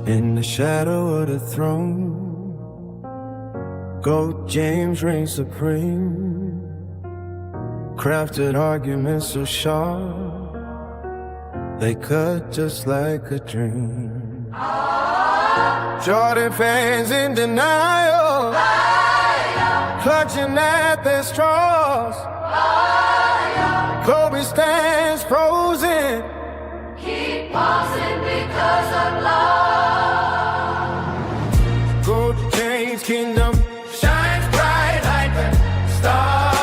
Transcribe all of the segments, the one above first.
In the shadow of the throne, Goat James reigns supreme. Crafted arguments so sharp, they cut just like a dream. Jordan fans in denial, clutching at their straws. Kobe stands frozen, keep pausing because of love. Goat James' kingdom shines bright like a star.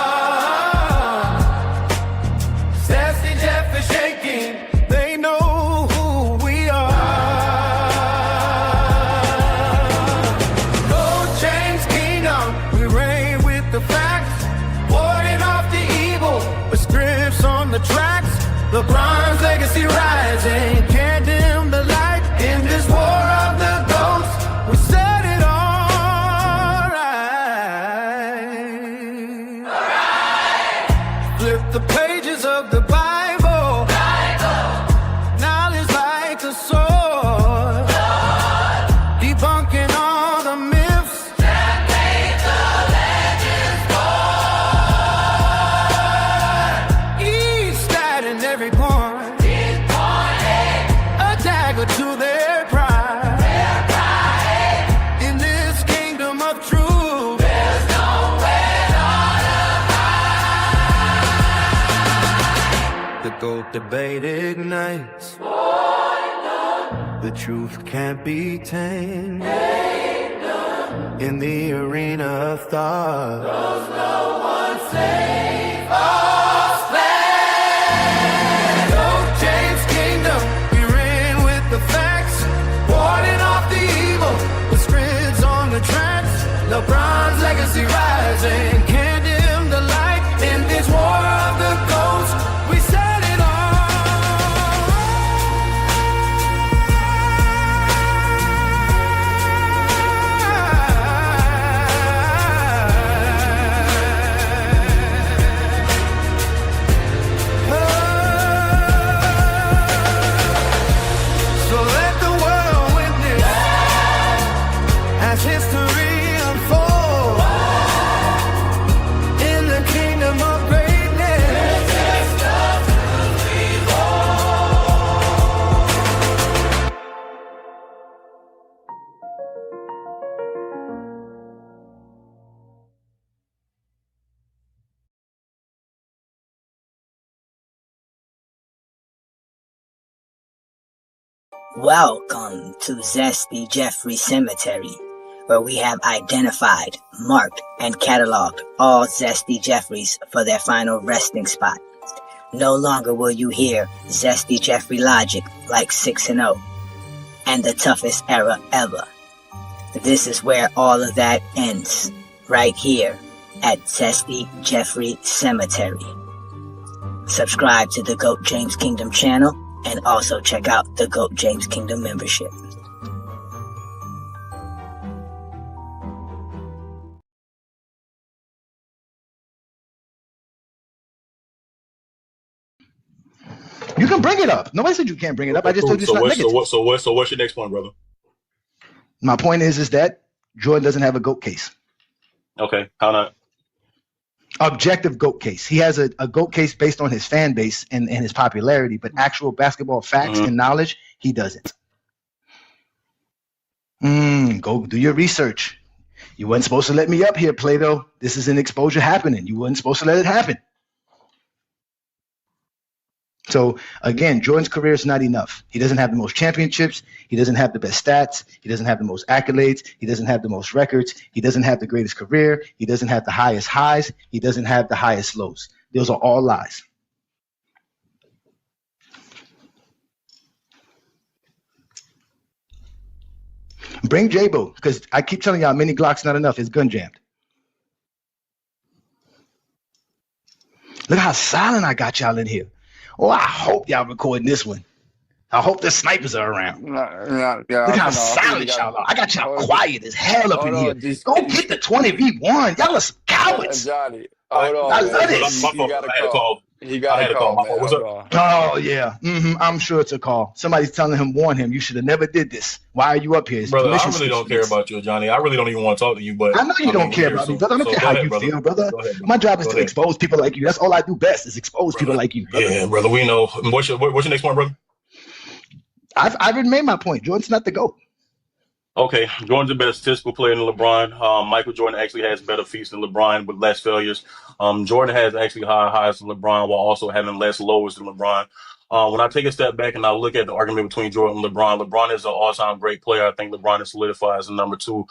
Sassy Jeff is shaking, they know who we are. Goat James' kingdom, we reign with the facts, warding off the evil with scripts on the tracks. LeBron's legacy rising, can't dim the light in this war of the goats. We set it all right. Flip the pages of the Bible. Knowledge like a sword. Debunking all the myths That made the legends born. each stat and every point. A dagger to their pride. In this kingdom of truth, There's nowhere to the GOAT debate ignites. The truth can't be tamed. In the arena of thought, no one save Goat James' kingdom, we reign with the facts, warding off the evil with scripts on the tracks. LeBron's legacy rising, can't dim the light in this war of the goats. We set it So let the world witness as history unfolds in the kingdom of greatness. Welcome to Zesty Jeffrey Cemetery, where we have identified, marked, and cataloged all Zesty Jeffreys for their final resting spot. No longer will you hear Zesty Jeffrey logic like 6-0 and the toughest era ever. This is where all of that ends, right here at Zesty Jeffrey Cemetery. Subscribe to the GOAT James Kingdom channel and also check out the GOAT James Kingdom membership. You can bring it up. Nobody said you can't bring it up. I just told you it's not negative. So what's your next point, brother? My point is that Jordan doesn't have a GOAT case. Okay, how not? Objective GOAT case. He has a GOAT case based on his fan base and his popularity, but actual basketball facts and knowledge, he doesn't. Go do your research. You weren't supposed to let me up here, Plato. This is an exposure happening. You weren't supposed to let it happen. So again, Jordan's career is not enough. He doesn't have the most championships. He doesn't have the best stats. He doesn't have the most accolades. He doesn't have the most records. He doesn't have the greatest career. He doesn't have the highest highs. He doesn't have the highest lows. Those are all lies. Bring J-Bo, because I keep telling y'all mini Glock's not enough. It's gun jammed. Look how silent I got y'all in here. Oh, I hope y'all recording this one. I hope the snipers are around. Look how silent y'all are. I got y'all quiet as hell up in here. Go get the 20v1. Y'all are some cowards. Johnny, I love this. I He I got a had a call. call, My man. fault. What's Hold up? on. Oh yeah, I'm sure it's a call. Somebody's telling him, warn him. You should have never did this. Why are you up here? It's Brother, I delicious really don't care sweets. about you, Johnny. I really don't even want to talk to you, but I know you I mean, don't we care here, about me, so brother. I don't care go how ahead, you brother. feel, brother. Go ahead, brother. My job is Go to ahead, expose people like you. That's all I do best is expose people brother. like you, brother. Yeah, brother. We know. What's your next point, brother? I've already made my point. Jordan's not the GOAT. Okay, Jordan's a better statistical player than LeBron. Michael Jordan actually has better feats than LeBron with less failures. Jordan has actually higher highs than LeBron while also having less lows than LeBron. When I take a step back and I look at the argument between Jordan and LeBron is an all-time great player. I think LeBron is solidified as the number two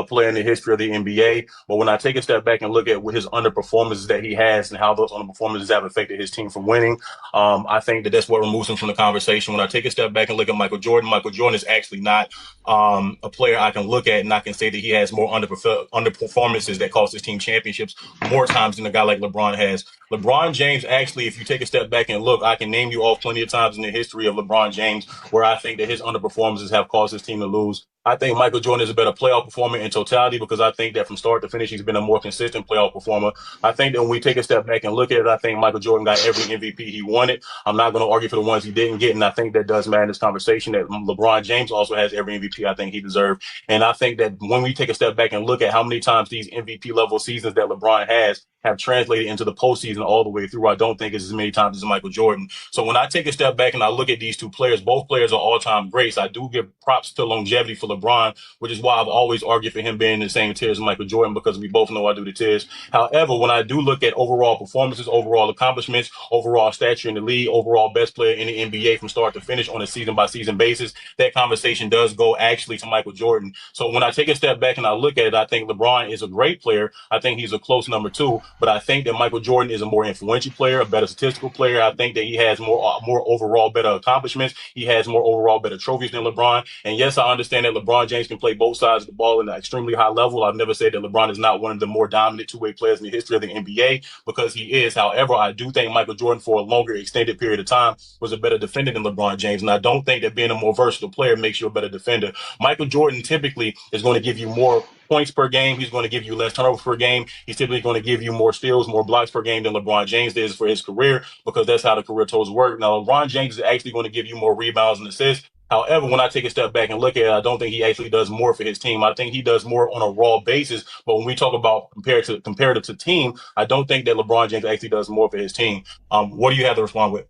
player in the history of the NBA. But when I take a step back and look at what his underperformances that he has and how those underperformances have affected his team from winning, I think that that's what removes him from the conversation. When I take a step back and look at Michael Jordan is actually not a player I can look at and I can say that he has more underperformances that cost his team championships more times than a guy like LeBron has. LeBron James, actually, if you take a step back and look, I can name you off plenty of times in the history of LeBron James where I think that his underperformances have caused his team to lose. I think Michael Jordan is a better playoff performer in totality because I think that from start to finish, he's been a more consistent playoff performer. I think that when we take a step back and look at it, I think Michael Jordan got every MVP he wanted. I'm not going to argue for the ones he didn't get, and I think that does matter in this conversation that LeBron James also has every MVP I think he deserved. And I think that when we take a step back and look at how many times these MVP level seasons that LeBron has have translated into the postseason all the way through, I don't think it's as many times as Michael Jordan. So when I take a step back and I look at these two players, both players are all-time greats. I do give props to longevity for LeBron, which is why I've always argued for him being in the same tier as Michael Jordan because we both know I do the tiers. However, when I do look at overall performances, overall accomplishments, overall stature in the league, overall best player in the NBA from start to finish on a season-by-season basis, that conversation does go actually to Michael Jordan. So when I take a step back and I look at it, I think LeBron is a great player. I think he's a close number two, but I think that Michael Jordan is a more influential player, a better statistical player. I think that he has more overall better accomplishments. He has more overall better trophies than LeBron. And yes, I understand that LeBron James can play both sides of the ball at an extremely high level. I've never said that LeBron is not one of the more dominant two-way players in the history of the NBA because he is. However, I do think Michael Jordan for a longer extended period of time was a better defender than LeBron James. And I don't think that being a more versatile player makes you a better defender. Michael Jordan typically is going to give you more points per game. He's going to give you less turnovers per game. He's typically going to give you more steals, more blocks per game than LeBron James is for his career because that's how the career totals work. Now, LeBron James is actually going to give you more rebounds and assists. However, when I take a step back and look at it, I don't think he actually does more for his team. I think he does more on a raw basis. But when we talk about comparative to team, I don't think that LeBron James actually does more for his team. What do you have to respond with?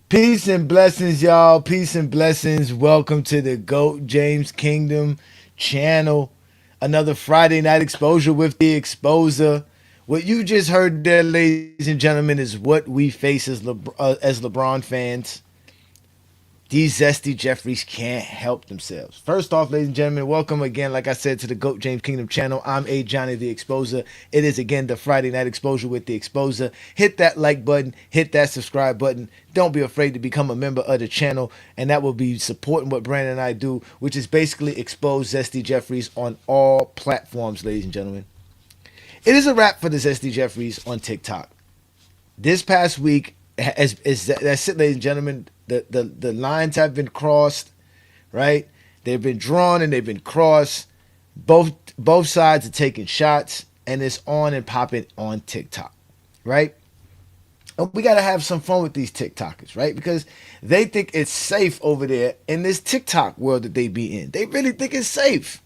Peace and blessings, y'all. Peace and blessings. Welcome to the GOAT James Kingdom channel. Another Friday night exposure with the exposer. What you just heard there, ladies and gentlemen, is what we face as LeBron fans. These zesty Jeffries can't help themselves. First off, ladies and gentlemen, welcome again, like I said, to the GOAT James Kingdom channel. I'm A. Johnny the Exposer. It is again the Friday night exposure with the Exposer. Hit that like button, hit that subscribe button. Don't be afraid to become a member of the channel, and that will be supporting what Brandon and I do, which is basically expose zesty Jeffries on all platforms, ladies and gentlemen. It is a wrap for the zesty Jeffries on TikTok. This past week, that's it, ladies and gentlemen. The lines have been crossed, right? They've been drawn and they've been crossed. Both sides are taking shots, and it's on and popping on TikTok, right? And we got to have some fun with these TikTokers, right? Because they think it's safe over there in this TikTok world that they be in. They really think it's safe.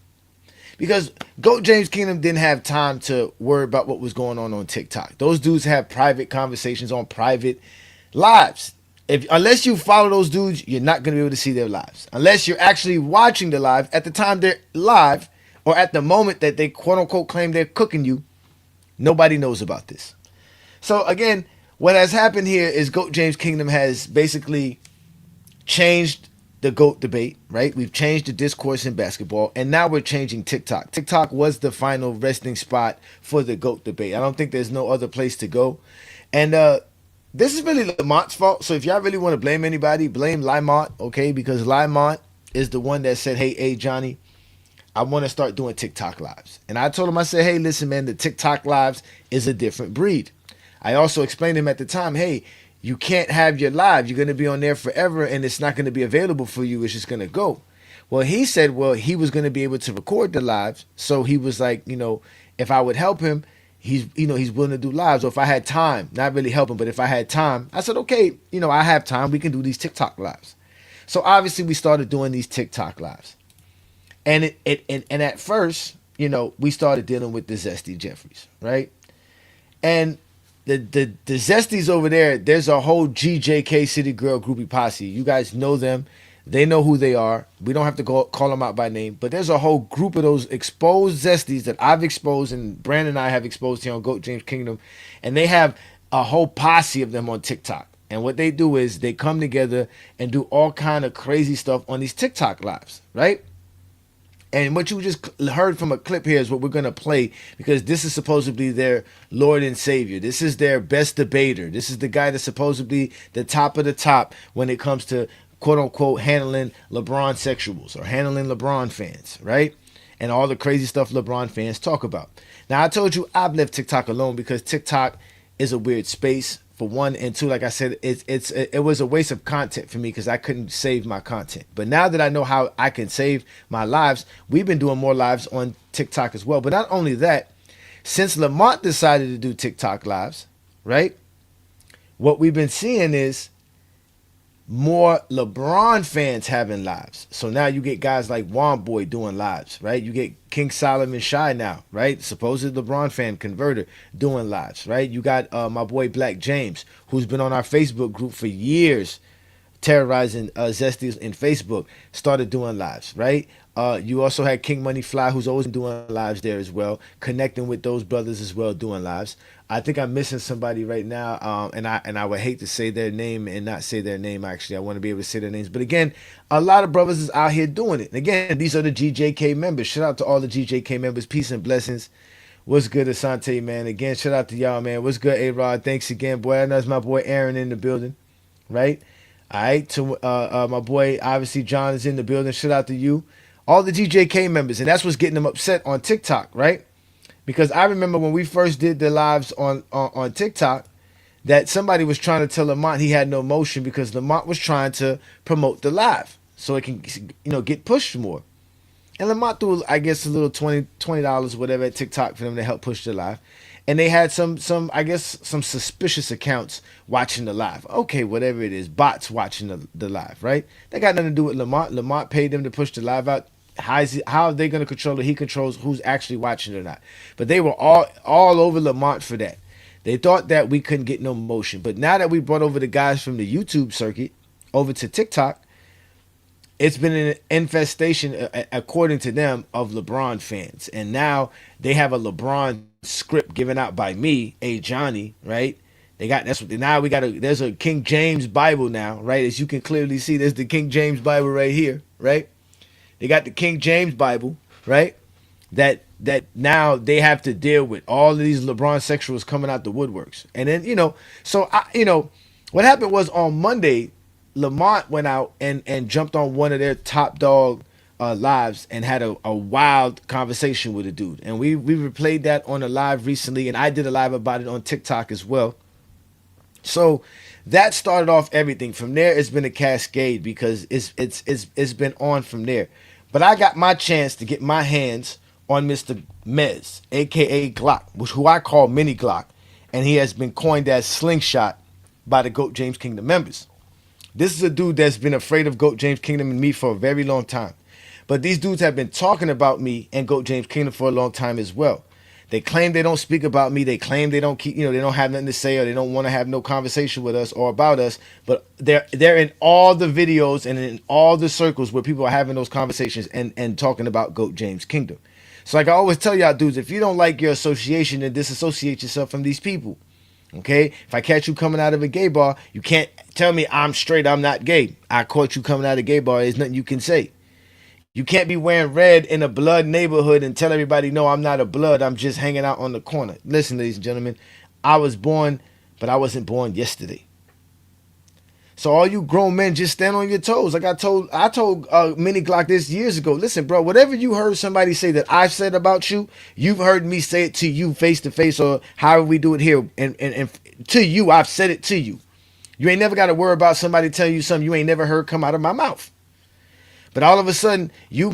Because GOAT James Kingdom didn't have time to worry about what was going on TikTok. Those dudes have private conversations on private lives. Unless you follow those dudes, you're not going to be able to see their lives. Unless you're actually watching the live at the time they're live or at the moment that they quote unquote claim they're cooking you, nobody knows about this. So again, what has happened here is GOAT James Kingdom has basically changed the GOAT debate, right? We've changed the discourse in basketball, and now we're changing TikTok. TikTok was the final resting spot for the GOAT debate. I don't think there's no other place to go. And this is really Lamont's fault. So if y'all really want to blame anybody, blame Lamont, okay? Because Lamont is the one that said, hey, Johnny, I want to start doing TikTok lives. And I told him, I said, hey, listen, man, the TikTok lives is a different breed. I also explained to him at the time, hey, you can't have your live. You're going to be on there forever, and it's not going to be available for you. It's just going to go. Well, he said, well, he was going to be able to record the lives. So he was like, if I would help him, he's willing to do lives. Or if I had time, not really help him, but if I had time, I said, okay, I have time. We can do these TikTok lives. So obviously we started doing these TikTok lives. And and at first, we started dealing with the Zesty Jeffries, right? And the Zesties over there, there's a whole GJK City Girl groupie posse. You guys know them. They know who they are. We don't have to call them out by name. But there's a whole group of those exposed Zesties that I've exposed and Brandon and I have exposed here on GOAT James Kingdom. And they have a whole posse of them on TikTok. And what they do is they come together and do all kind of crazy stuff on these TikTok lives, right? And what you just heard from a clip here is what we're going to play, because this is supposedly their Lord and Savior. This is their best debater. This is the guy that's supposedly the top of the top when it comes to, quote unquote, handling LeBron sexuals or handling LeBron fans, right? And all the crazy stuff LeBron fans talk about. Now, I told you I've left TikTok alone because TikTok is a weird space, for one, and two, like I said, it was a waste of content for me because I couldn't save my content. But now that I know how I can save my lives, we've been doing more lives on TikTok as well. But not only that, since Lamont decided to do TikTok lives, right? What we've been seeing is more LeBron fans having lives. So now you get guys like Juan Boy doing lives, right? You get King Solomon Shy now, right? Supposed LeBron fan converter doing lives, right? You got my boy Black James, who's been on our Facebook group for years, terrorizing Zesties in Facebook, started doing lives, right? You also had King Money Fly, who's always doing lives there as well, connecting with those brothers as well, doing lives. I think I'm missing somebody right now, and I would hate to say their name and not say their name. Actually, I want to be able to say their names. But again, a lot of brothers is out here doing it. And again, these are the GJK members. Shout out to all the GJK members. Peace and blessings. What's good, Asante, man? Again, shout out to y'all, man. What's good, A-Rod? Thanks again, boy. I know it's my boy Aaron in the building, right? All right, to my boy, obviously, John is in the building. Shout out to you. All the GJK members, and that's what's getting them upset on TikTok, right? Because I remember when we first did the lives on TikTok, that somebody was trying to tell Lamont he had no motion because Lamont was trying to promote the live so it can, get pushed more. And Lamont threw, I guess, a little $20, whatever, at TikTok for them to help push the live. And they had some suspicious accounts watching the live. Okay, whatever it is, bots watching the live, right? That got nothing to do with Lamont. Lamont paid them to push the live out. How are they going to control it? He controls who's actually watching it or not. But they were all over Lamont for that. They thought that we couldn't get no motion. But now that we brought over the guys from the YouTube circuit over to TikTok, it's been an infestation, according to them, of LeBron fans. And now they have a LeBron script given out by me, A. Johnny, right? There's a King James Bible now, right? As you can clearly see, there's the King James Bible right here, right? They got the King James Bible, right? That now they have to deal with all of these LeBron sexuals coming out the woodworks. And then, what happened was on Monday, Lamont went out and jumped on one of their top dog lives and had a wild conversation with a dude. And we replayed that on a live recently, and I did a live about it on TikTok as well. So that started off everything. From there, it's been a cascade because it's been on from there. But I got my chance to get my hands on Mr. Mez, aka Glock, who I call Mini Glock, and he has been coined as Slingshot by the GOAT James Kingdom members. This is a dude that's been afraid of GOAT James Kingdom and me for a very long time. But these dudes have been talking about me and GOAT James Kingdom for a long time as well. They claim they don't speak about me. They claim they don't keep, they don't have nothing to say, or they don't want to have no conversation with us or about us. But they're in all the videos and in all the circles where people are having those conversations and talking about GOAT James Kingdom. So like I always tell y'all dudes, if you don't like your association, then disassociate yourself from these people. Okay? If I catch you coming out of a gay bar, you can't tell me I'm straight, I'm not gay. I caught you coming out of a gay bar, there's nothing you can say. You can't be wearing red in a blood neighborhood and tell everybody, no, I'm not a blood. I'm just hanging out on the corner. Listen, ladies and gentlemen, I was born, but I wasn't born yesterday. So all you grown men, just stand on your toes. Like I told Mini Glock this years ago. Listen, bro, whatever you heard somebody say that I've said about you, you've heard me say it to you face to face, or however we do it here. And to you, I've said it to you. You ain't never got to worry about somebody telling you something you ain't never heard come out of my mouth. But all of a sudden, you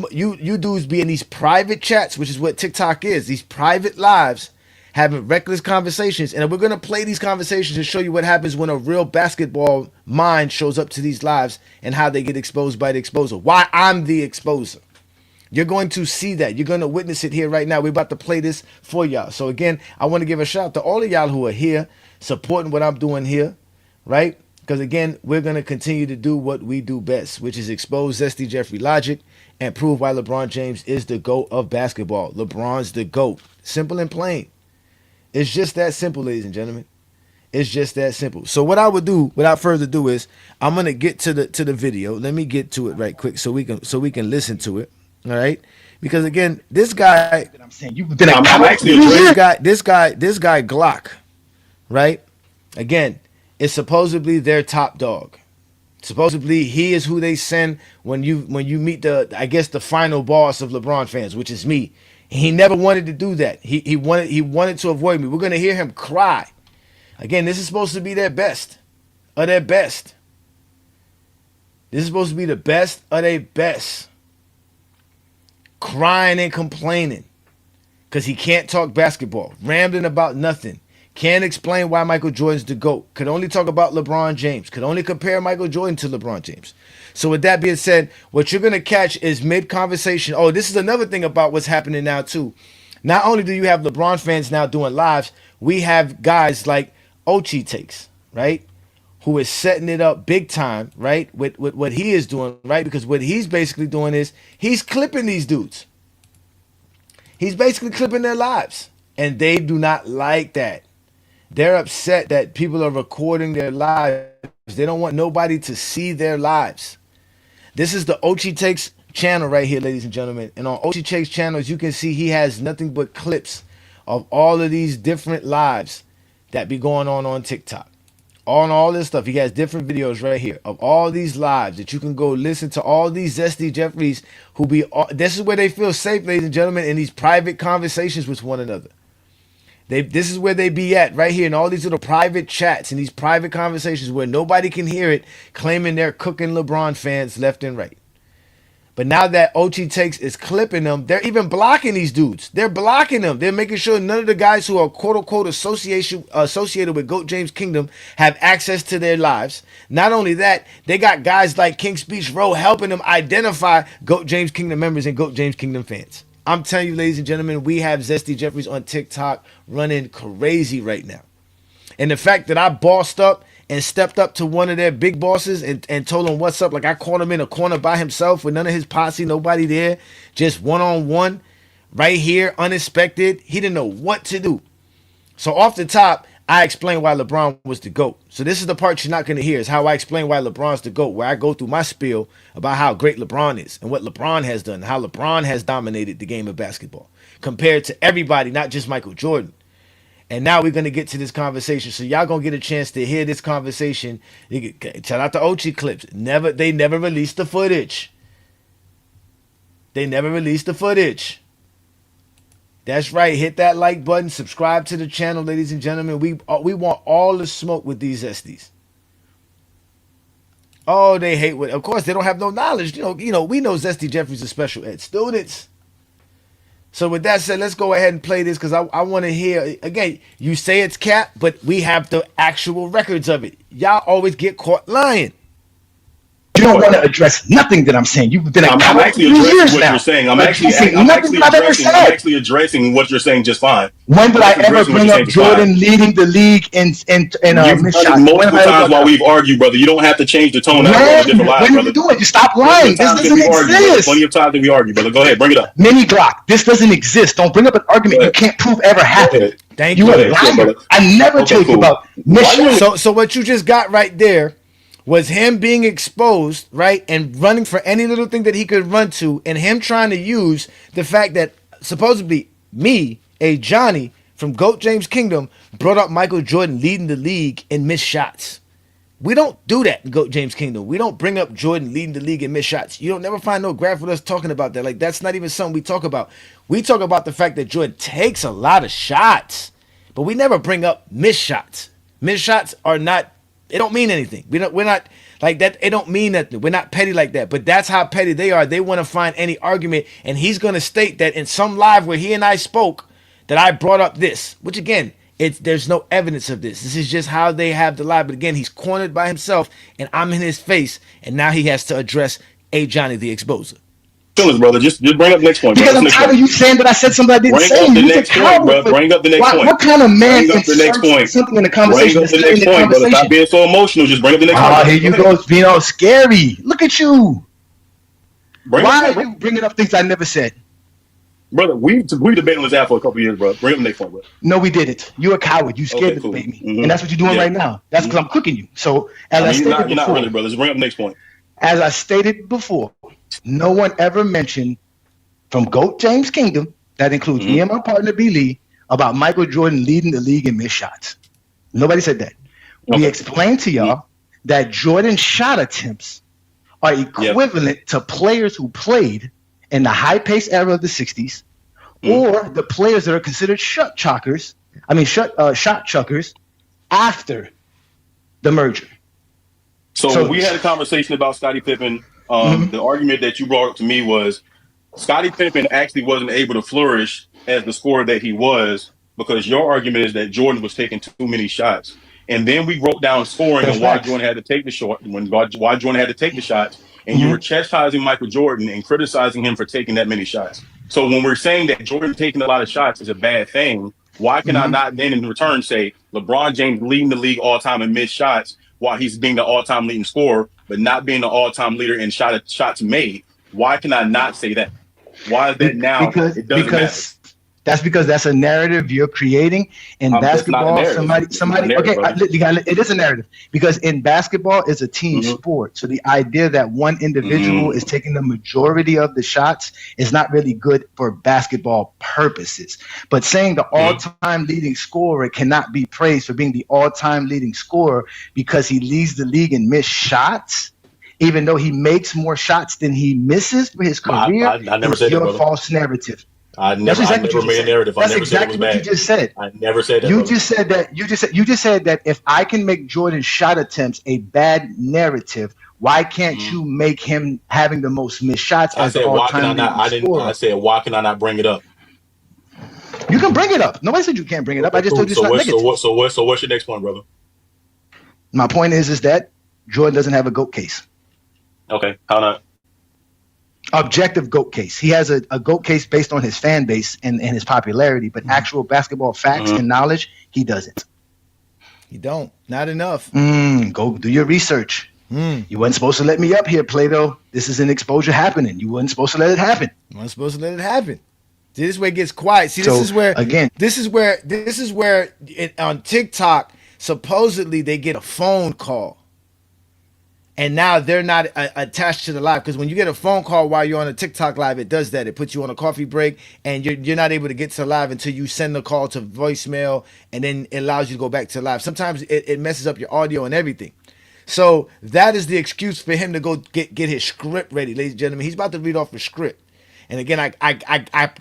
dudes be in these private chats, which is what TikTok is, these private lives, having reckless conversations. And we're going to play these conversations and show you what happens when a real basketball mind shows up to these lives and how they get exposed by the exposer. Why I'm the exposer. You're going to see that. You're going to witness it here right now. We're about to play this for y'all. So again, I want to give a shout out to all of y'all who are here supporting what I'm doing here, right? Because again, we're going to continue to do what we do best, which is expose Zesty Jeffrey logic and prove why LeBron James is the GOAT of basketball. LeBron's the GOAT. Simple and plain. It's just that simple, ladies and gentlemen. It's just that simple. So what I would do, without further ado, is I'm gonna get to the video. Let me get to it right quick so we can listen to it. All right, because again, this guy, I'm saying you've been. I'm actually this guy Glock, right? Again, is supposedly their top dog. Supposedly he is who they send when you meet the final boss of LeBron fans, which is me. He never wanted to do that. He wanted to avoid me. We're gonna hear him cry. Again, this is supposed to be their best of their best. This is supposed to be the best of their best. Crying and complaining because he can't talk basketball, rambling about nothing. Can't explain why Michael Jordan's the GOAT. Could only talk about LeBron James. Could only compare Michael Jordan to LeBron James. So with that being said, what you're going to catch is mid-conversation. Oh, this is another thing about what's happening now too. Not only do you have LeBron fans now doing lives, we have guys like Ochi Takes, right? Who is setting it up big time, right? With what he is doing, right? Because what he's basically doing is he's clipping these dudes. He's basically clipping their lives. And they do not like that. They're upset that people are recording their lives. They don't want nobody to see their lives. This is the Ochi Takes channel right here, ladies and gentlemen. And on Ochi Takes channel, as you can see, he has nothing but clips of all of these different lives that be going on TikTok. On all this stuff, he has different videos right here of all these lives that you can go listen to. All these Zesty Jeffries who be. This is where they feel safe, ladies and gentlemen, in these private conversations with one another. This is where they be at right here in all these little private chats and these private conversations where nobody can hear it, claiming they're cooking LeBron fans left and right. But now that Ochi Takes is clipping them, they're even blocking these dudes. They're blocking them. They're making sure none of the guys who are quote-unquote associated with GOAT James Kingdom have access to their lives. Not only that, they got guys like King Speech Row helping them identify GOAT James Kingdom members and GOAT James Kingdom fans. I'm telling you, ladies and gentlemen, we have Zesty Jeffries on TikTok running crazy right now. And the fact that I bossed up and stepped up to one of their big bosses and told him what's up. Like I caught him in a corner by himself with none of his posse, nobody there, just one-on-one, right here, unexpected. He didn't know what to do. So off the top, I explained why LeBron was the GOAT. So this is the part you're not going to hear, is how I explain why LeBron's the GOAT, where I go through my spiel about how great LeBron is and what LeBron has done, how LeBron has dominated the game of basketball compared to everybody, not just Michael Jordan. And now we're going to get to this conversation. So y'all going to get a chance to hear this conversation. Shout out to Ochi Clips. They never released the footage. They never released the footage. That's right. Hit that like button. Subscribe to the channel, ladies and gentlemen. We want all the smoke with these Zesties. Oh, they hate what? Of course, they don't have no knowledge. You know. We know Zesty Jeffries is special ed students. So with that said, let's go ahead and play this because I want to hear, again, you say it's cap, but we have the actual records of it. Y'all always get caught lying. You don't want to address nothing that I'm saying. You've been. I'm actually addressing what you're saying. I'm actually addressing what you're saying just fine. When did I ever bring up Jordan leading the league in you've done it multiple times while we've argued, brother. You don't have to change the tone. When did you do it? You stop lying. This doesn't exist. Plenty of times that we argue, brother. Go ahead, bring it up. Mini Glock. This doesn't exist. Don't bring up an argument you can't prove ever happened. Thank you. You. I never told you about mission. So what you just got right there was him being exposed, right, and running for any little thing that he could run to, and him trying to use the fact that supposedly me, a Johnny from GOAT James Kingdom, brought up Michael Jordan leading the league in missed shots. We don't do that in GOAT James Kingdom. We don't bring up Jordan leading the league in missed shots. You don't never find no graph with us talking about that. Like, that's not even something we talk about. We talk about the fact that Jordan takes a lot of shots, but we never bring up missed shots. Missed shots are not It don't mean anything. We're not like that. It don't mean nothing. We're not petty like that. But that's how petty they are. They want to find any argument, and he's going to state that in some live where he and I spoke that I brought up this, which again, there's no evidence of this. This is just how they have the live. But again, he's cornered by himself, and I'm in his face, and now he has to address A. Johnny the Exposer. Feelings, brother. Just bring up the next point. Because I'm tired of you saying that I said something I didn't say. Bring up the next point, bro. Bring up the next point. What kind of man bring up the next point? Something in the conversation? Bring up the next point, brother. Stop being so emotional. Just bring up the next point. Here you go, being all scary. Look at you. Why are you bringing up things I never said? Brother, we debated on this app for a couple years, bro. Bring up the next point, bro. No, we didn't. You're a coward. You scared to debate me. And that's what you're doing right now. That's because I'm cooking you. So, as I stated before. You're not really, brother. Just bring up the next point. As I stated before, no one ever mentioned from GOAT James Kingdom, that includes me and my partner B. Lee, about Michael Jordan leading the league in missed shots. Nobody said that. We explained to y'all that Jordan's shot attempts are equivalent to players who played in the high-paced era of the 60s, or the players that are considered shot chuckers after the merger. So we had a conversation about Scottie Pippen. The argument that you brought up to me was Scottie Pippen actually wasn't able to flourish as the scorer that he was because your argument is that Jordan was taking too many shots. And then we wrote down scoring and why Jordan had to take the shot, why Jordan had to take the shots. And you were chastising Michael Jordan and criticizing him for taking that many shots. So when we're saying that Jordan taking a lot of shots is a bad thing, why can I not then in return say LeBron James leading the league all time in missed shots while he's being the all time leading scorer, but not being the all time leader in shots made? Why can I not say that? Why is that now? It doesn't matter. That's because that's a narrative you're creating in basketball. Somebody. Okay, it is a narrative because in basketball it's a team sport. So the idea that one individual is taking the majority of the shots is not really good for basketball purposes. But saying the all-time leading scorer cannot be praised for being the all-time leading scorer because he leads the league in missed shots, even though he makes more shots than he misses for his career. I never said that, brother. False narrative. I never made a narrative. That's exactly what you just said. I never said that. You just said that if I can make Jordan's shot attempts a bad narrative, why can't you make him having the most missed shots as the all-time leading scorer? I said, why can I not bring it up? You can bring it up. Nobody said you can't bring it up. I just told you it's not negative. So what's your next point, brother? My point is that Jordan doesn't have a GOAT case. Okay, how not? Objective GOAT case. He has a GOAT case based on his fan base and his popularity, but actual basketball facts and knowledge, he doesn't. He don't. Not enough. Go do your research. You wasn't supposed to let me up here, Plato. This is an exposure happening. You wasn't supposed to let it happen. You weren't supposed to let it happen. See, this is where it gets quiet. See, this is where on TikTok, supposedly they get a phone call. And now they're not attached to the live, because when you get a phone call while you're on a TikTok live, it does that. It puts you on a coffee break, and you're not able to get to the live until you send the call to voicemail, and then it allows you to go back to live. Sometimes it messes up your audio and everything. So that is the excuse for him to go get his script ready, ladies and gentlemen. He's about to read off a script. And again, I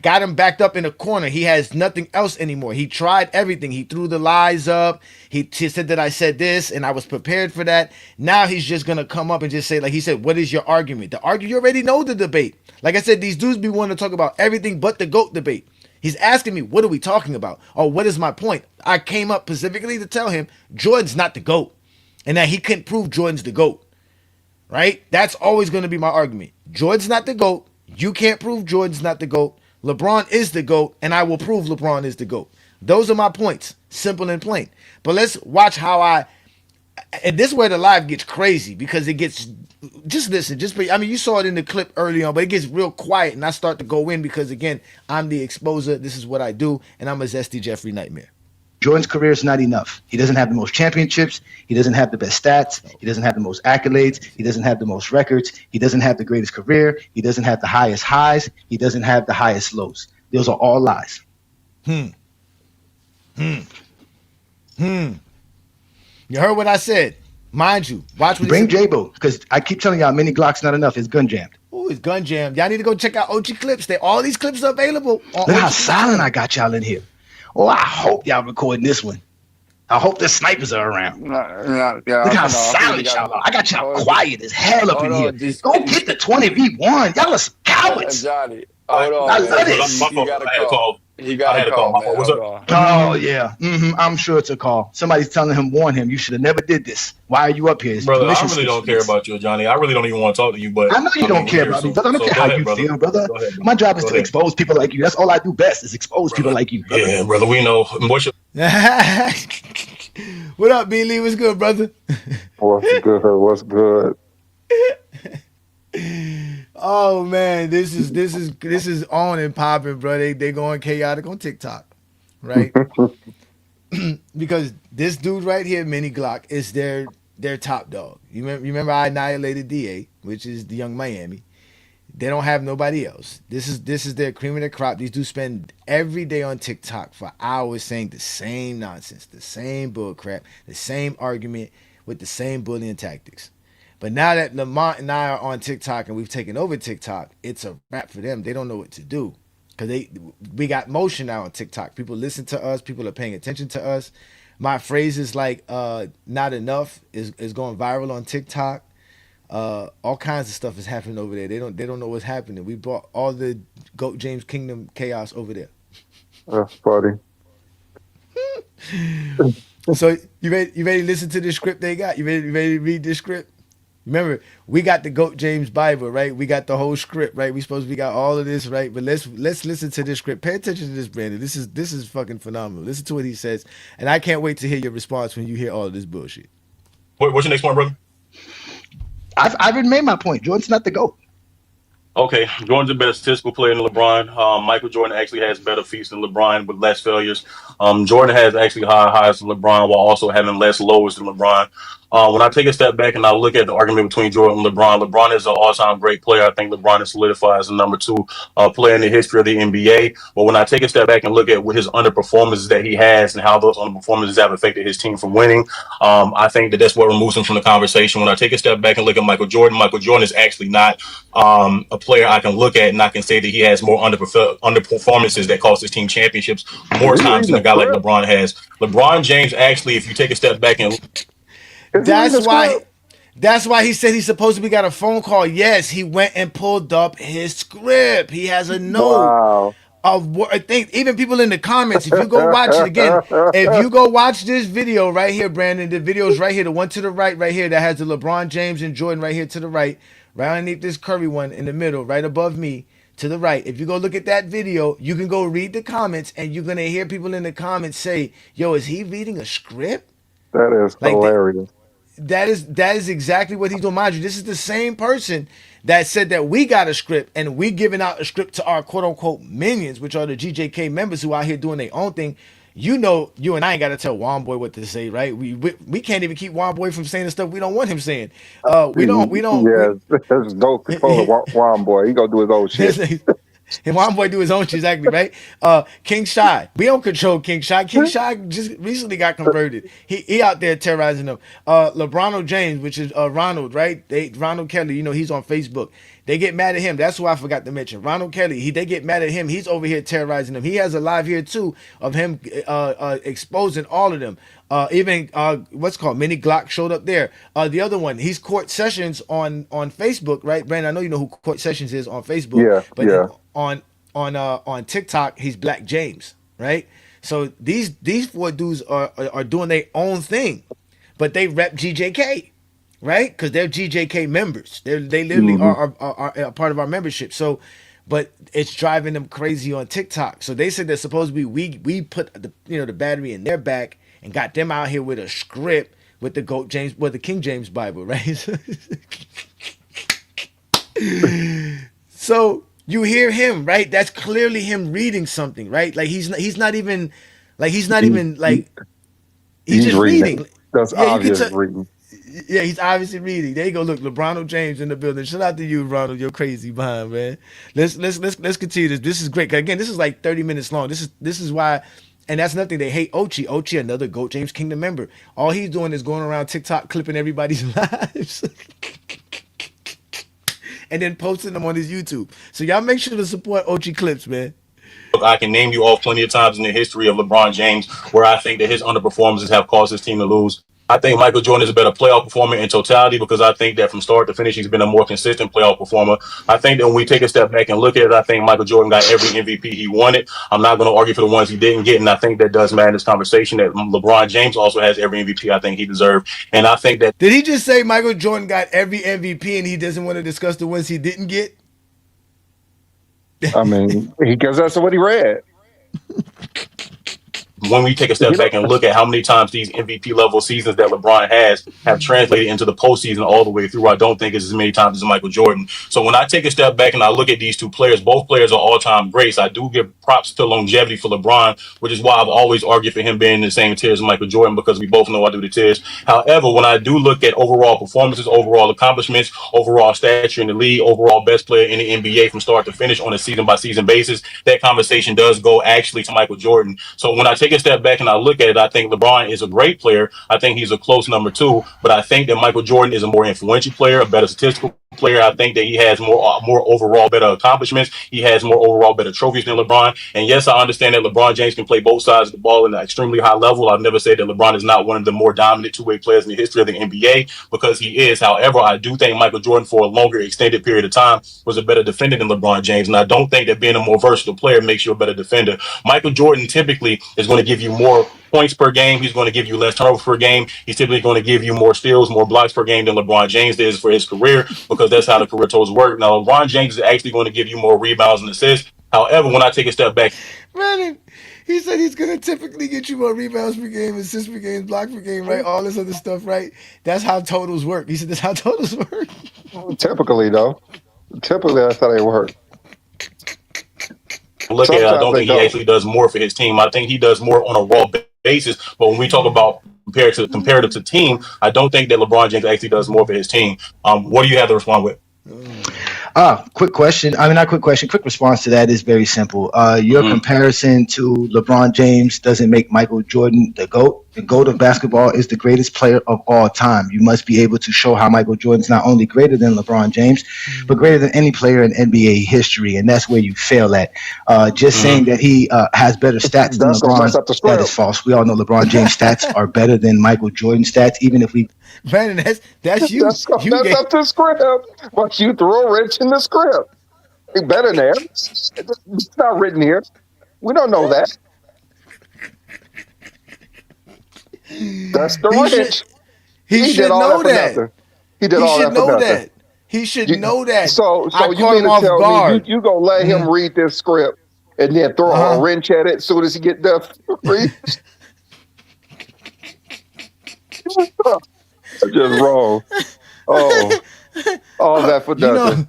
got him backed up in a corner. He has nothing else anymore. He tried everything. He threw the lies up. He said that I said this, and I was prepared for that. Now he's just going to come up and just say, like he said, what is your argument? You already know the debate. Like I said, these dudes be wanting to talk about everything but the GOAT debate. He's asking me, what are we talking about? Or what is my point? I came up specifically to tell him Jordan's not the GOAT, and that he couldn't prove Jordan's the GOAT. Right? That's always going to be my argument. Jordan's not the GOAT. You can't prove Jordan's not the GOAT. LeBron is the GOAT, and I will prove LeBron is the GOAT. Those are my points, simple and plain. But let's watch how and this is where the live gets crazy, because it gets, just listen, you saw it in the clip early on, but it gets real quiet, and I start to go in because, again, I'm the exposer. This is what I do, and I'm a Zesty Jeffrey Nightmare. Jordan's career is not enough. He doesn't have the most championships. He doesn't have the best stats. He doesn't have the most accolades. He doesn't have the most records. He doesn't have the greatest career. He doesn't have the highest highs. He doesn't have the highest lows. Those are all lies. You heard what I said. Mind you, watch what Bring J-Bo, because I keep telling y'all, mini Glock's not enough. It's gun jammed. Oh, it's gun jammed. Y'all need to go check out OG Clips. All these clips are available. Look how silent I got y'all in here. Oh, I hope y'all recording this one. I hope the snipers are around. Yeah, Look how hold on. I think we silent got. y'all are. I got y'all Hold, quiet as hell up in hold here. on, just Go get the 20v1. Y'all are some cowards. Johnny. All right, Hold I on, love man. brother, this. my He fault, got brother. a I had a call. call. He got I a had a call. call, My man. fault. What's Hold up? on. Oh yeah, I'm sure it's a call. Somebody's telling him, warn him. You should have never did this. Why are you up here? It's Brother, I permission really slips don't for care this. about you, Johnny. I really don't even want to talk to you, but I know you I mean, don't we care here, about me, so brother. I don't care go how ahead, you brother. feel, brother. Go ahead, My brother. job is Go to ahead, expose people like you. That's all I do best is expose people brother. like you, brother. Yeah, brother. We know. What's your What up, B Lee? What's good, brother? What's good? What's good? Oh man, this is on and popping, bro. They going chaotic on TikTok, right? Because this dude right here, Mini Glock, is their top dog. You remember I annihilated DA, which is the Young Miami. They don't have nobody else. This is their cream of the crop. These dudes spend every day on TikTok for hours saying the same nonsense, the same bullcrap, the same argument with the same bullying tactics. But now that Lamont and I are on TikTok and we've taken over TikTok, it's a wrap for them. They don't know what to do because we got motion now on TikTok. People listen to us. People are paying attention to us. My phrases like "not enough" is going viral on TikTok. All kinds of stuff is happening over there. They don't know what's happening. We brought all the Goat James Kingdom chaos over there. That's funny. So you ready to listen to the script they got? You ready to read this script? Remember, we got the Goat James Bible, right? We got the whole script, right? We got all of this, right? But let's listen to this script. Pay attention to this, Brandon. This is fucking phenomenal. Listen to what he says, and I can't wait to hear your response when you hear all of this bullshit. what's your next point, brother? I've already made my point. Jordan's not the GOAT. Okay, Jordan's the best statistical player than LeBron. Michael Jordan actually has better feats than LeBron with less failures. Jordan has actually higher highs than LeBron while also having less lowers than LeBron. When I take a step back and I look at the argument between Jordan and LeBron, LeBron is an all-time great player. I think LeBron is solidified as the number two player in the history of the NBA. But when I take a step back and look at what his underperformances that he has and how those underperformances have affected his team from winning, I think that's what removes him from the conversation. When I take a step back and look at Michael Jordan is actually not a player I can look at and I can say that he has more underperformances that cost his team championships more Is he times reading than a the guy like script? LeBron has. LeBron James actually, if you take a step back and Is he reading That's the why. script? That's why he said he's supposed to be got a phone call. Yes, he went and pulled up his script. He has a note Wow. of what I think. Even people in the comments, if you go watch it again, if you go watch this video right here, Brandon, the video's right here, the one to the right here that has the LeBron James and Jordan right here to the right underneath this Curry one in the middle, right above me to the right. If you go look at that video, you can go read the comments, and you're gonna hear people in the comments say, "Yo, is he reading a script?" That is Like hilarious. that is exactly what he's doing. Mind you, this is the same person that said that we got a script and we giving out a script to our quote unquote minions, which are the GJK members who out here doing their own thing. You know, you and I ain't got to tell Juan Boy what to say, right? We can't even keep Juan Boy from saying the stuff we don't want him saying. Yes, that's dope controller. Juan boy, he gonna do his own shit. And one boy do his own shit, exactly, right? King Shy. We don't control King Shy. King Shy just recently got converted. He out there terrorizing them. LeBron James, which is Ronald, right? Ronald Kelly, he's on Facebook. They get mad at him. That's who I forgot to mention. Ronald Kelly, they get mad at him. He's over here terrorizing them. He has a live here too of him exposing all of them. Even what's called Mini Glock showed up there. The other one, he's Court Sessions on Facebook, right? Brandon, I know you know who Court Sessions is on Facebook, Yeah, but yeah. on TikTok, he's Black James, right? So these four dudes are doing their own thing, but they rep GJK, right? Because they're GJK members. They literally Hmm. are a part of our membership. So, but it's driving them crazy on TikTok. So they said that supposedly we put the battery in their back and got them out here with a script with the King James Bible, right? So you hear him, right? That's clearly him reading something, right? Like he's not even He, like he's he's just reading reading. it. That's Yeah, you can obvious tell. reading. Yeah, he's obviously reading. There you go. Look, LeBron James in the building. Shout out to you, Ronald. You're crazy behind, man. Let's continue this. This is great. Again, this is like 30 minutes long. This is why, and that's nothing. They hate Ochi. Ochi, another Goat James Kingdom member. All he's doing is going around TikTok clipping everybody's lives. And then posting them on his YouTube. So y'all make sure to support Ochi Clips, man. look, I can name you off plenty of times in the history of LeBron James where I think that his underperformances have caused his team to lose. I think Michael Jordan is a better playoff performer in totality because I think that from start to finish, he's been a more consistent playoff performer. I think that when we take a step back and look at it, I think Michael Jordan got every MVP he wanted. I'm not going to argue for the ones he didn't get, and I think that does matter in this conversation that LeBron James also has every MVP I think he deserved. And I think that... Did he just say Michael Jordan got every MVP and he doesn't want to discuss the ones he didn't get? I mean, because that's what he read. When we take a step back and look at how many times these MVP level seasons that LeBron has have translated into the postseason all the way through, I don't think it's as many times as Michael Jordan. So when I take a step back and I look at these two players, both players are all-time greats. I do give props to longevity for LeBron, which is why I've always argued for him being in the same tier as Michael Jordan, because we both know I do the tiers. However, when I do look at overall performances, overall accomplishments, overall stature in the league, overall best player in the NBA from start to finish on a season-by-season basis, that conversation does go actually to Michael Jordan. So when I take a step back and I look at it, I think LeBron is a great player. I think he's a close number 2, but I think that Michael Jordan is a more influential player, a better statistical player. I think that he has more overall better accomplishments. He has more overall better trophies than LeBron. And yes, I understand that LeBron James can play both sides of the ball in an extremely high level. I've never said that LeBron is not one of the more dominant two-way players in the history of the NBA, because he is. However, I do think Michael Jordan, for a longer extended period of time, was a better defender than LeBron James. And I don't think that being a more versatile player makes you a better defender. Michael Jordan typically is going to give you more points per game. He's going to give you less turnovers per game. He's typically going to give you more steals, more blocks per game than LeBron James does for his career, because that's how the career totals work. Now, LeBron James is actually going to give you more rebounds and assists. However, when I take a step back, Brandon, he said he's going to typically get you more rebounds per game, assists per game, blocks per game, right? All this other stuff, right? That's how totals work. He said that's how totals work. Typically, though. Typically, that's how they work. look at it, I don't think he actually does more for his team. I think he does more on a raw basis. But when we talk about comparative to team, I don't think that LeBron James actually does more for his team. What do you have to respond with? Quick question. I mean, not quick question. Quick response to that is very simple. Your comparison to LeBron James doesn't make Michael Jordan the GOAT. The GOAT of basketball is the greatest player of all time. You must be able to show how Michael Jordan's not only greater than LeBron James, but greater than any player in NBA history. And that's where you fail at. Just saying that he has better stats than LeBron, that is false. We all know LeBron James' stats are better than Michael Jordan's stats, even if we... Brandon, that's you. That's up to the script. But you throw a wrench in the script. It's better there. It's not written here. We don't know that. That's the wrench. He should know that. He did all that for nothing. He should know that. So you mean to tell me you gonna let him read this script and then throw a wrench at it as soon as he get done reading? Just wrong. All that for nothing.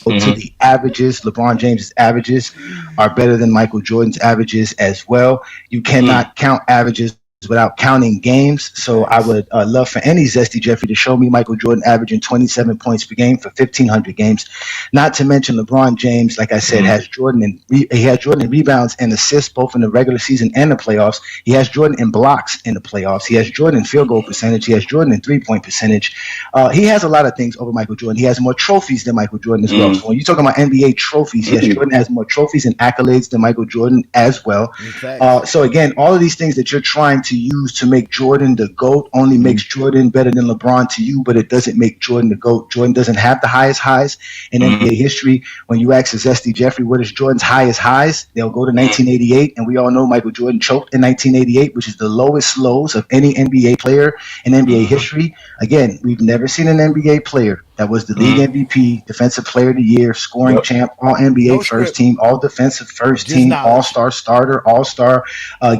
To the averages, LeBron James's averages are better than Michael Jordan's averages as well. You cannot count averages without counting games. So I would love for any Zesty Jeffrey to show me Michael Jordan averaging 27 points per game for 1,500 games. Not to mention LeBron James, like I said, has Jordan in rebounds and assists both in the regular season and the playoffs. He has Jordan in blocks in the playoffs. He has Jordan in field goal percentage. He has Jordan in three-point percentage. He has a lot of things over Michael Jordan. He has more trophies than Michael Jordan as well. So when you're talking about NBA trophies, yes, Jordan has more trophies and accolades than Michael Jordan as well. So again, all of these things that you're trying to use to make Jordan the GOAT only makes Jordan better than LeBron to you, but it doesn't make Jordan the GOAT. Jordan doesn't have the highest highs in NBA history. When you ask a Zesty Jeffrey, what is Jordan's highest highs? They'll go to 1988, and we all know Michael Jordan choked in 1988, which is the lowest lows of any NBA player in NBA history. Again, we've never seen an NBA player that was the league MVP, defensive player of the year, scoring champ, all NBA first team, all defensive first team, all-star starter, all-star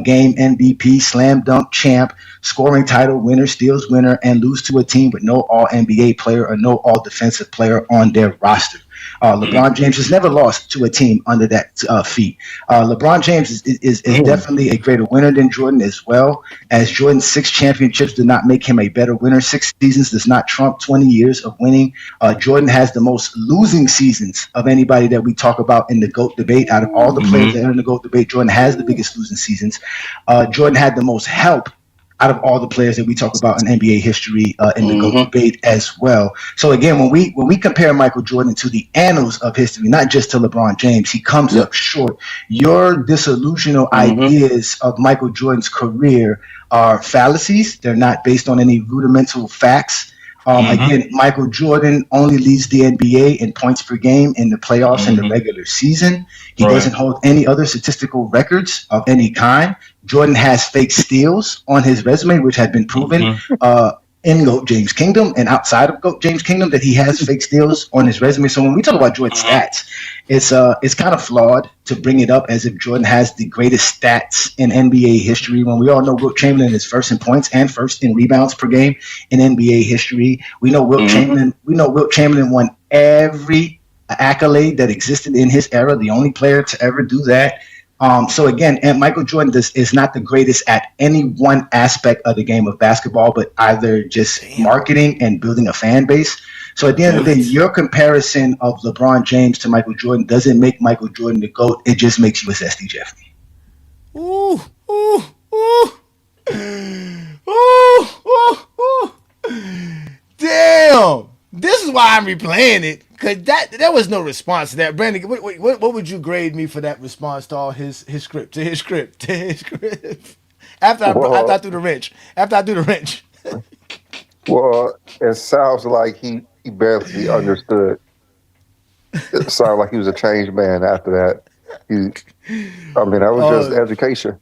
game MVP, slam dunk champ, scoring title winner, steals winner, and lose to a team with no all NBA player or no all defensive player on their roster. LeBron James has never lost to a team under that feat. LeBron James is definitely a greater winner than Jordan as well. As Jordan's 6 championships did not make him a better winner. 6 seasons does not trump 20 years of winning. Jordan has the most losing seasons of anybody that we talk about in the GOAT debate. Out of all the players that are in the GOAT debate, Jordan has the biggest losing seasons. Jordan had the most help out of all the players that we talk about in NBA history in the GOAT Mm-hmm. debate as well. So again, when we compare Michael Jordan to the annals of history, not just to LeBron James, he comes Yep. up short. Your disillusional Mm-hmm. ideas of Michael Jordan's career are fallacies. They're not based on any rudimental facts. Mm-hmm. Again, Michael Jordan only leads the NBA in points per game in the playoffs and the Mm-hmm. regular season. He Right. doesn't hold any other statistical records of any kind. Jordan has fake steals on his resume, which had been proven Mm-hmm. in GOAT James Kingdom and outside of GOAT James Kingdom that he has fake steals on his resume. So when we talk about Jordan's stats, it's kind of flawed to bring it up as if Jordan has the greatest stats in NBA history when we all know Wilt Chamberlain is first in points and first in rebounds per game in NBA history. We know Wilt Chamberlain won every accolade that existed in his era, the only player to ever do that. So again, and Michael Jordan is not the greatest at any one aspect of the game of basketball, but either just marketing and building a fan base. So at the end of the day, your comparison of LeBron James to Michael Jordan doesn't make Michael Jordan the GOAT. It just makes you a Zesty Jeffrey. Ooh, ooh, ooh. Ooh, ooh, ooh. Damn. This is why I'm replaying it. Cause there was no response to that. Brandon, what would you grade me for that response to all his script? After I do the wrench. Well, it sounds like he barely understood. It sounded like he was a changed man after that. That was just education.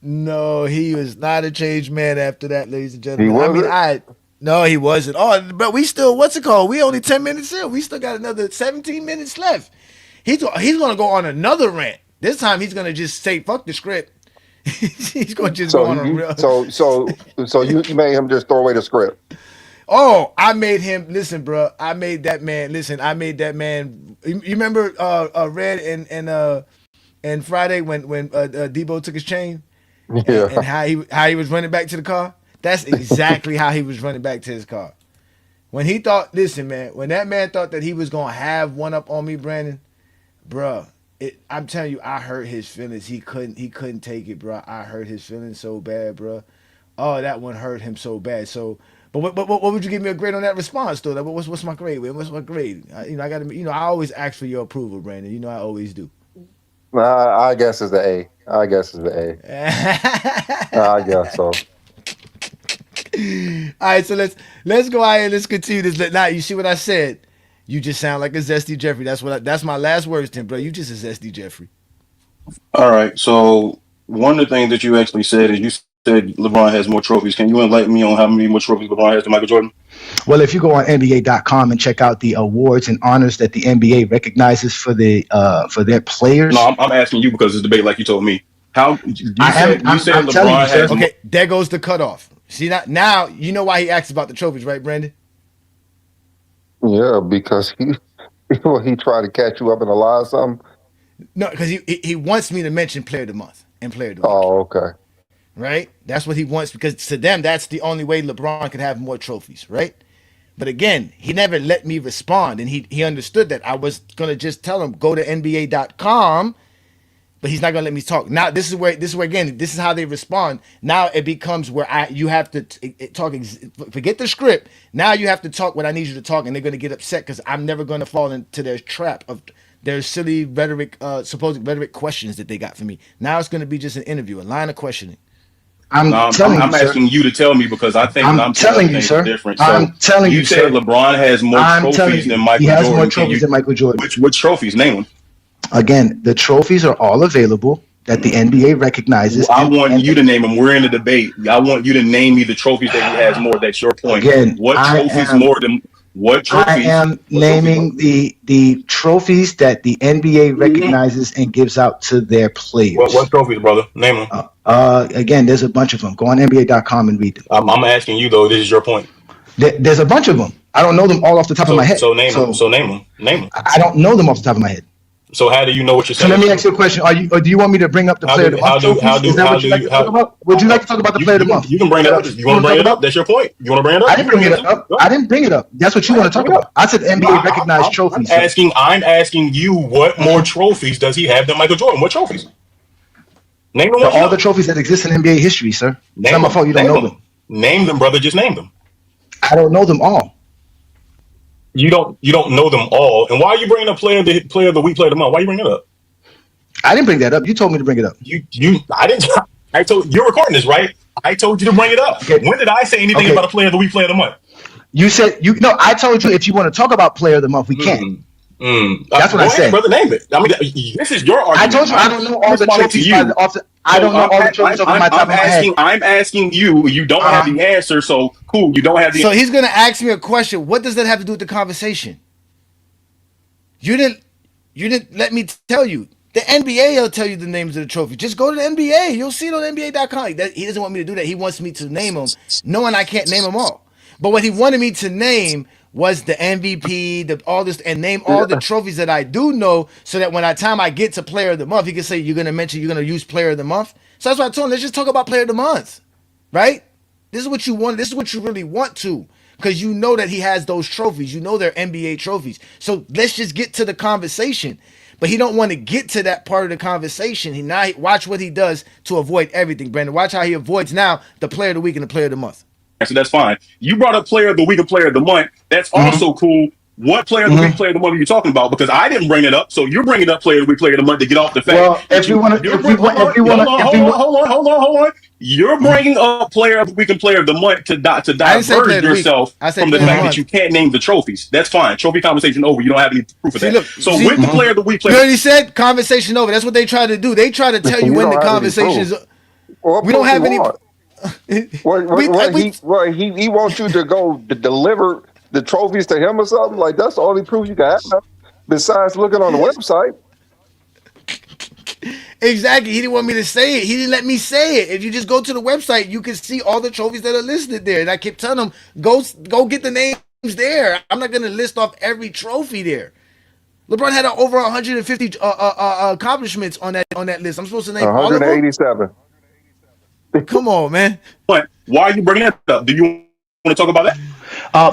No, he was not a changed man after that, ladies and gentlemen. He wasn't? No, he wasn't. Oh, but we still, what's it called? We only 10 minutes in. We still got another 17 minutes left. He's going to go on another rant. This time he's going to just say, fuck the script. He's going to just go on a real. So you made him just throw away the script. Oh, I made him, listen, bro. I made that man. You remember Red and Friday when Debo took his chain? Yeah. And how he was running back to the car? That's exactly how he was running back to his car. When he thought, listen, man, when that man thought that he was going to have one up on me, Brandon, bruh, I'm telling you, I hurt his feelings. He couldn't take it, bruh. I hurt his feelings so bad, bruh. Oh, that one hurt him so bad. So, but what would you give me a grade on that response, though? Like, what's my grade? What's my grade? I always ask for your approval, Brandon. You know I always do. I guess it's the A. I guess so. All right, so let's go ahead and let's continue this. Now you see what I said. You just sound like a Zesty Jeffrey. That's my last words, Tim, bro. You just a Zesty Jeffrey. All right. So one of the things that you actually said is you said LeBron has more trophies. Can you enlighten me on how many more trophies LeBron has than Michael Jordan? Well, if you go on NBA.com and check out the awards and honors that the NBA recognizes for their players. No, I'm asking you because it's debate like you told me. How you said LeBron has more. Okay, there goes the cutoff. See, now you know why he asked about the trophies, right, Brandon? Yeah, because he tried to catch you up in a lie or something. No, because he wants me to mention Player of the Month and Player of the Week. Oh, okay. Right? That's what he wants because to them, that's the only way LeBron could have more trophies, right? But again, he never let me respond, and he understood that I was going to just tell him, go to NBA.com, but he's not going to let me talk. Now, this is where again, this is how they respond. Now it becomes where you have to talk, forget the script. Now you have to talk what I need you to talk, and they're going to get upset because I'm never going to fall into their trap of their silly rhetoric, supposed rhetoric questions that they got for me. Now it's going to be just an interview, a line of questioning. I'm asking you to tell me because I think I'm telling you, sir. Different. So I'm telling you, said LeBron has more trophies than Michael Jordan. He has more trophies than Michael Jordan. Which trophies? Name them. Again, the trophies are all available that the NBA recognizes. I want you to name them. We're in a debate. I want you to name me the trophies that he has more. That's your point. Again, what trophies more than what trophies? I am naming the trophies that the NBA recognizes and gives out to their players. What trophies, brother? Name them. Again, there's a bunch of them. Go on NBA.com and read them. I'm asking you though. This is your point. There's a bunch of them. I don't know them all off the top of my head. So name them. So name them. Name them. I don't know them off the top of my head. So how do you know what you're saying? So let me ask you a question. Or do you want me to bring up the player of the month? Is that what you'd like to talk about? Would you like to talk about the player of the month? You can bring it up. You want to bring it up? That's your point. You want to bring it up? I didn't bring it up. I didn't bring it up. That's what you want to talk about. I said NBA recognized trophies. I'm asking you what more trophies does he have than Michael Jordan? What trophies? Name the ones you All the know. trophies that exist in NBA history, sir. It's not Name my them. fault you don't Name know them. them. Name them, brother. Just name them. I don't know them all. You don't know them all. And why are you bringing up player of the week, player of the month? Why are you bringing it up? I didn't bring that up. You told me to bring it up. I didn't. I told you're recording this, right? I told you to bring it up. Okay. When did I say anything Okay. about a player of the week, player of the month? You said you no. I told you if you want to talk about player of the month, we can. That's what I Go said. ahead, brother. Name it. I mean, this is your argument. I told you I don't know all the trophies I don't know all the trophies off my top of my head. I'm asking you. You don't have the answer, so cool. You don't have the. So he's gonna ask me a question. What does that have to do with the conversation? You didn't let me tell you. The NBA will tell you the names of the trophy. Just go to the NBA. You'll see it on NBA.com. He doesn't want me to do that. He wants me to name them, knowing I can't name them all. But what he wanted me to name was the MVP, all this, and name all the trophies that I do know, so that when I get to Player of the Month, he can say you're gonna use Player of the Month. So that's why I told him, let's just talk about Player of the Month, right? This is what you want. This is what you really want to, because you know that he has those trophies. You know they're NBA trophies. So let's just get to the conversation. But he don't want to get to that part of the conversation. Watch what he does to avoid everything, Brandon. Watch how he avoids now the Player of the Week and the Player of the Month. So that's fine. You brought up player of the week and player of the month. That's also cool. What player of the week, player of the month are you talking about? Because I didn't bring it up, so you're bringing up player of the week, player of the month to get off the fact. Well, if we want to, hold on. You're bringing up player of the week and player of the month to diverge yourself from the fact that you can't name the trophies. That's fine. Trophy conversation over. You don't have any proof of that. With the player of the week, you already said conversation over. That's what they try to do. They try to tell you when the conversations. We don't have any. He wants you to go deliver the trophies to him or something? Like, that's the only proof you can have besides looking on the website. Exactly. He didn't want me to say it. He didn't let me say it. If you just go to the website, you can see all the trophies that are listed there. And I kept telling him, go get the names there. I'm not going to list off every trophy there. LeBron had over 150 accomplishments on that list. I'm supposed to name all of them? 187. Come on, man. But why are you bringing that up? Do you want to talk about that?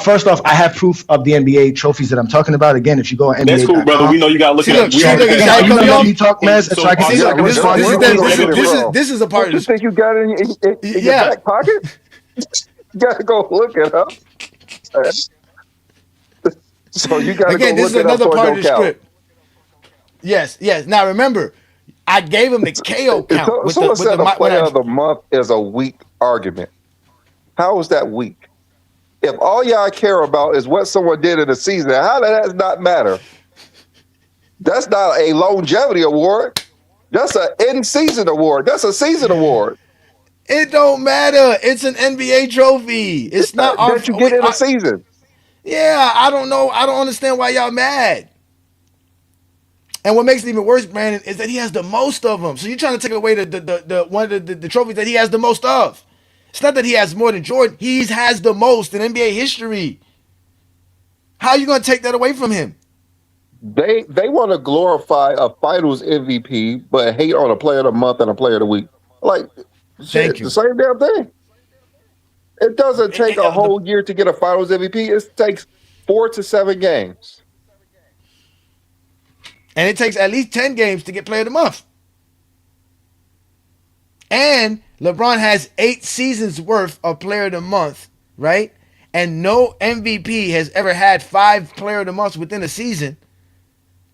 First off, I have proof of the NBA trophies that I'm talking about. Again, if you go on NBA, that's cool, brother. We know you got to look at it. You talk, man. So I can see so I can respond. This is a part of this. You think you got it in your back pocket? You got to go look it up. So you got to go look it up. Again, this is another part of the script. Yes. Now remember, I gave him the KO count. Someone said the player of the month is a weak argument. How is that weak? If all y'all care about is what someone did in the season, how does that not matter? That's not a longevity award. That's an in-season award. That's a season award. It don't matter. It's an NBA trophy. It's not that you get in a season. Yeah, I don't know. I don't understand why y'all mad. And what makes it even worse, Brandon, is that he has the most of them. So you're trying to take away the one of the trophies that he has the most of. It's not that he has more than Jordan. He has the most in NBA history. How are you going to take that away from him? They want to glorify a Finals MVP, but hate on a Player of the Month and a Player of the Week. Like, shit, the same damn thing. It doesn't take a whole year to get a Finals MVP. It takes 4 to 7 games. And it takes at least 10 games to get Player of the Month. And LeBron has 8 seasons worth of Player of the Month, right? And no MVP has ever had 5 Player of the Months within a season.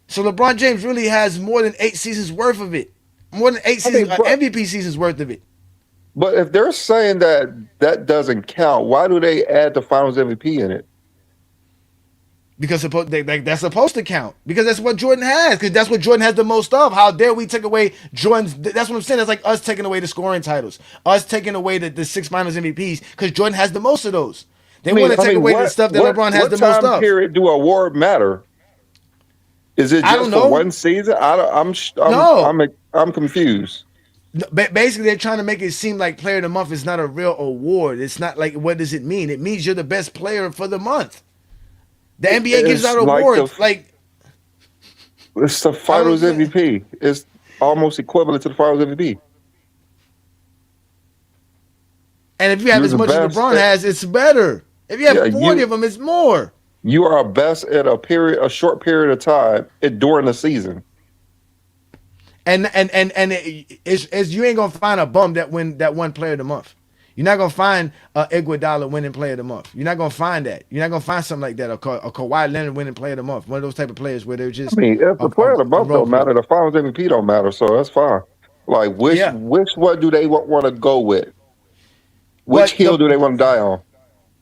So LeBron James really has more than 8 seasons worth of it. More than 8 seasons, MVP seasons worth of it. But if they're saying that doesn't count, why do they add the Finals MVP in it? Because that's supposed to count. Because that's what Jordan has. Because that's what Jordan has the most of. How dare we take away Jordan's... That's what I'm saying. That's like us taking away the scoring titles. Us taking away the 6 Finals MVPs. Because Jordan has the most of those. They want to take away the stuff that LeBron has the most of. What time period do award matter? Is it just for one season? I'm confused. Basically, they're trying to make it seem like Player of the Month is not a real award. It's not like, what does it mean? It means you're the best player for the month. The NBA gives out awards it's the Finals MVP. It's almost equivalent to the Finals MVP. And if you have as much as LeBron has, it's better. If you have 40 of them, it's more. You are best at a short period of time during the season. It's you ain't gonna find a bum that win that one player of the month. You're not gonna find Iguodala winning player of the month. You're not gonna find that. You're not gonna find something like that. A Kawhi Leonard winning player of the month. One of those type of players where they're just I mean, if the player of the a month role don't matter, player. the Finals MVP don't matter, so that's fine. Like, which Yeah, which one do they want to go with? Which but hill do they want to die on?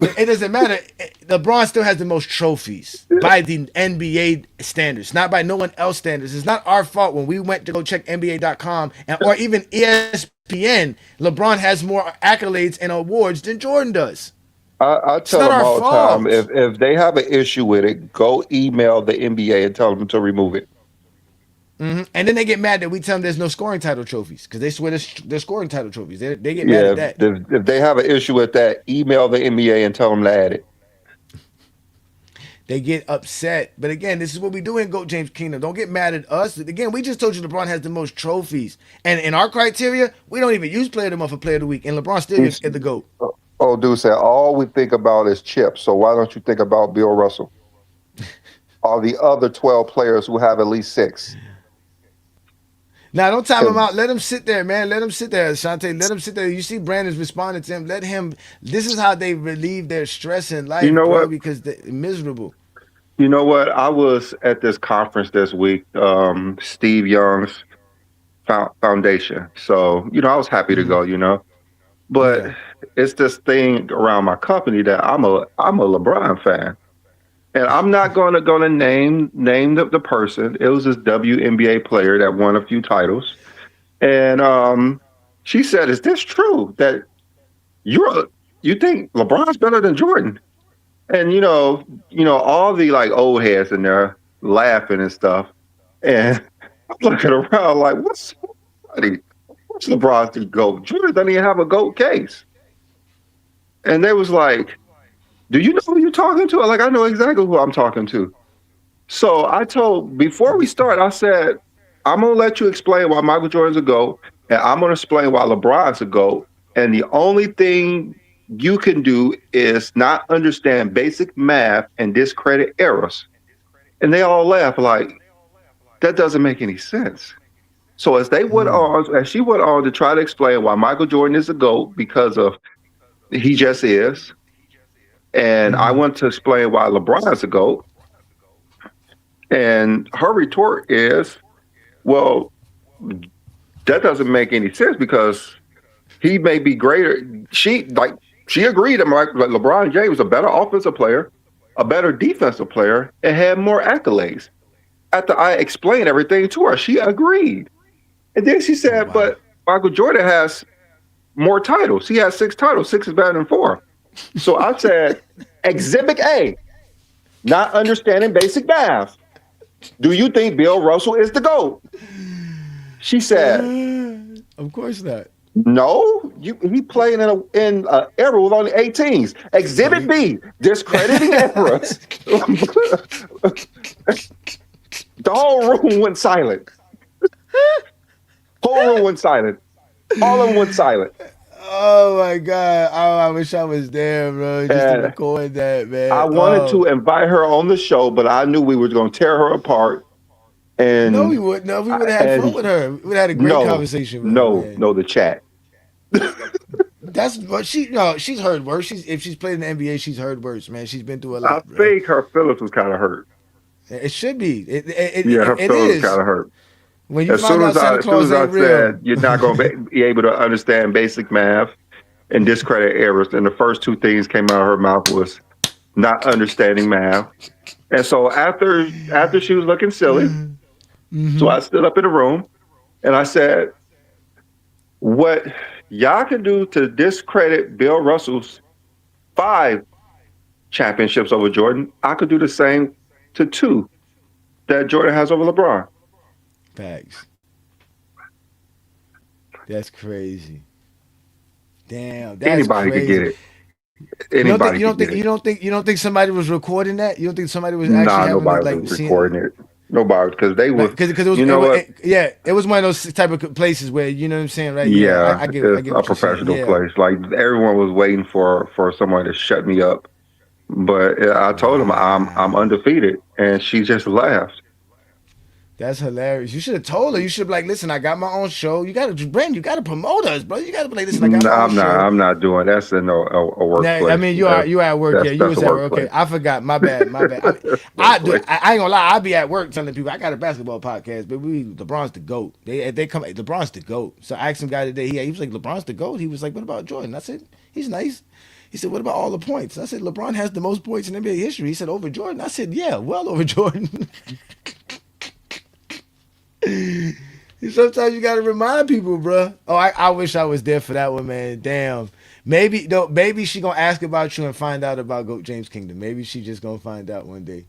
it doesn't matter. LeBron still has the most trophies by the NBA standards, not by no one else standards. It's not our fault when we went to go check NBA.com or even ESPN. LeBron has more accolades and awards than Jordan does. I It's tell not them our all the time, fault. if they have an issue with it, go email the NBA and tell them to remove it. And then they get mad that we tell them there's no scoring title trophies because they swear there's scoring title trophies. They get mad Yeah, at that. if they have an issue with that, email the NBA and tell them to add it. They get upset. But again, this is what we do in GOAT James Kingdom. Don't get mad at us. Again, we just told you LeBron has the most trophies. And in our criteria, we don't even use player of the month or player of the week. And LeBron still is the GOAT. Oh, dude said, all we think about is chips. So why don't you think about Bill Russell? All the other 12 players who have at least 6. Now, don't time him out. Let him sit there, man. Let him sit there, Ashante. Let him sit there. You see Brandon's responding to him. Let him. This is how they relieve their stress in life, You know bro, what? because they're miserable. You know what? I was at this conference this week, Steve Young's foundation. So, I was happy to go, but Yeah. it's this thing around my company that I'm a LeBron fan. And I'm not gonna name the person. It was this WNBA player that won a few titles. And she said, "Is this true that you think LeBron's better than Jordan?" And all the like old heads in there laughing and stuff. And I'm looking around like, what's LeBron's GOAT? Jordan doesn't even have a GOAT case. And they was like, do you know who you're talking to? I'm like, I know exactly who I'm talking to. So before we start, I said, I'm going to let you explain why Michael Jordan's a GOAT, and I'm going to explain why LeBron's a GOAT. And the only thing you can do is not understand basic math and discredit errors. And they all laugh like, that doesn't make any sense. So as she went on to try to explain why Michael Jordan is a GOAT because of he just is. And I want to explain why LeBron is a GOAT. And her retort is, well, that doesn't make any sense because he may be greater. She agreed that LeBron James was a better offensive player, a better defensive player, and had more accolades. After I explained everything to her, she agreed. And then she said, but Michael Jordan has more titles. He has 6 titles. 6 is better than 4. So I said, Exhibit A, not understanding basic math. Do you think Bill Russell is the GOAT? She said, Of course not. no, he played in an era with only 18s. Exhibit B, discrediting errors. The whole room went silent. Whole room went silent. All of them went silent. Oh my God! Oh, I wish I was there, bro, just to record that, man. I wanted to invite her on the show, but I knew we were going to tear her apart. And no, we wouldn't. No, we would have had fun with her. We would have had a great conversation with her. No, the chat. That's what she's heard worse. If she's played in the NBA, she's heard worse, man. She's been through a lot. I think her feelings was kind of hurt. It should be. Her feelings kind of hurt. When you find out Santa Claus ain't real, said you're not going to be able to understand basic math and discredit errors, and the first 2 things came out of her mouth was not understanding math. And so after she was looking silly, so I stood up in the room and I said, what y'all can do to discredit Bill Russell's 5 championships over Jordan, I could do the same to 2 that Jordan has over LeBron. Facts. That's crazy. Damn, that's anybody crazy. could get it. Anybody you don't think somebody was recording that? You don't think somebody was actually nobody was recording it. Nobody, because they were. Because it was, it was one of those type of places where you know what I'm saying, right? Yeah, I get a professional place. Like everyone was waiting for someone to shut me up, but I told them I'm undefeated, and she just laughed. That's hilarious. You should have told her. You should be like, listen, I got my own show. You got to, Brandon, you got to promote us, bro. You got to be like, listen, I got my own I'm not. show. I'm not doing that's in a Now, I workplace. mean, you at work, yeah. You That's was a at work. workplace. Okay, I forgot. My bad. My bad. I ain't gonna lie. I be at work telling people I got a basketball podcast, but LeBron's the GOAT. They come. LeBron's the GOAT. So I asked some guy today. He was like, LeBron's the GOAT. He was like, what about Jordan? I said, he's nice. He said, what about all the points? I said, LeBron has the most points in NBA history. He said, over Jordan. I said, yeah, well over Jordan. Sometimes you gotta remind people, bro. Oh, I wish I was there for that one, man. Damn. Maybe she gonna ask about you and find out about Goat James Kingdom. Maybe she just gonna find out one day.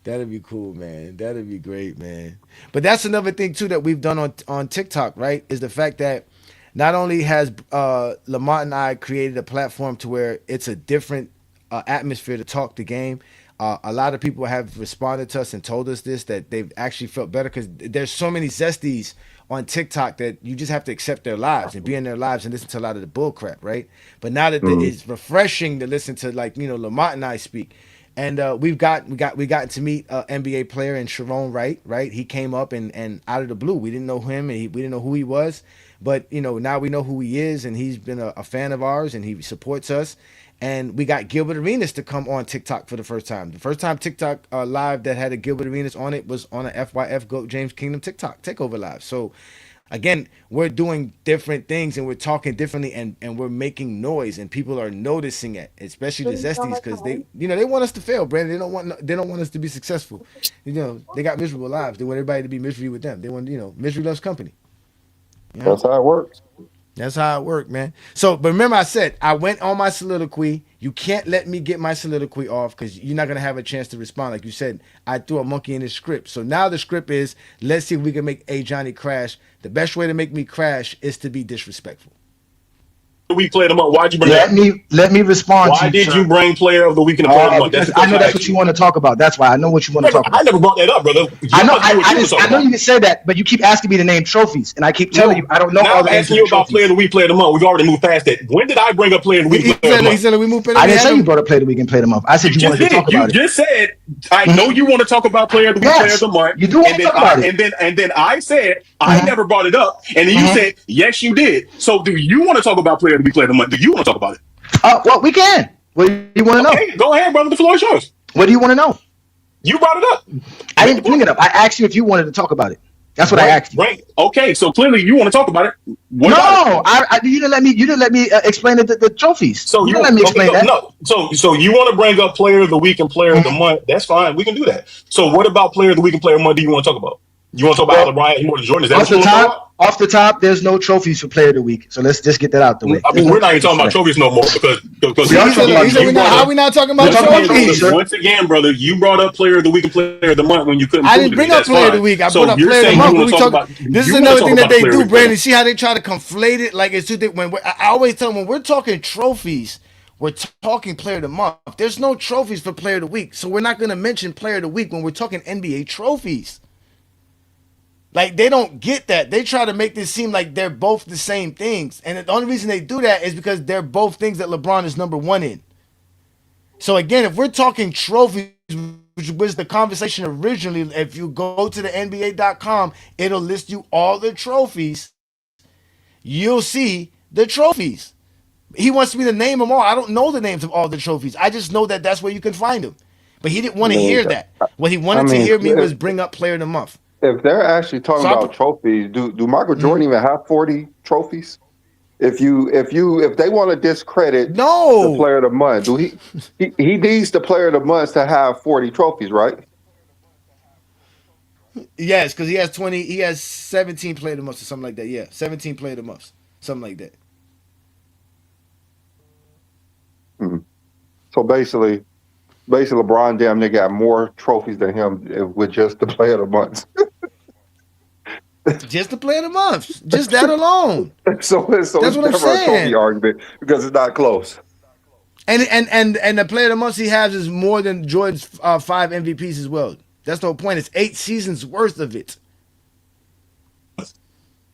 That'd be cool, man. That'd be great, man. But that's another thing too that we've done on TikTok, right? Is the fact that not only has Lamont and I created a platform to where it's a different atmosphere to talk the game. A lot of people have responded to us and told us this, that they've actually felt better because there's so many zesties on TikTok that you just have to accept their lives and be in their lives and listen to a lot of the bull crap, right? But now that it's refreshing to listen to, like, Lamont and I speak. And we got to meet an NBA player in Sharon Wright, right? He came up and out of the blue. We didn't know him and we didn't know who he was. But, now we know who he is, and he's been a fan of ours, and he supports us. And we got Gilbert Arenas to come on TikTok for the first time. The first time TikTok live that had a Gilbert Arenas on it was on a FYF Goat James Kingdom TikTok Takeover live. So again, we're doing different things and we're talking differently and we're making noise and people are noticing it, especially the zesties, because they want us to fail, Brandon. They don't want us to be successful. They got miserable lives. They want everybody to be misery with them. They want, misery loves company. That's how it works. That's how it worked, man. So, but remember I said, I went on my soliloquy. You can't let me get my soliloquy off because you're not going to have a chance to respond. Like you said, I threw a monkey in his script. So now the script is, let's see if we can make A. Johnny crash. The best way to make me crash is to be disrespectful. We played them up. Why'd you bring Let me respond Why to you. did you bring player of the week in the player of the month? Because I know that's what you want to talk about. That's why I know what you want to talk about. I never brought that up, brother. I know you can say that, but you keep asking me to name trophies, and I keep telling you I don't know all the names. I'm asking you about player of the week, player of the month. We've already moved past that. When did I bring up player of the week? He said we moved. I didn't say you brought up player of the week and player of the month. I said you wanted to talk about it. You just said I know you want to talk about player of the week, player of the month. You do want to talk about it. And then I said I never brought it up, and then you said yes, you did. So do you want to talk about player of the week, player of the month? Do you want to talk about it? Well, we can. What do you want to know? Go ahead, brother. The floor is yours. What do you want to know? You brought it up. I didn't bring it up. I asked you if you wanted to talk about it. That's what I asked you. Right. Okay. So clearly you want to talk about it. You didn't let me. You didn't let me explain the trophies. So you didn't let me explain that. No. So you want to bring up player of the week and player of the month? That's fine. We can do that. So what about player of the week and player of the month? Do you want to talk about? You want to talk about LeBron? You want to Jordan? Is that what you want to talk about? Off the top, there's no trophies for player of the week. So let's just get that out the way. I mean, we're not even talking about trophies no more because how are we not talking about trophies? Once again, brother, you brought up player of the week and player of the month when you couldn't. I didn't bring up player of the week. I brought up player of the month. This is another thing that they do, Brandon. See how they try to conflate it? Like it's too thick. I always tell them when we're talking trophies, we're talking player of the month. There's no trophies for player of the week, so we're not going to mention player of the week when we're talking NBA trophies. Like, they don't get that. They try to make this seem like they're both the same things. And the only reason they do that is because they're both things that LeBron is number one in. So, again, if we're talking trophies, which was the conversation originally, if you go to the NBA.com, it'll list you all the trophies. You'll see the trophies. He wants me to name them all. I don't know the names of all the trophies. I just know that that's where you can find them. But he didn't want to hear that. What he wanted to hear me was bring up player of the month. If they're actually talking about trophies, do Michael Jordan even have 40 trophies? If they want to discredit the player of the month, he needs the player of the month to have 40 trophies, right? Yes, because he has 17 player of the month or something like that. Yeah, 17 player of the month, something like that. Mm-hmm. So basically LeBron damn near got more trophies than him with just the player of the month. Just the player of the month. Just that alone. so that's what I'm saying. A trophy argument because it's not close. And the player of the month he has is more than Jordan's 5 MVPs as well. That's the whole point. It's 8 seasons worth of it.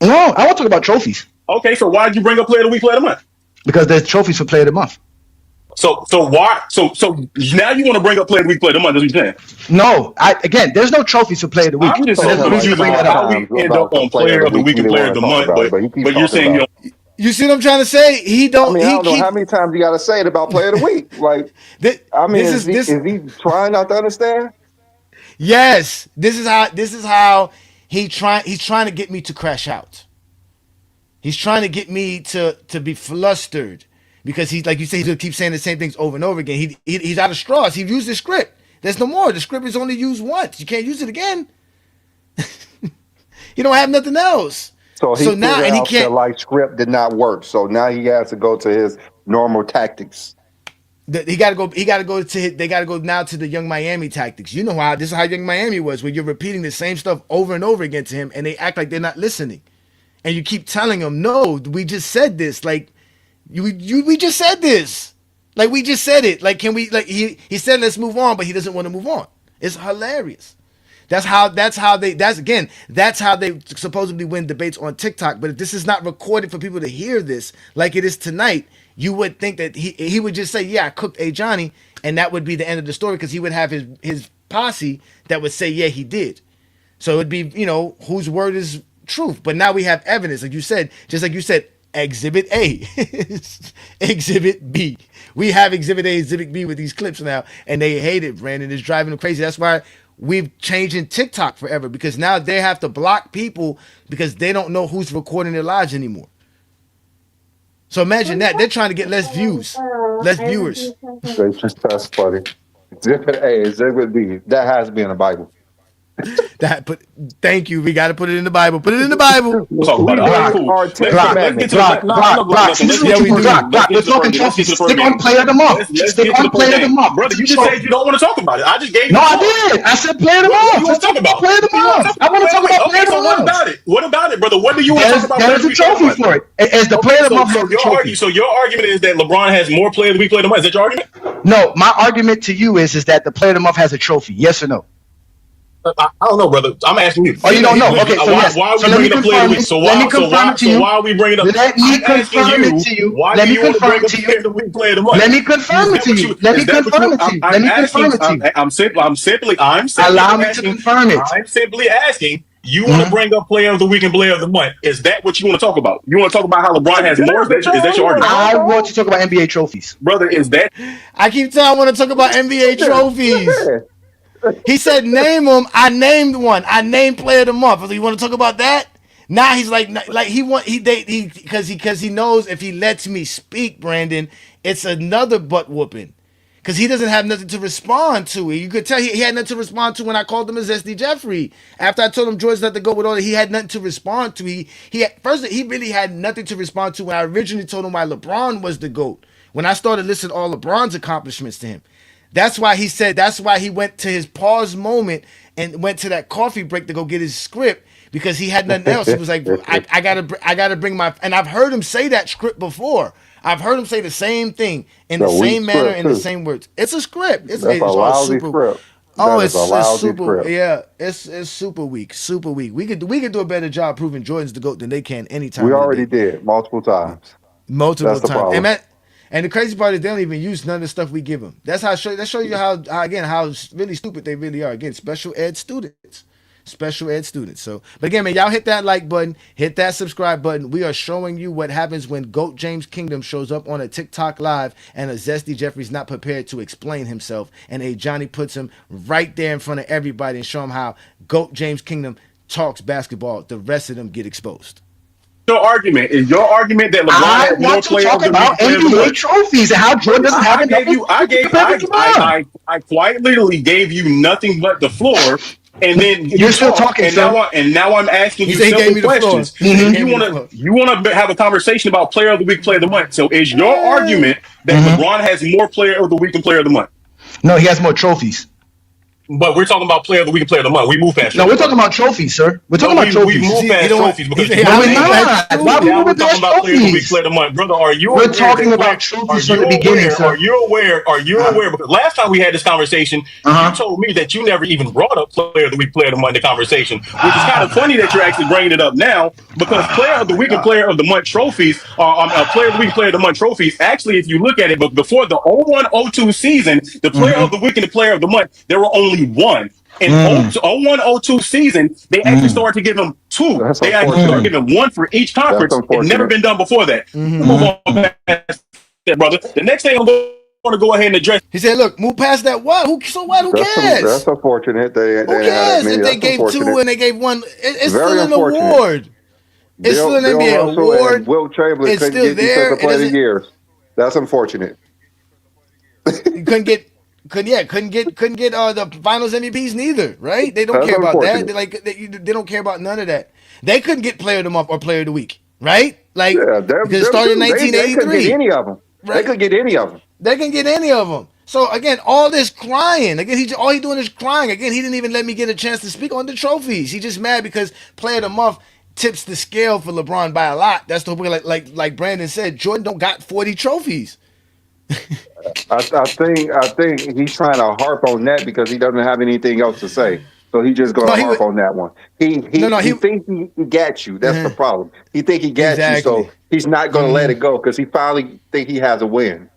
No, I want to talk about trophies. Okay, so why did you bring up player of the week, player of the month? Because there's trophies for player of the month. So why? So now you want to bring up player of the week, player of the month? That's what you're saying. No, again, there's no trophies for player of the week. I'm just So told there's so no him reason like to bring confused that on five up. how we times end up about the on player player of of the the week. week He and didn't player want of to the talk month, about it, but he keeps but you're talking saying about you it. You see what I'm trying to say? He don't. I mean, I He don't know keep. how many times you got to say it about player of the week. Like, I mean, This is is this. he trying not to understand? Yes, this is how. This is how he trying. He's trying to get me to crash out. He's trying to get me to be flustered because he's like you say. He's gonna keep saying the same things over and over again. He's out of straws. He used the script. There's no more. The script is only used once. You can't use it again. He don't have nothing else. So he So now, figured and he out the can't. like script did not work. So now he has to go to his normal tactics. He got to go. He got to go to. They got to go now to the Young Miami tactics. You know how this is how Young Miami was, where you're repeating the same stuff over and over again to him, and they act like they're not listening, and you keep telling them, "No, we just said this. Like, we just said this. Like, we just said it. Like, can we? Like, he said, let's move on, but he doesn't want to move on. It's hilarious. That's how they supposedly win debates on TikTok. But if this is not recorded for people to hear this, like it is tonight, you would think that he would just say, "Yeah, I cooked a Johnny," and that would be the end of the story because he would have his posse that would say, "Yeah, he did." So it'd be whose word is truth. But now we have evidence, like you said, just like you said, Exhibit A, Exhibit B. We have Exhibit A, Exhibit B with these clips now, and they hate it. Brandon is driving them crazy. That's why we've changed in TikTok forever because now they have to block people because they don't know who's recording their lives anymore. So imagine that they're trying to get less views, less viewers. That's funny. Exhibit A, Exhibit B. That has to be in the Bible. Thank you. We got to put it in the Bible. Put it in the Bible. We'll talk We about it. All right, did cool. our Ten Let's get Commandments. to the no, I'm not going nothing. This Let's is get what to you the do, first game. Let's Glock. get We're to the first talking game. Let's get to trophies. the first Stick game. on player of the month. Let's Stick get to on the first player of the game, month. brother. You just So, said you don't want to talk about it. I just gave you no, the I floor. did. I said player of the What do month. you want Let's to talk talk about about? player of What the do you want to month. talk I about? want to Wait, talk wait. about player Okay, of the so what month. about it? What about it, brother? What do you want to talk about? Player of There's the a week, player of the trophy month? for it. As the Okay, player of the so month has a your trophy. so your argument is that LeBron has more player of the week, player of the month. Is that your argument? No, my argument to you is that the player of the month has a trophy. Yes or no? I don't know, brother. I'm asking you. Oh, you don't know? Okay, so Why yes. are So we let me bringing up player of the confirm week? it. Let me confirm it to you. Why are we bringing up? Let me I'm asking confirm it you. to you. Why Let do me you want to confirm bring it up to player you. of the week, player of the month? Let me Is confirm it that to what you. you? Let Is me that what confirm you? it to you. Let I'm me asking. confirm it to you. I'm simply Allow me to asking. confirm it. I'm simply asking. You want to Mhm. bring up player of the week and player of the month? Is that what you want to talk about? You want to talk about how LeBron has more? Is that your argument, I want to talk about NBA trophies. brother? Is that I keep telling I want to talk about NBA trophies. He said, name them. I named one. I named player of the month. I was like, you want to talk about that? Now he's like because he knows if he lets me speak, Brandon, it's another butt whooping. Because he doesn't have nothing to respond to. You could tell he had nothing to respond to when I called him as SD Jeffrey. After I told him George not to go with all that, he had nothing to respond to. He really had nothing to respond to when I originally told him why LeBron was the GOAT. When I started listing all LeBron's accomplishments to him. That's why he went to his pause moment and went to that coffee break to go get his script because he had nothing else. He was like, I gotta bring my, and I've heard him say that script before. I've heard him say the same thing in the same manner, in the same words. It's a script. That's a lousy script. Oh, That is a lousy super. script. Yeah, it's super weak. Super weak. We could do a better job proving Jordan's the GOAT than they can anytime. We already did multiple times. Multiple That's the times. problem. And the crazy part is they don't even use none of the stuff we give them. That shows you how really stupid they really are. Again, special ed students. So, but again, man, y'all hit that like button, hit that subscribe button. We are showing you what happens when GOAT James Kingdom shows up on a TikTok live and a Zesty Jeffrey's not prepared to explain himself. And a Johnny puts him right there in front of everybody and show him how GOAT James Kingdom talks basketball. The rest of them get exposed. your argument? Is your argument that LeBron I has more want to player of talk the week, about player of the NBA month? trophies and how Jordan doesn't have I enough gave you, I gave, compared to LeBron. I quite literally gave you nothing but the floor, and then you You're still talk, talking, and sir. now I'm asking He you said he gave simple me the floor. questions, He and gave me the floor. you want to have a conversation about player of the week, player of the month. So is your argument that LeBron has more player of the week and player of the month? No, he has more trophies. But we're talking about player of the week and player of the month. We move past No, we're trophies, talking brother. about trophies, sir. We're No, talking about we've trophies. moved See, you past know what? trophies He because said, you how No, we're many said people that had not. Why are we now two? we're moving talking past about player of the week, trophies? player of the month, brother. Are you We're aware talking that player? about trophies from the beginning, sir. Are you aware? Because last time we had this conversation, you Uh told me that you never even brought up player of the week, player of the month in the conversation, which is kind of funny that you're actually bringing it up now because player huh. of Oh the my week and God. player of the month trophies are player of the week, player of the month trophies. Actually, if you look at it, but before the 01-02 season, the player of Mm-hmm. the week and the player of the month, there were only one. In Mm, 01-02 season, they actually mm, started to give him two. That's They actually started unfortunate. mm. giving one for each That's conference. It never unfortunate. been done before that. Move on Mm-hmm. past that, brother. The next thing I'm going to go ahead and address. He said, "Look, move past that. What? Who? So what? Who That's cares? unfortunate. They Who didn't have that cares many. if they That's gave two unfortunate. and they gave one? It's Very still an unfortunate. award. It's still an Bill NBA Russell and award. Wilt Chamberlain It's couldn't still get there. defensive It player of the doesn't. years. That's unfortunate. You couldn't get. Couldn't get the Finals MVPs neither, right? They don't That's care about that. unfortunate. They don't care about none of that. They couldn't get Player of the Month or Player of the Week, right? Like Yeah, because it them started in too. They couldn't get 1983, any of them. They right? could get any of them. They can get any of them. So again, all this crying. Again, all he doing is crying. Again, he didn't even let me get a chance to speak on the trophies. He just mad because Player of the Month tips the scale for LeBron by a lot. That's the way, like Brandon said, Jordan don't got 40 trophies. I think he's trying to harp on that because he doesn't have anything else to say. So he's just No, gonna he harp would. on that one. He No, he no, he he thinks he got you. That's the problem. He think he got you, exactly. so he's not gonna let it go because he finally think he has a win.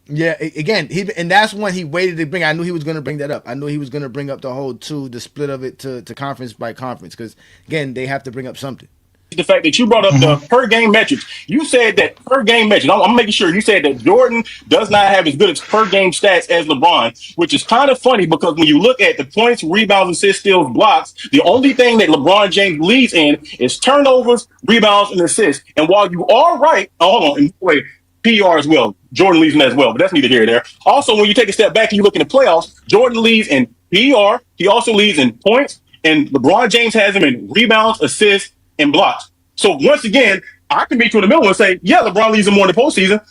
Yeah, again, and that's when he waited to bring. I knew he was going to bring that up. I knew he was going to bring up the whole the split of it to conference by conference, because again, they have to bring up something. The fact that you brought up the per game metrics. You said that per game metrics. I'm making sure you said that Jordan does not have as good as per game stats as LeBron, which is kind of funny because when you look at the points, rebounds, assists, steals, blocks, the only thing that LeBron James leads in is turnovers, rebounds, and assists. And while you are right, hold on, and wait, PR as well. Jordan leads in as well, but that's neither here nor there. Also, when you take a step back and you look in the playoffs, Jordan leads in PR. He also leads in points, and LeBron James has him in rebounds, assists, and blocks. So once again, I can meet you in the middle and say, yeah, LeBron leads him more in the postseason.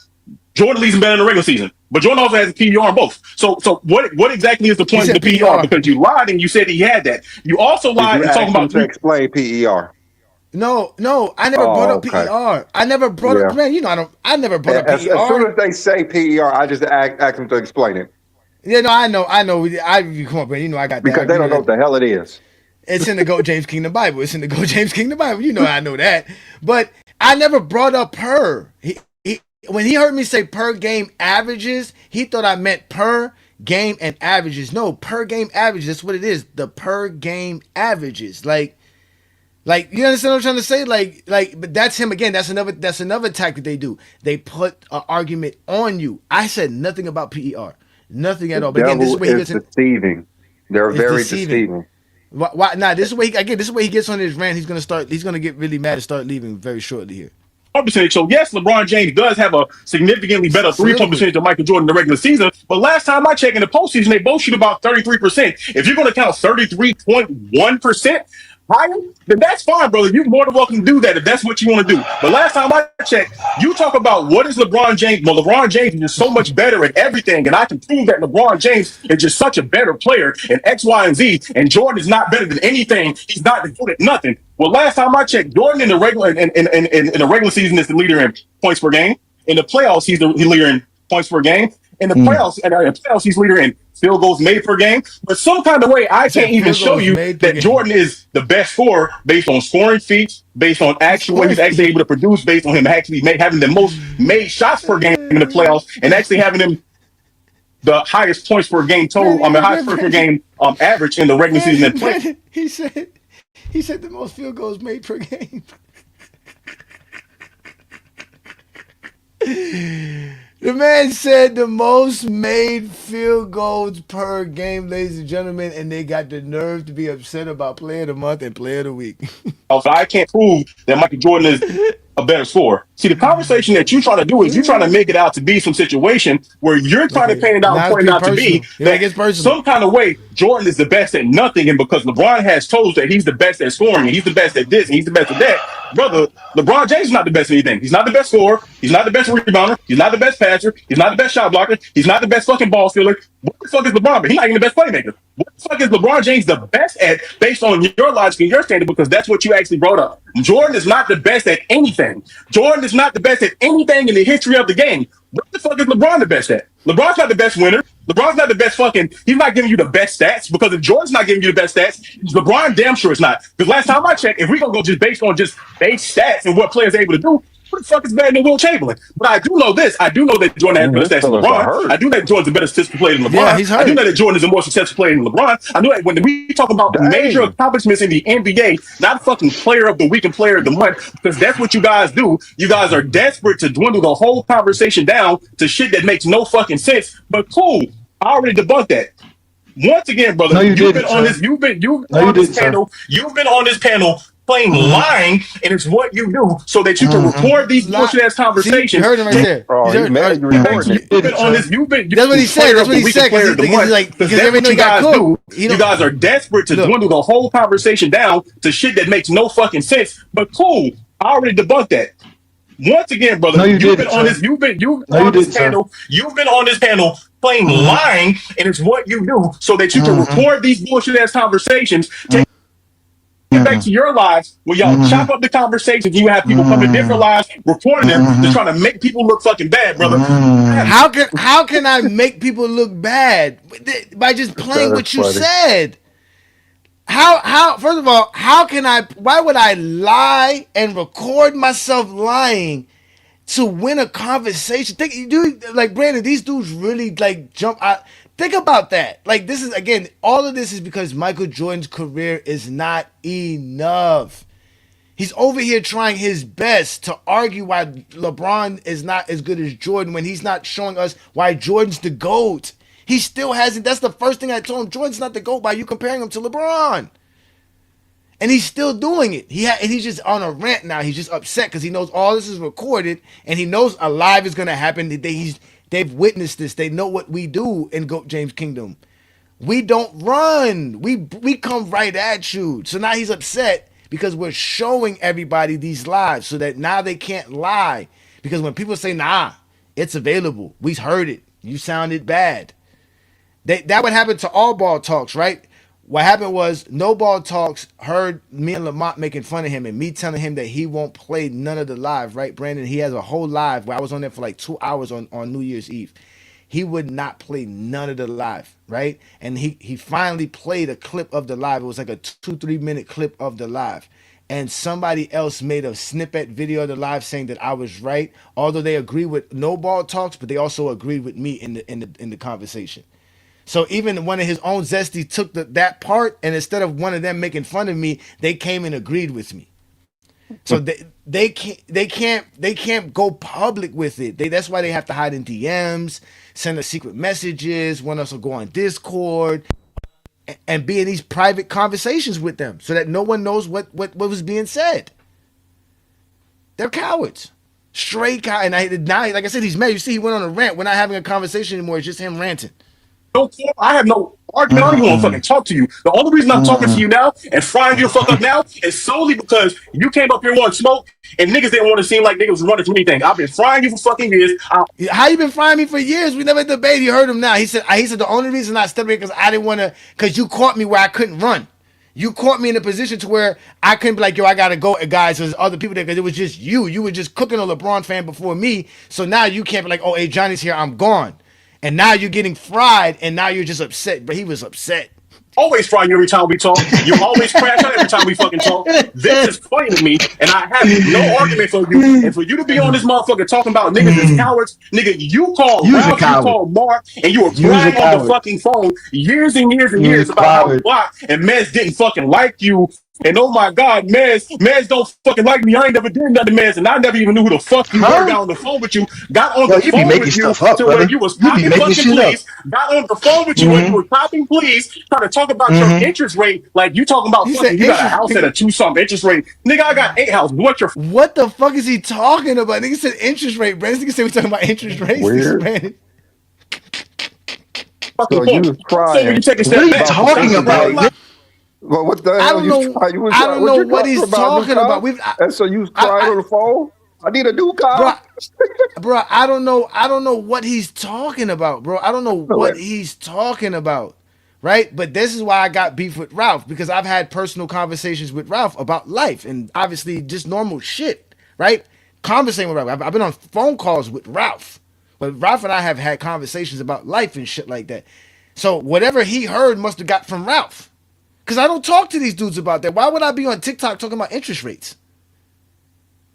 Jordan leads him better in the regular season. But Jordan also has a PER in both. So what exactly is the He point of the said PER? PR. Because you lied and you said he had that. You also Did lied you and talking ask him about to three. explain PER? No, I never brought Oh, up okay. PER. I never brought Yeah. up, man. You know, I never brought up As soon PER. as they say PER, I just ask them to explain it Yeah, no, I know. Come on, man. You know, I got because that. they You know don't know what that. the hell it is. It's in the Go James Kingdom Bible. It's in the Go James Kingdom Bible. You know, I know that. But I never brought up per. When he heard me say per game averages, he thought I meant per game and averages. No, per game averages. That's what it is. The per game averages. Like you understand what I'm trying to say? But that's him again. That's another tactic they do. They put an argument on you. I said nothing about PER, nothing The at all. But again, this is devil where he is gets in. deceiving. They're It's very deceiving. deceiving. Why? Nah, this is where he gets on his rant. He's gonna start. He's gonna get really mad and start leaving very shortly here. Percentage. So yes, LeBron James does have a significantly better A little three-point bit. percentage than Michael Jordan in the regular season. But last time I checked in the postseason, they both shoot about 33%. If you're going to count 33.1% higher, then that's fine, brother. You're more than welcome to do that if that's what you want to do. But last time I checked, you talk about what is LeBron James. Well, LeBron James is just so much better at everything, and I can prove that LeBron James is just such a better player in X, Y, and Z. And Jordan is not better than anything. He's not good at nothing. Well, last time I checked, Jordan in the regular season is the leader in points per game. In the playoffs, he's the leader in points per game. In the Mm. playoffs, he's leader in field goals made per game. But some kind of way, I He can't said even field show goals you made per that game. Jordan is the best scorer based on scoring feats, based on actual what he's actually able to produce, based on him actually having the most made shots per game in the playoffs, and actually having him the highest points per game total. I mean, highest points per game average in the regular season and play. He said the most field goals made per game. The man said the most made field goals per game, ladies and gentlemen, and they got the nerve to be upset about Player of the Month and Player of the Week. So I can't prove that Michael Jordan is a better scorer. See, the conversation that you're trying to do is you're trying to make it out to be some situation where you're trying to Okay, paint it out and now it's point it getting out to be personal. Here it that gets personal. some kind of way Jordan is the best at nothing, and because LeBron has told us that he's the best at scoring and he's the best at this and he's the best at that, brother, LeBron James is not the best at anything. He's not the best scorer. He's not the best rebounder. He's not the best passer. He's not the best shot blocker. He's not the best fucking ball stealer. What the fuck is LeBron? But he's not even the best playmaker. What the fuck is LeBron James the best at based on your logic and your standard? Because that's what you actually brought up. Jordan is not the best at anything. Jordan is not the best at anything in the history of the game. What the fuck is LeBron the best at? LeBron's not the best winner. LeBron's not the best fucking. He's not giving you the best stats because if Jordan's not giving you the best stats, LeBron damn sure is not. Because last time I checked, if we gonna go just based on just base stats and what players are able to do, who the fuck is better than Will Chamberlain? But I do know this. I do know that Jordan has better stats than LeBron. I do know that Jordan's a better statistical player than LeBron. Yeah, he's hurt. I do know that Jordan is a more successful player than LeBron. I know that when we talk about major accomplishments in the NBA, not fucking player of the week and player of the month, because that's what you guys do. You guys are desperate to dwindle the whole conversation down to shit that makes no fucking sense. But cool, I already debunked that. Once again, brother, you've been on this panel. You've been on this panel playing lying, and it's what you do so that you can record these bullshit ass conversations. You heard him right there. Oh, You've man, you're recording it. You've been on this. That's what he said. That's what he said. Because everything got cooked. You guys are desperate to dwindle the whole conversation down to shit that makes no fucking sense. But cool, I already debunked that. Once again, brother, you've been on this. You've been on this panel. You've been on this panel playing lying, and it's what you do so that you can record these bullshit ass conversations. Get back to your lives where y'all chop up the conversations. You have people come to different lives, recording them, to try to make people look fucking bad, brother. How can I make people look bad by just playing what you said? How first of all, why would I lie and record myself lying to win a conversation? Like Brandon, these dudes really like jump out. Think about that. Like, this is, again, all of this is because Michael Jordan's career is not enough. He's over here trying his best to argue why LeBron is not as good as Jordan when he's not showing us why Jordan's the GOAT. He still hasn't. That's the first thing I told him. Jordan's not the GOAT by you comparing him to LeBron. And he's still doing it. And he's just on a rant now. He's just upset because he knows all this is recorded and he knows a live is going to happen. They've witnessed this. They know what we do in GOAT James Kingdom. We don't run. We come right at you. So now he's upset because we're showing everybody these lives so that now they can't lie. Because when people say, nah, it's available. We heard it. You sounded bad. That would happen to all ball talks, right? What happened was No Ball Talks heard me and Lamont making fun of him and me telling him that he won't play none of the live, right, Brandon? He has a whole live where I was on there for like 2 hours on New Year's Eve. He would not play none of the live, right? And he finally played a clip of the live. It was like a 2-3 minute clip of the live. And somebody else made a snippet video of the live saying that I was right, although they agree with No Ball Talks, but they also agreed with me in the conversation. So even one of his own Zesty took that part, and instead of one of them making fun of me, they came and agreed with me. So they can't go public with it. That's why they have to hide in DMs, send us secret messages, want us to go on Discord, and be in these private conversations with them, so that no one knows what was being said. They're cowards, straight cowards. And now, like I said, he's mad. You see, he went on a rant. We're not having a conversation anymore. It's just him ranting. I have no argument. I don't even want to fucking talk to you. The only reason I'm talking to you now and frying you fuck up now is solely because you came up here wanting smoke and niggas didn't want to seem like niggas was running through anything. I've been frying you for fucking years. How you been frying me for years? We never debated. You heard him now. He said the only reason I stepped in because I didn't want to, because you caught me where I couldn't run. You caught me in a position to where I couldn't be like, yo, I got to go, guys. There's other people there because it was just you. You were just cooking a LeBron fan before me. So now you can't be like, oh, hey, Johnny's here. I'm gone. And now you're getting fried, and now you're just upset. But he was upset. Always fry you every time we talk. You always crash out every time we fucking talk. This is funny to me, and I have no argument for you. And for you to be on this motherfucker talking about niggas as cowards, nigga, you called Ralph, you called Mark, and you were crying on the fucking phone years and years and years about how you blocked, and Mez didn't fucking like you. And oh my God, Mez don't fucking like me. I ain't never did nothing to Mez, and I never even knew who the fuck you were. Got on the phone with you, got on the phone with you to where you was popping fucking please. Got on the phone with you when you were popping please, trying to talk about your interest rate, like you talking about fucking, you got a house at a 2-something interest rate. Nigga, I got 8 houses. What the fuck is he talking about? Nigga said interest rate. Brandon nigga said we talking about interest rates. Weird. So you was crying. So you take a step back. Talking about. Well, what the hell? I don't know what he's talking about. And so you was crying on the phone? I need a new bro. car. Bro, I don't know what he's talking about, bro. I don't know No way. what he's talking about. Right? But this is why I got beef with Ralph, because I've had personal conversations with Ralph about life and obviously just normal shit, right? Conversating with Ralph. I've been on phone calls with Ralph. But Ralph and I have had conversations about life and shit like that. So whatever he heard must have got from Ralph. Because I don't talk to these dudes about that. Why would I be on TikTok talking about interest rates?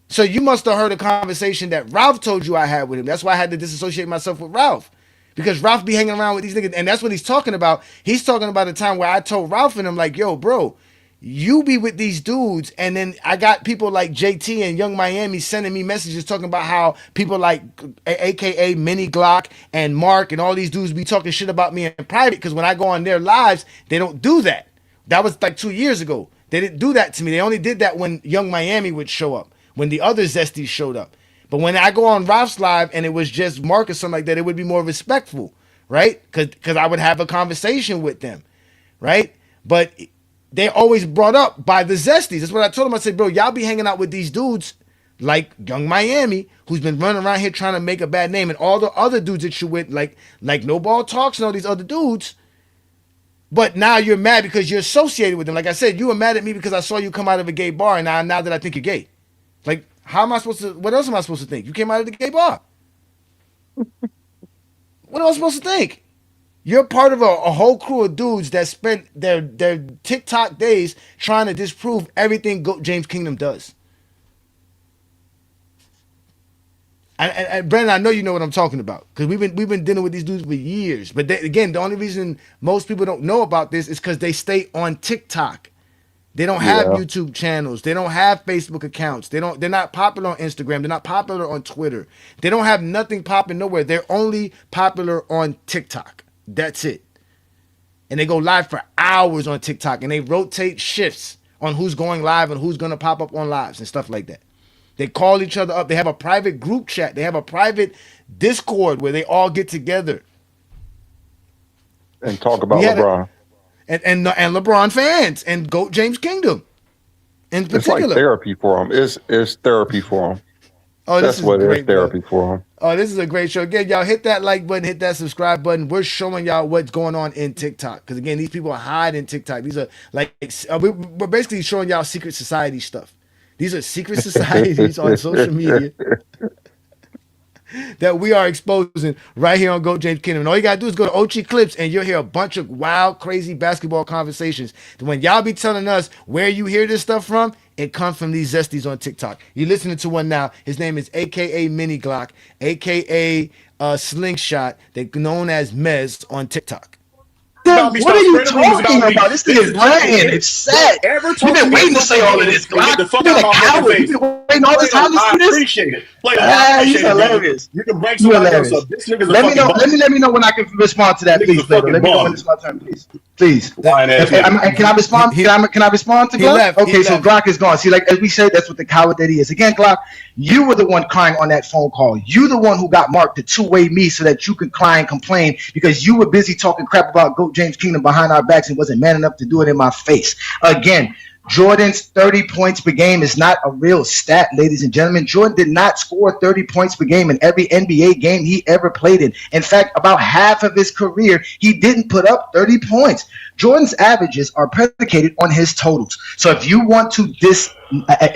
So you must have heard a conversation that Ralph told you I had with him. That's why I had to disassociate myself with Ralph. Because Ralph be hanging around with these niggas. And that's what he's talking about. He's talking about a time where I told Ralph and him, like, yo, bro, you be with these dudes. And then I got people like JT and Young Miami sending me messages talking about how people like AKA Mini Glock and Mark and all these dudes be talking shit about me in private. Because when I go on their lives, they don't do that. That was like 2 years ago. They didn't do that to me. They only did that when Young Miami would show up, when the other Zesties showed up. But when I go on Ralph's live and it was just Mark or something like that, it would be more respectful, right? Because I would have a conversation with them, right? But they always brought up by the Zesties. That's what I told them. I said, bro, y'all be hanging out with these dudes like Young Miami, who's been running around here trying to make a bad name, and all the other dudes that you with, like No Ball Talks and all these other dudes. But now you're mad because you're associated with them. Like I said, you were mad at me because I saw you come out of a gay bar, and now that I think you're gay. Like, how am I supposed to? What else am I supposed to think? You came out of the gay bar. What am I supposed to think? You're part of a whole crew of dudes that spent their TikTok days trying to disprove everything James Kingdom does. And Brandon, I know you know what I'm talking about because we've been dealing with these dudes for years. But again, the only reason most people don't know about this is because they stay on TikTok. They don't have Yeah. YouTube channels. They don't have Facebook accounts. They're not popular on Instagram. They're not popular on Twitter. They don't have nothing popping nowhere. They're only popular on TikTok. That's it. And they go live for hours on TikTok and they rotate shifts on who's going live and who's gonna pop up on lives and stuff like that. They call each other up. They have a private group chat. They have a private Discord where they all get together. And talk about LeBron. And LeBron fans and GOAT James Kingdom in It's like particular. therapy for him. It's therapy for him. Oh, That's what it is, therapy for him. Oh, this is a great show. Again, y'all hit that like button, hit that subscribe button. We're showing y'all what's going on in TikTok. Because again, these people are hiding TikTok. These are like, we're basically showing y'all secret society stuff. These are secret societies on social media that we are exposing right here on Go James Kingdom. And all you gotta do is go to Ochi Clips and you'll hear a bunch of wild, crazy basketball conversations. When y'all be telling us where you hear this stuff from, it comes from these Zesties on TikTok. You're listening to one now. His name is AKA Mini Glock, AKA Slingshot, they're known as Mez on TikTok. What are you talking about? This thing is ranting. It's set. You've been waiting to say all of this, Glock. You've been a coward. You've been waiting all this time to see this. I appreciate it. You're hilarious. You can break You're somebody else hilarious. up. This nigga's a Let me know. fucking Let me know when I can respond to that, Nigga's please. a fucking Let me know bum. when it's my turn, please. Please. Lying ass nigga. Can I respond? Can I respond to He Glock? left. Okay, He so left. Glock is gone. See, like as we said, that's what the coward that he is. Again, Glock, you were the one crying on that phone call. You the one who got Mark to two-way me so that you could cry and complain because you were busy talking crap about GOAT James Kingdom behind our backs and wasn't man enough to do it in my face. Again, Jordan's 30 points per game is not a real stat, ladies and gentlemen. Jordan did not score 30 points per game in every NBA game he ever played in. In fact, about half of his career, he didn't put up 30 points. Jordan's averages are predicated on his totals. So if you want to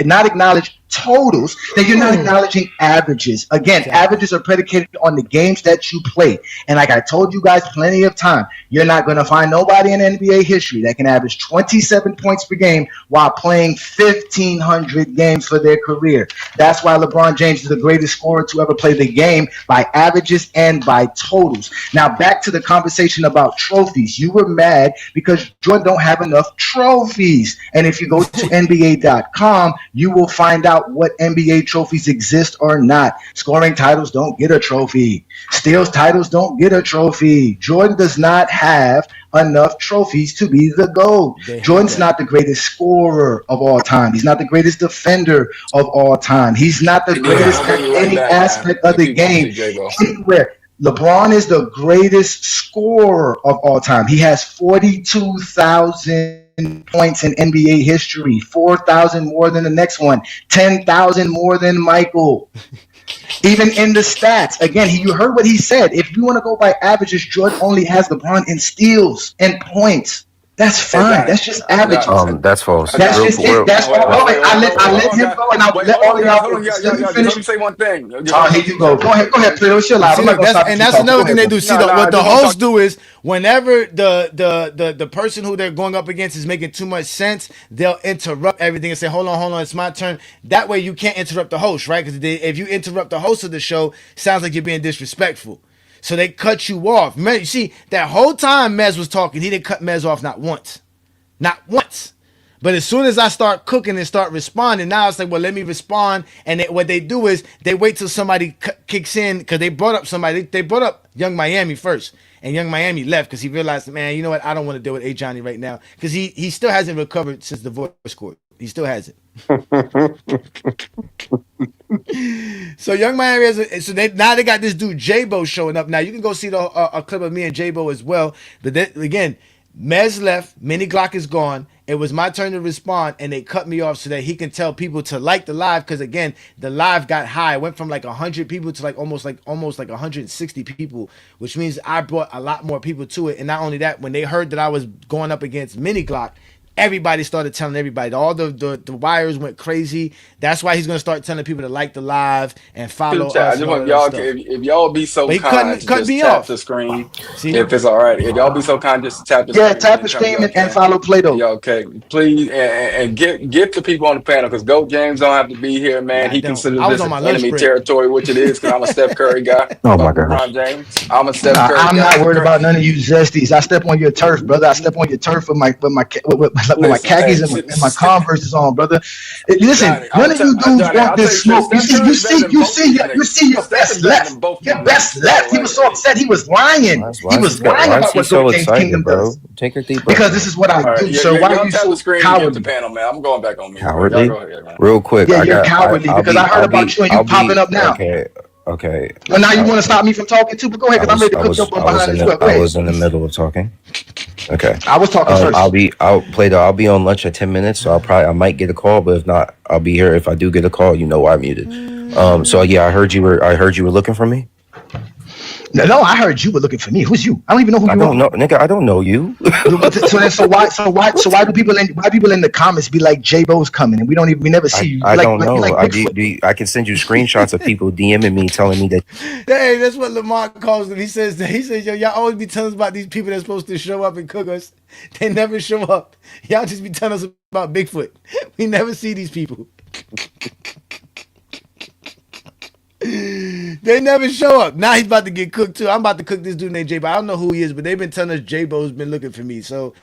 not acknowledge totals, then you're not acknowledging averages. Again, averages are predicated on the games that you play. And like I told you guys plenty of time, you're not going to find nobody in NBA history that can average 27 points per game while playing 1,500 games for their career. That's why LeBron James is the greatest scorer to ever play the game by averages and by totals. Now back to the conversation about trophies. You were mad because Jordan don't have enough trophies. And if you go to NBA.com, you will find out what NBA trophies exist or not. Scoring titles don't get a trophy. Steals titles don't get a trophy. Jordan does not have enough trophies to be the GOAT. Jordan's not the greatest scorer of all time. He's not the greatest defender of all time. He's not the greatest at any aspect of the game anywhere. LeBron is the greatest scorer of all time. He has 42,000 points in NBA history, 4,000 more than the next one, 10,000 more than Michael. Even in the stats, again, you heard what he said. If you want to go by averages, Jordan only has LeBron in steals and points. That's fine. That's just averages. That's false. That's just it. That's all. I let him go, and I'll let all of y'all Let finish. me say one thing. Here you go. Go ahead, Plato. It's your live. See, I'm not gonna stop and you that's talking. another Go thing ahead, they do. See, what the hosts do is whenever the person who they're going up against is making too much sense, they'll interrupt everything and say, hold on, it's my turn. That way you can't interrupt the host, right? Because if you interrupt the host of the show, it sounds like you're being disrespectful. So they cut you off. You see, that whole time Mez was talking, he didn't cut Mez off not once. Not once. But as soon as I start cooking and start responding, now it's like, well, let me respond. And what they do is they wait till somebody kicks in because they brought up somebody. They brought up Young Miami first. And Young Miami left because he realized, man, you know what? I don't want to deal with A. Johnny right now because he still hasn't recovered since the divorce court. He still hasn't. So Young Miami has now they got this dude J-Bo showing up. Now you can go see a clip of me and J-Bo as well. But then, again, Mez left, Mini Glock is gone. It was my turn to respond, and they cut me off so that he can tell people to like the live. Because again, the live got high. It went from like 100 people to like almost like 160 people, which means I brought a lot more people to it. And not only that, when they heard that I was going up against Mini Glock, everybody started telling everybody. All the wires went crazy. That's why he's gonna start telling people to like the live and follow us. I just want y'all, if y'all be so kind, to just tap the screen. See? If it's all right, if y'all be so kind, just tap the Yeah, screen. tap the screen and follow Plato. Yeah, okay, please, and get the people on the panel because Goat James don't have to be here, man. Yeah, he considers this enemy break. territory, which it is. Because I'm a Steph Curry guy. Oh my LeBron God. James. I'm a Steph Curry guy. I'm not worried about none of you zesties. I step on your turf, brother. I step on your turf with my khakis and my Converses on, brother. Listen, Johnny, none of you dudes Johnny, want this smoke. You see your best left. Your best left. He was so upset. He was lying. He was lying about what so Goat James excited, Kingdom bro? does. Take your deep breath. Because this is what I do. So why are you so cowardly? The panel, man. I'm going back on me. Cowardly? Go ahead, man. Real quick. Yeah, you're cowardly because I heard about you and you popping up now. Okay. Well, now you want to stop me from talking too, but go ahead because I'm ready to cook your bum behind as well. I was in the middle of talking. Okay. I was talking first. I'll be on lunch at 10 minutes, so I might get a call, but if not, I'll be here. If I do get a call, you know why I'm muted. So yeah, I heard you were looking for me. No, I heard you were looking for me. Who's you? I don't even know who you are. I don't know, nigga. I don't know you. Why do people in the comments be like J-Bo's coming and we never see you? I don't know. I can send you screenshots of people DMing me telling me that. Hey, that's what Lamar calls them. He says, yo, y'all always be telling us about these people that's supposed to show up and cook us. They never show up. Y'all just be telling us about Bigfoot. We never see these people. They never show up. Now he's about to get cooked too. I'm about to cook this dude named J-Bo. I don't know who he is, but they've been telling us J-Bo's been looking for me. So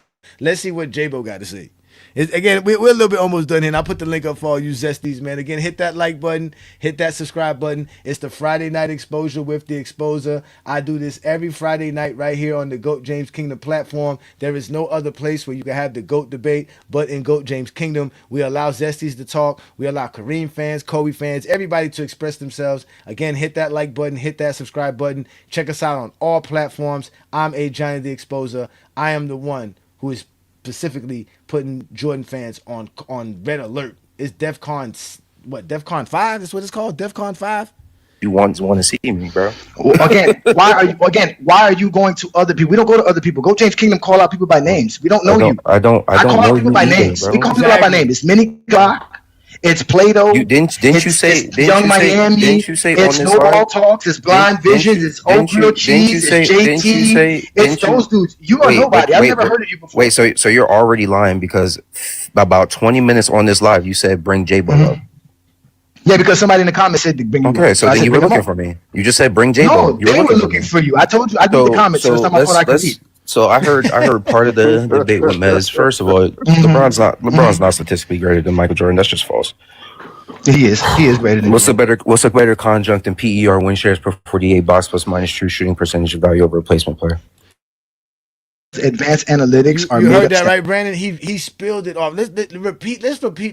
let's see what J-Bo got to say. Again, we're a little bit almost done here, and I'll put the link up for all you zesties, man. Again, hit that like button, hit that subscribe button. It's the Friday Night Exposure with the Exposer. I do this every Friday night right here on the GOAT James Kingdom platform. There is no other place where you can have the GOAT debate but in GOAT James Kingdom. We allow zesties to talk. We allow Kareem fans, Kobe fans, everybody to express themselves. Again, hit that like button, hit that subscribe button. Check us out on all platforms. I'm A. Johnny the Exposer. I am the one who is specifically putting Jordan fans on red alert. It's DEFCON 5? That's what it's called? DEFCON 5? You want to see me, bro? Why are you going to other people? We don't go to other people. Go James Kingdom, call out people by names. We don't know you. I don't call know out people by either, names. bro. We call people out by name. It's Mini Glock. It's Plato. Didn't you say Young Miami? It's Snowball Talks. It's Blind Visions. It's Oak Grilled Cheese. It's JT. It's those dudes. You are nobody. I've never heard of you before. Wait, so you're already lying because about 20 minutes on this live, you said bring J-Bo up. Yeah, because somebody in the comments said to bring you up. Okay, so then you were looking for me. You just said bring J-Bo. No, they were looking for you. I told you. I did the comments. So time I thought I could read. So I heard part of the debate with Mez. First of all, LeBron's not statistically greater than Michael Jordan. That's just false. He is greater than. What's a better conjunct than PER win shares per 48 box plus minus true shooting percentage of value over replacement player? Advanced analytics are. You heard that right, Brandon? He spilled it off. Let's repeat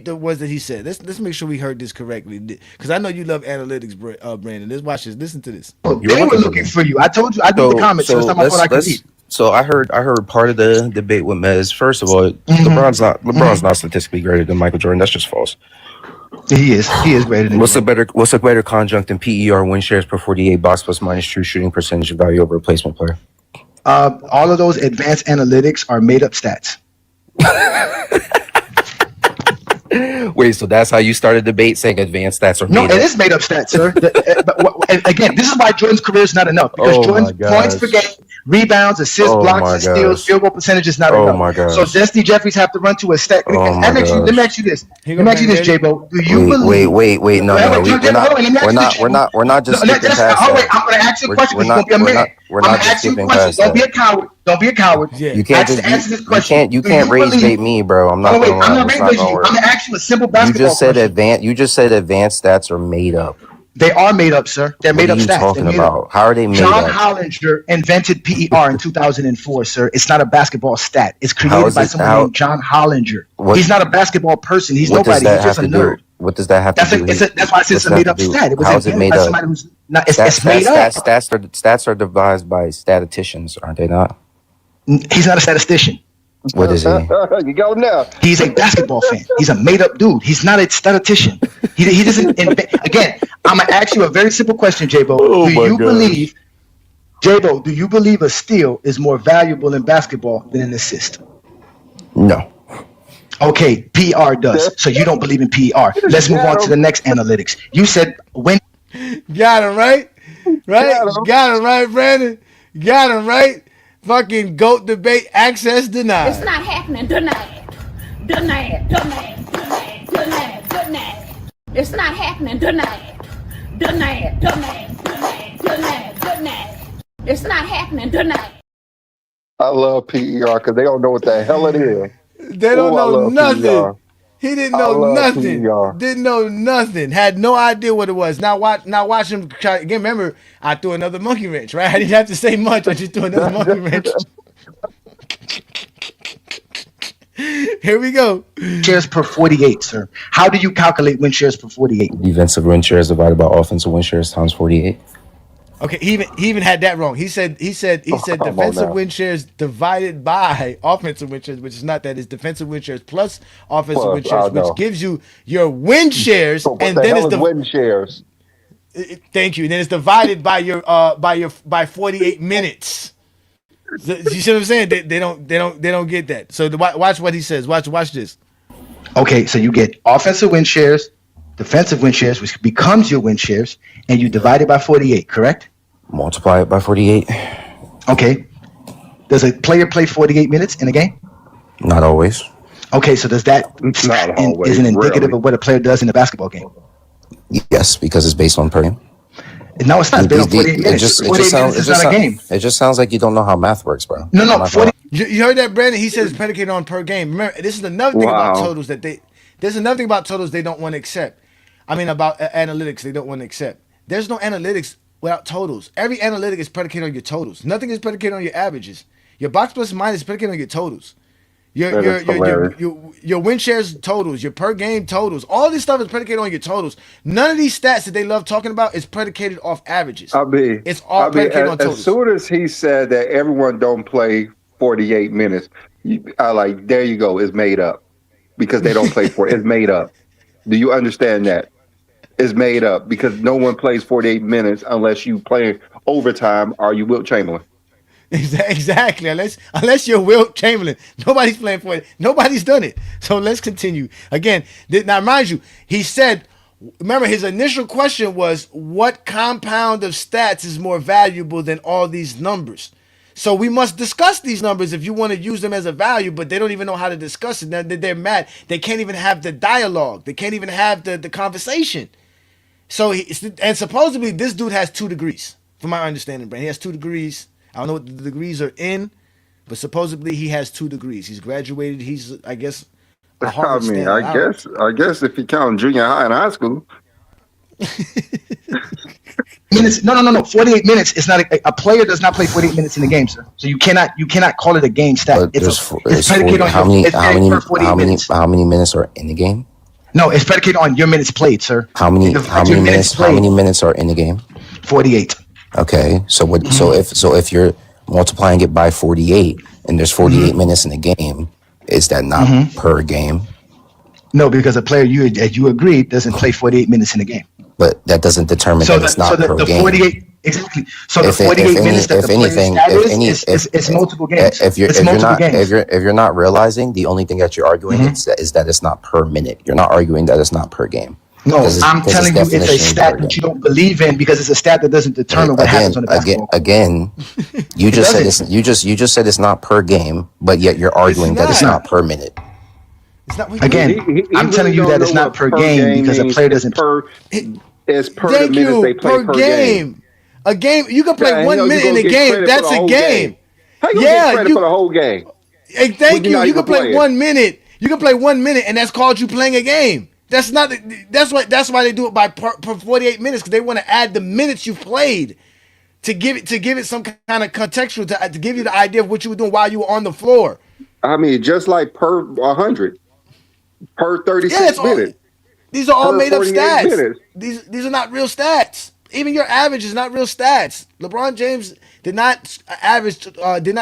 the words that he said. Let's make sure we heard this correctly, because I know you love analytics, Brandon. Let's watch this. Listen to this. They were looking for you. I told you. I did the comments. So time I thought I could read. So I heard part of the debate with Mez. First of all, Mm-hmm. LeBron's not statistically greater than Michael Jordan. That's just false. He is greater than What's a Jordan. better conjunct than PER, win shares per 48, box plus minus true shooting percentage of value over replacement player? All of those advanced analytics are made up stats. Wait, so that's how you started debate, saying advanced stats are No, made it up? is made up stats, sir. And again, this is why Jordan's career is not enough, because Oh Jordan's my points per gosh. game, rebounds, assists, Oh blocks, my and steals, gosh. field goal percentage is not Oh enough. my So gosh. Dusty Jeffries have to run to a stat. Oh And my let me ask gosh. you this. He Let me gonna ask you bring this, Eddie. J-Bo. Do you believe? Wait. No. Hold on, We're let me ask you this, J-Bo. not. We're not just No, skipping past wait, that. I'm going to ask you a question We're because you're not. going to be a We're not. man. We're I'm going not to just ask you a skipping question. past Don't be that. a coward. Don't be a coward. Yeah. You can't just Answer this question. you Do can't rage believe? bait me, bro. I'm not Oh, wait, gonna I'm lie. not It's raising not gonna you. I'm work. going to ask you a simple You basketball just said question. You just said advanced stats are made up. They are made up, sir. They're What made are up you stats. They're talking made up. about? How are they made John up? Hollinger invented PER in 2004, sir. It's not a basketball stat. It's How created is by it? someone How? named John Hollinger. What? He's not a basketball person. He's What does nobody. that He's have just a to nerd. do? What does that have to do? That's why I said it's What's a that have made to up do? stat. It was How is it invented made by up? somebody who's not. It's made up. Stats are devised by statisticians, aren't they not? He's not a statistician. What is he? You got him now. He's a basketball fan. He's a made up dude. He's not a statistician. He doesn't invent. Again, I'm gonna ask you a very simple question, J-Bo. Oh Do my you gosh. believe, J-Bo? Do you believe a steal is more valuable in basketball than an assist? No. Okay, PR does. So you don't believe in PR. Let's move on to the next analytics. You said when. Got him right. Right? Got him. Got him right, Brandon. Got him right. Fucking GOAT debate access denied. It's not happening. Denied. Denied. Denied. Denied. Denied. Denied. It's not happening. Denied. Denied. Denied. Denied. Denied. Denied. It's not happening. Denied. I love PER because they don't know what the hell it is. They don't Oh, I know love nothing. PER. He didn't I know love nothing. PER. Didn't know nothing. Had no idea what it was. Now watch him try again. Remember, I threw another monkey wrench, right? I didn't have to say much. I just threw another monkey wrench. Here we go. Shares per 48, sir. How do you calculate win shares per 48? Defensive win shares divided by offensive win shares times 48. Okay, he even had that wrong. He said come on defensive now. win shares divided by offensive win shares, which is not that. It's defensive win shares plus offensive Plus, win shares, I know. which gives you your win shares, So what and the then hell it's is win shares? thank you. And then it's divided by your by 48 minutes. So, you see what I'm saying? They don't get that. So watch what he says. Watch this. Okay, so you get offensive win shares, defensive win shares, which becomes your win shares, and you divide it by 48, correct? Multiply it by 48. Okay. Does a player play 48 minutes in a game? Not always. Okay, so does that Not always, isn't indicative rarely. of what a player does in a basketball game? Yes, because it's based on per game. No, it's not. It's based on 48 It minutes. just 48 minutes is not a game. it just sounds like you don't know how math works, bro. No, I'm no, not 40. gonna- You heard that, Brandon? He says predicated on per game. Remember, this is another thing about Wow. totals that there's another thing about totals they don't want to accept. I mean, about analytics they don't want to accept. There's no analytics without totals. Every analytic is predicated on your totals. Nothing is predicated on your averages. Your box plus minus is predicated on your totals. That is hilarious. Your win shares totals, your per game totals, all this stuff is predicated on your totals. None of these stats that they love talking about is predicated off averages. It's all predicated on totals. As soon as he said that everyone don't play 48 minutes, I like, there you go, it's made up. Because they don't play for it. It's made up. Do you understand that? It's made up because no one plays 48 minutes unless you play overtime or you Wilt Chamberlain. Exactly. Unless you're Wilt Chamberlain, nobody's playing for it. Nobody's done it. So let's continue. Again, now mind you, he said, remember his initial question was, what compound of stats is more valuable than all these numbers? So we must discuss these numbers if you want to use them as a value, but they don't even know how to discuss it. They're mad. They can't even have the dialogue. They can't even have the conversation. So and supposedly this dude has 2 degrees, from my understanding, Brandon. He has 2 degrees. I don't know what the degrees are in, but supposedly he has 2 degrees. He's graduated. He's, I guess, a Harvard I mean, standard. I guess if you count junior high and high school. Minutes. No. 48 minutes is not a player does not play 48 minutes in a game, sir. So you cannot call it a game stat. But It's there's predicated 40, on how many minutes. how many minutes are in the game? No, it's predicated on your minutes played, sir. How many minutes are in the game? 48. Okay, so what? So if you're multiplying it by 48, and there's 48 minutes in a game. Is that not per game? No, because a player as you agreed doesn't play 48 minutes in a game. But that doesn't determine So that it's not per the game. 48 exactly. So the 48 minutes that the player's stat is it's multiple games. If It's multiple games. if you're not realizing, the only thing that you're arguing is that it's not per minute. You're not arguing that it's not per game. No, I'm telling you, it's a stat that you don't believe in because it's a stat that doesn't determine what happens on the basketball court. Again, you just said you just said it's not per game, but yet you're arguing that it's not per minute. It's not. Again, I'm telling you that it's not per game because a player doesn't. It's per the Thank minutes you. they play per game. A game. You can play Yeah, 1 minute in a game. That's a game. How you gonna get credit for the whole game? Hey, thank you. You can play playing? 1 minute. You can play 1 minute, and that's called you playing a game. That's not. That's why they do it by per 48 minutes, because they want to add the minutes you've played to give it some kind of contextual to give you the idea of what you were doing while you were on the floor. I mean, just like per 100, per 36 minutes. These are all made up 48 stats. minutes. These are not real stats. Even your average is not real stats. LeBron James did not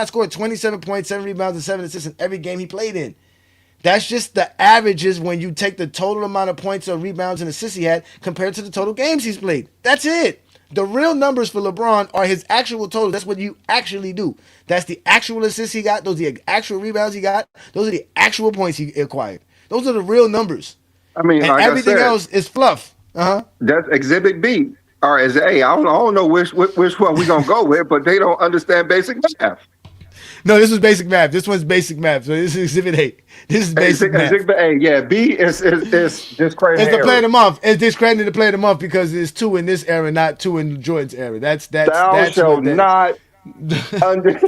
score 27 points, 7 rebounds, and 7 assists in every game he played in. That's just the averages when you take the total amount of points or rebounds and assists he had compared to the total games he's played. That's it. The real numbers for LeBron are his actual total. That's what you actually do. That's the actual assists he got. Those are the actual rebounds he got. Those are the actual points he acquired. Those are the real numbers. I mean, and like everything I said, else is fluff. That's Exhibit B. Or is A. I don't know which one we're gonna go with, but they don't understand basic math. No, this was basic math. This one's basic math. So this is Exhibit A. This is basic math. Exhibit A, yeah. B is discrediting. It's the player of the month. It's discrediting the player of the month because there's 2 in this era, not 2 in Jordan's era. That's Thou shalt not under.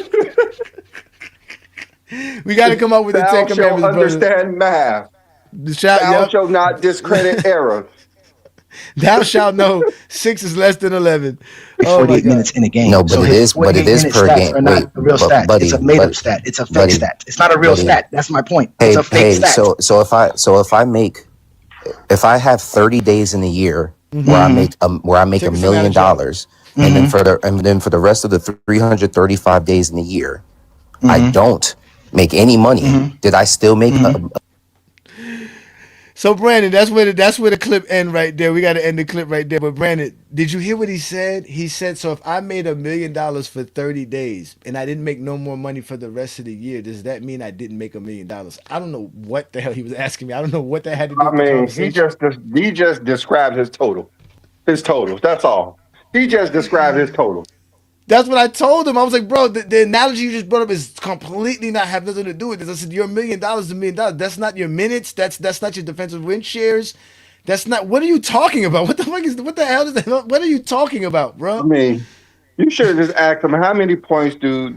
We got to come up with the Ten Thou Commandments, shalt understand math. Thou shalt not discredit error. Thou shalt know 6 is less than 11. 48 minutes in a game. No, but it is per game. Are not a real stat. Buddy, it's a made-up stat. It's a fake stat. It's not a real stat. That's my point. Hey, it's a fake stat. So if I have 30 days in a year where I make $1 million, and then for the rest of the 335 days in a year, I don't make any money. Did I still make So Brandon, that's where the clip end right there. We got to end the clip right there. But Brandon, did you hear what he said? He said, so if I made $1 million for 30 days and I didn't make no more money for the rest of the year, does that mean I didn't make $1 million? I don't know what the hell he was asking me. I don't know what that had to do with the conversation. He just described his total. His total. That's all. He just described his total. That's what I told him. I was like, bro, the analogy you just brought up is completely not have nothing to do with this. I said, your $1 million is $1 million. That's not your minutes. That's not your defensive win shares. That's not. What are you talking about? What the hell is that? What are you talking about, bro? I mean, you should have just asked him how many points do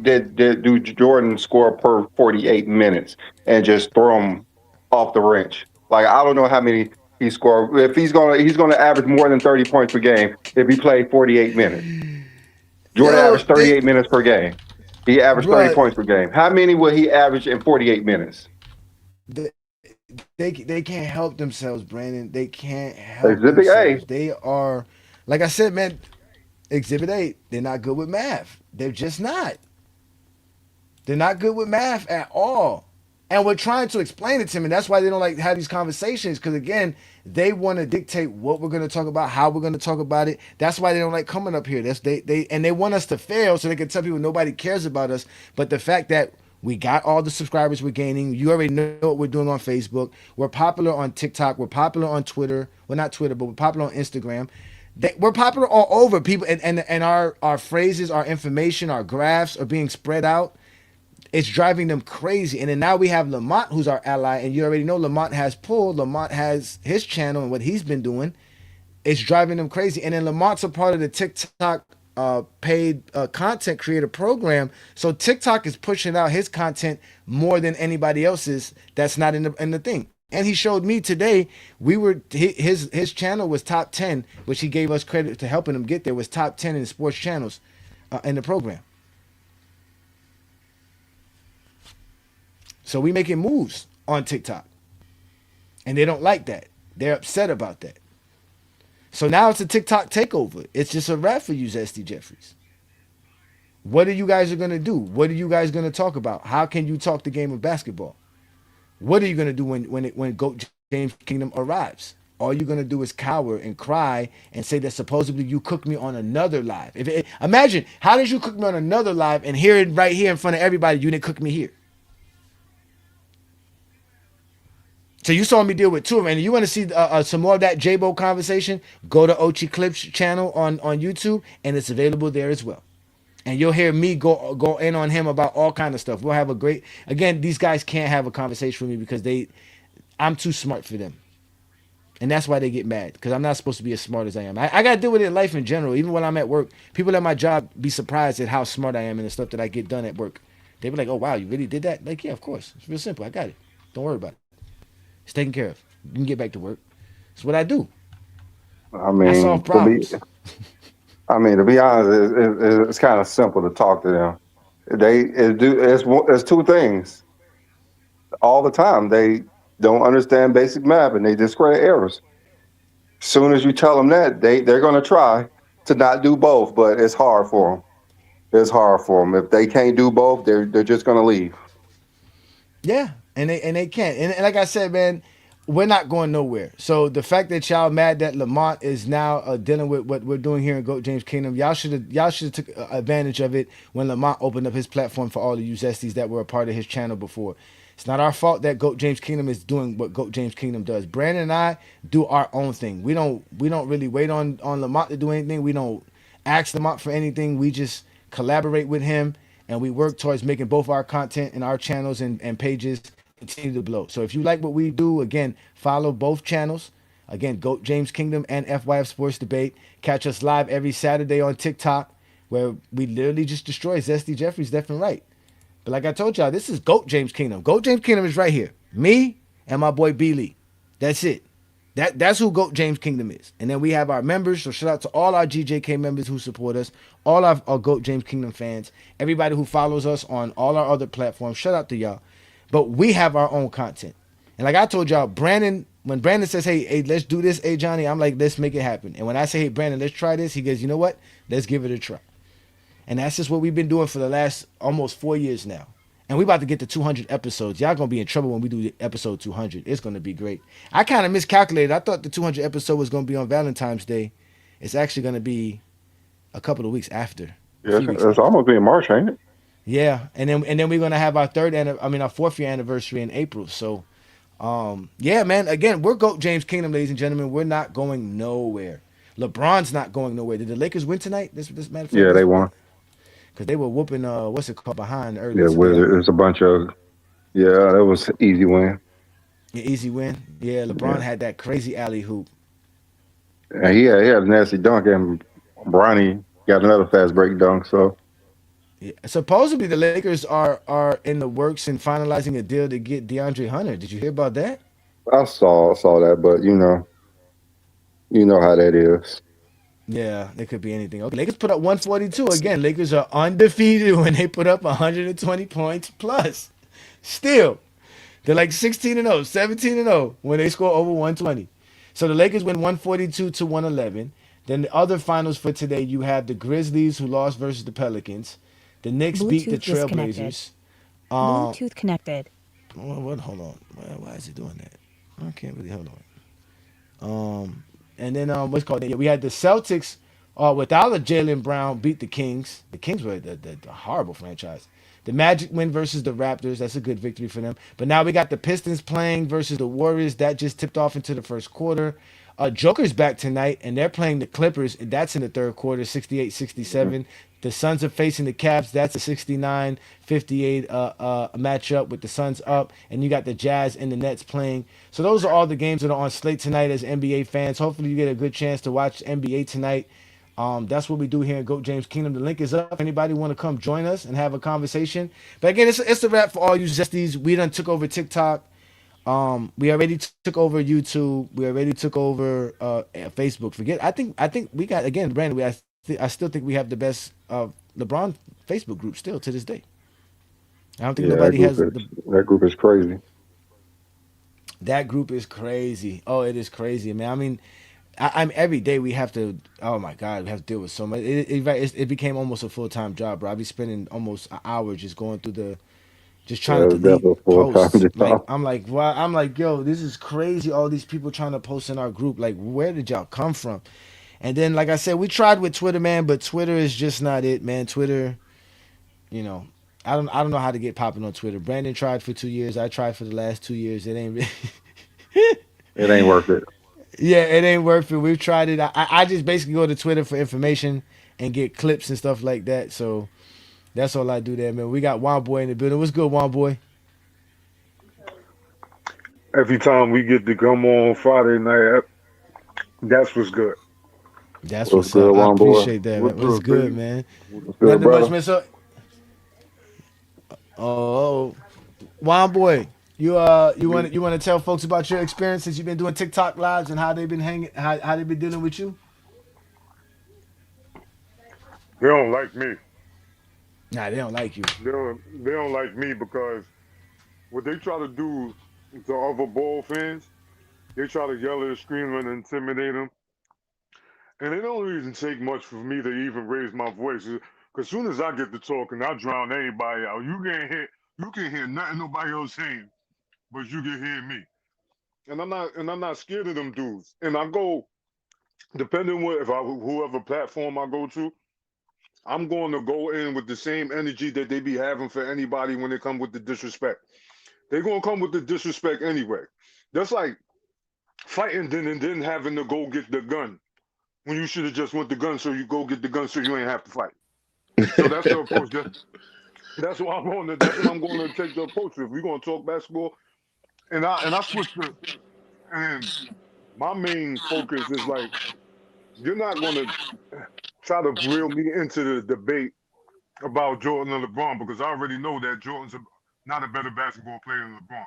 Jordan score per 48 minutes and just throw him off the wrench. Like, I don't know how many he scored. If he's gonna average more than 30 points per game if he played 48 minutes. Jordan averaged 38 minutes per game. He averaged 30 points per game. How many will he average in 48 minutes? They can't help themselves, Brandon. They can't help Exhibit themselves. A. They are, like I said, man, Exhibit A, they're not good with math. They're just not. They're not good with math at all. And we're trying to explain it to them, and that's why they don't like to have these conversations, because, again, they want to dictate what we're going to talk about, how we're going to talk about it. That's why they don't like coming up here. They want us to fail so they can tell people nobody cares about us. But the fact that we got all the subscribers we're gaining, you already know what we're doing on Facebook. We're popular on TikTok. We're popular on Twitter. Well, not Twitter, but we're popular on Instagram. We're popular all over. People and our phrases, our information, our graphs are being spread out. It's driving them crazy. And then now we have Lamont, who's our ally, and you already know Lamont has pull. Lamont has his channel and what he's been doing. It's driving them crazy. And then Lamont's a part of the TikTok paid content creator program. So TikTok is pushing out his content more than anybody else's that's not in the thing. And he showed me today, his channel was top 10, which he gave us credit to helping him get there, was top 10 in sports channels in the program. So we making moves on TikTok. And they don't like that. They're upset about that. So now it's a TikTok takeover. It's just a wrap for you, Zesty Jeffries. What are you guys are gonna do? What are you guys gonna talk about? How can you talk the game of basketball? What are you gonna do when GOAT James Kingdom arrives? All you're gonna do is cower and cry and say that supposedly you cooked me on another live. Imagine, how did you cook me on another live and hear it right here in front of everybody? You didn't cook me here. So you saw me deal with two of them, and you want to see some more of that J-Bo conversation? Go to Ochi Clips channel on YouTube, and it's available there as well. And you'll hear me go in on him about all kind of stuff. We'll have a great. Again, these guys can't have a conversation with me because I'm too smart for them, and that's why they get mad because I'm not supposed to be as smart as I am. I got to deal with it in life in general. Even when I'm at work, people at my job be surprised at how smart I am and the stuff that I get done at work. They be like, "Oh wow, you really did that?" Like, yeah, of course. It's real simple. I got it. Don't worry about it. It's taken care of. You can get back to work. It's what I do. I I solve mean, problems. to be honest, it's kind of simple to talk to them. It's two things all the time. They don't understand basic math and they discredit errors. Soon as you tell them that, they're going to try to not do both, but it's hard for them. It's hard for them. If they can't do both, they're just going to leave. Yeah, and they can't. And like I said, man, we're not going nowhere. So the fact that y'all mad that Lamont is now dealing with what we're doing here in GOAT James Kingdom, y'all should have took advantage of it when Lamont opened up his platform for all the you Zesties that were a part of his channel before. It's not our fault that GOAT James Kingdom is doing what GOAT James Kingdom does. Brandon and I do our own thing. We don't really wait on Lamont to do anything. We don't ask Lamont for anything. We just collaborate with him and we work towards making both our content and our channels and pages continue to blow. So if you like what we do, again, follow both channels. Again, GOAT James Kingdom and FYF Sports Debate. Catch us live every Saturday on TikTok, where we literally just destroy Zesty Jeffries left and right. But like I told y'all, this is GOAT James Kingdom. GOAT James Kingdom is right here. Me and my boy B Lee. That's it. That's who GOAT James Kingdom is. And then we have our members. So shout out to all our GJK members who support us, all our GOAT James Kingdom fans, everybody who follows us on all our other platforms. Shout out to y'all. But we have our own content. And like I told y'all, when Brandon says, hey, let's do this, hey, Johnny, I'm like, let's make it happen. And when I say, hey, Brandon, let's try this, he goes, you know what? Let's give it a try. And that's just what we've been doing for the last almost 4 years now. And we about to get to 200 episodes. Y'all going to be in trouble when we do episode 200. It's going to be great. I kind of miscalculated. I thought the 200 episode was going to be on Valentine's Day. It's actually going to be a couple of weeks after. Yeah, it's almost being March, ain't it? Yeah, and then we're gonna have our our 4th year anniversary in April. So, yeah, man. Again, we're GOAT James Kingdom, ladies and gentlemen. We're not going nowhere. LeBron's not going nowhere. Did the Lakers win tonight? This matter of fact, Yeah, they won. because they were whooping what's it called behind earlier Yeah, today. It's a bunch of that was an easy win. Yeah, easy win. Yeah, LeBron Yeah, had that crazy alley hoop. and he had a nasty dunk, and Bronny got another fast break dunk. So Yeah. Supposedly the Lakers are in the works and finalizing a deal to get DeAndre Hunter. Did you hear about that? I saw that, but you know how that is. Yeah, it could be anything. Okay, Lakers put up 142 again. Lakers are undefeated when they put up 120 points plus. Still, they're like 16 and 0, 17 and 0 when they score over 120. So the Lakers win 142 to 111. Then the other finals for today, you have the Grizzlies who lost versus the Pelicans. The Knicks beat the Bluetooth disconnected. Trailblazers. Bluetooth connected. What? Hold on. Why is it doing that? I can't really hold on. And then what's called? Yeah, we had the Celtics without a Jalen Brown beat the Kings. The Kings were the horrible franchise. The Magic win versus the Raptors. That's a good victory for them. But now we got the Pistons playing versus the Warriors. That just tipped off into the first quarter. Joker's back tonight, and they're playing the Clippers. That's in the third quarter, 68-67. The Suns are facing the Cavs. That's a 69-58 matchup with the Suns up. And you got the Jazz and the Nets playing. So those are all the games that are on slate tonight as NBA fans. Hopefully you get a good chance to watch NBA tonight. That's what we do here in GOAT James Kingdom. The link is up. If anybody want to come join us and have a conversation. But again, it's a wrap for all you Zesties. We done took over TikTok. We already took over YouTube. We already took over Facebook. I think we got, again, Brandon. I still think we have the best LeBron Facebook group still to this day. I don't think nobody has that group is crazy. That group is crazy. Oh, it is crazy, man. I mean, I'm every day we have to. Oh my God, we have to deal with so much. It became almost a full time job, bro. I be spending almost an hour just going through just trying to Yeah, that's delete a full time posts. Like job. I'm like, wow. I'm like, yo, this is crazy. All these people trying to post in our group. Like, where did y'all come from? And then, like I said, we tried with Twitter, man, but Twitter is just not it, man. Twitter, you know, I don't know how to get popping on Twitter. Brandon tried for 2 years. I tried for the last 2 years. It ain't. It ain't worth it. Yeah, it ain't worth it. We've tried it. I just basically go to Twitter for information and get clips and stuff like that. So that's all I do there, man. We got Juan Boy in the building. What's good, Juan Boy? Every time we get to come on Friday night, that's what's good. That's What's what's up. good, I one boy? appreciate that, man. What's What's up, good, baby? man? What's good, Nothing much, brother? man. So, oh, Juan Boy, you want to tell folks about your experience since you've been doing TikTok lives and how they've been hanging, how they've been dealing with you? They don't like me. Nah, they don't like you. They don't like me because what they try to do to other ball fans, they try to yell and scream and intimidate them. And it don't even take much for me to even raise my voice. Because soon as I get to talking, I drown anybody out. You can hear nothing nobody else saying, but you can hear me. And I'm not scared of them dudes. And I go, depending what if I whoever platform I go to, I'm going to go in with the same energy that they be having for anybody when they come with the disrespect. They're gonna come with the disrespect anyway. That's like fighting then and then having to go get the gun when you should have just went the gun so you go get the gun so you ain't have to fight. So that's the approach. That's what I'm going to. That's what I'm going to take the approach. If we're going to talk basketball, and I switch to and my main focus is like you're not going to try to reel me into the debate about Jordan and LeBron because I already know that not a better basketball player than LeBron.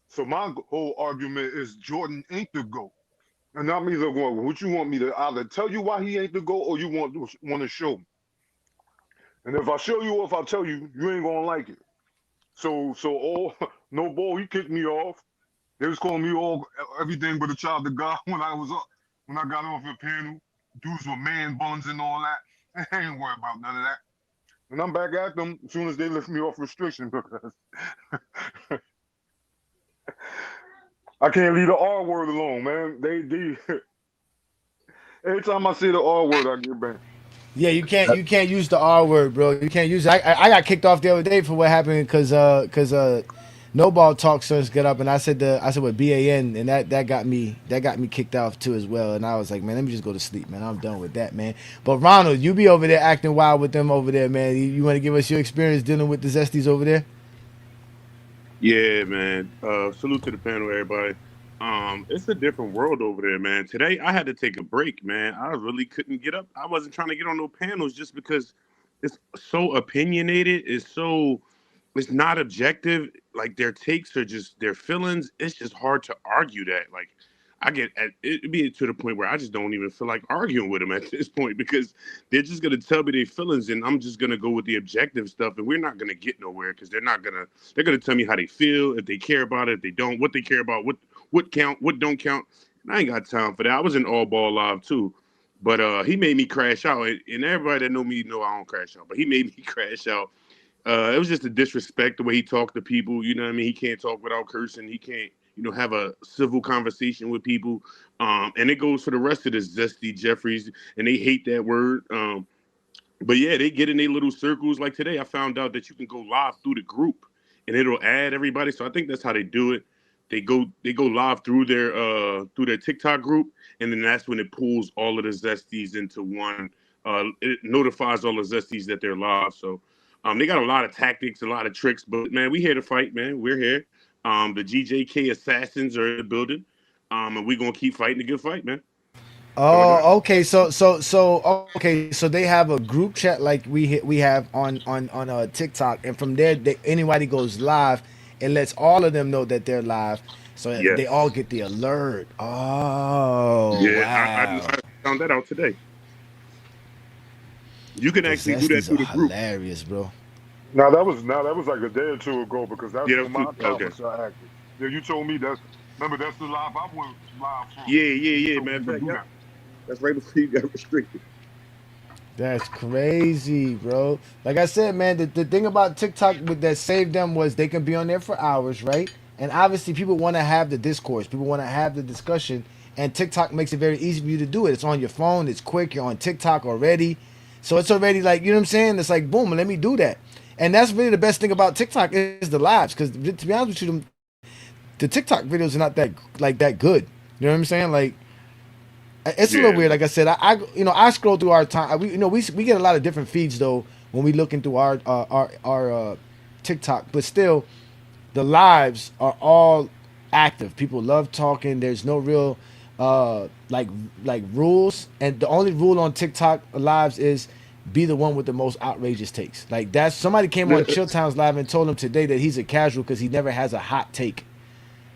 So my whole argument is Jordan ain't the GOAT. And I'm either going, what you want me to either tell you why he ain't the GOAT or you want to show me. And if I show you or if I tell you, you ain't gonna like it. So all no ball, he kicked me off. They was calling me all everything but a child of God when I was up when I got off the panel. Dudes with man buns and all that. I ain't worried about none of that. And I'm back at them as soon as they lift me off restriction because I can't leave the R word alone, man. They every time I say the R word, I get banned. Yeah, you can't use the R word, bro. You can't use it. I got kicked off the other day for what happened because no ball talk starts get up and I said with BAN and that got me kicked off too as well and I was like, man, let me just go to sleep, man. I'm done with that, man. But Ronald, you be over there acting wild with them over there, man. You want to give us your experience dealing with the Zesties over there? Yeah, man. Salute to the panel, everybody. It's a different world over there, man. Today I had to take a break, man. I really couldn't get up. I wasn't trying to get on no panels just because it's so opinionated. It's not objective. Like their takes are just their feelings. It's just hard to argue that. Like I get at it be to the point where I just don't even feel like arguing with them at this point because they're just gonna tell me their feelings and I'm just gonna go with the objective stuff and we're not gonna get nowhere because they're gonna tell me how they feel, if they care about it, if they don't, what they care about, what count, what don't count. And I ain't got time for that. I was in all ball live too. But he made me crash out, and everybody that know me know I don't crash out. But he made me crash out. It was just a disrespect the way he talked to people. You know what I mean? He can't talk without cursing. He can't, have a civil conversation with people. And it goes for the rest of the Zesty Jeffries, and they hate that word. But yeah, they get in their little circles. Like today, I found out that you can go live through the group, and it'll add everybody. So I think that's how they do it. They go live through their TikTok group, and then that's when it pulls all of the Zesties into one. It notifies all the Zesties that they're live. So they got a lot of tactics, a lot of tricks. But man, we here to fight, man. We're here. The GJK assassins are in the building, and we're gonna keep fighting a good fight, man. That's all I got. Oh, okay. So they have a group chat like we have on TikTok, and from there, anybody goes live, it lets all of them know that they're live, so they all Yes. get the alert. Oh, Yeah, wow. I found that out today. You can The actually do that Zesties through the are group. hilarious, bro. Now that was like a day or two ago because that's Yeah, that when was my too. account Okay. was active. Yeah, you told me that's Remember, that's the live I went live from. He Yeah. told Matter me of to fact, do yep. that. That's right before you got restricted. That's crazy, bro. Like I said, man, the thing about TikTok with that saved them was they can be on there for hours, right? And obviously people want to have the discourse. People want to have the discussion. And TikTok makes it very easy for you to do it. It's on your phone. It's quick. You're on TikTok already. So it's already like, you know what I'm saying? It's like, boom, let me do that. And that's really the best thing about TikTok is the lives. Because to be honest with you, the TikTok videos are not that good. You know what I'm saying? Like, it's a little Yeah. weird. Like I said, I scroll through our time. We get a lot of different feeds though when we looking through our TikTok, but still the lives are all active. People love talking. There's no real like rules, and the only rule on TikTok lives is be the one with the most outrageous takes. Like that's somebody came on Chilltown's live and told him today that he's a casual because he never has a hot take.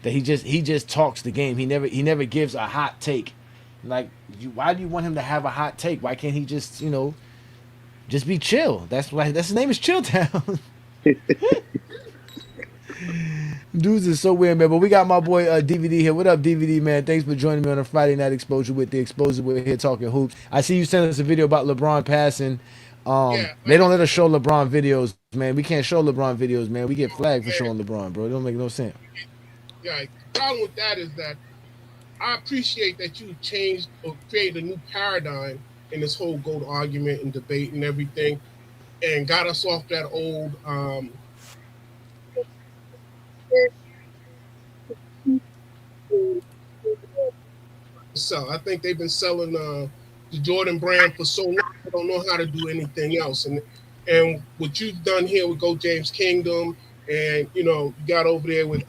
That he just talks the game. He never gives a hot take. Like, why do you want him to have a hot take? Why can't he just just be chill? That's why his name is Chilltown. Dudes is so weird, man. But we got my boy DVD here. What up, DVD man? Thanks for joining me on a Friday night exposure with the exposure. We're here talking hoops. I see you sent us a video about LeBron passing. They don't let us show LeBron videos, man. We can't show LeBron videos, man. We get flagged for showing LeBron, bro. It don't make no sense. Yeah, the problem with that is that I appreciate that you changed or created a new paradigm in this whole GOAT argument and debate and everything, and got us off that old. So I think they've been selling the Jordan brand for so long. They don't know how to do anything else, and what you've done here with Go James Kingdom, and you got over there with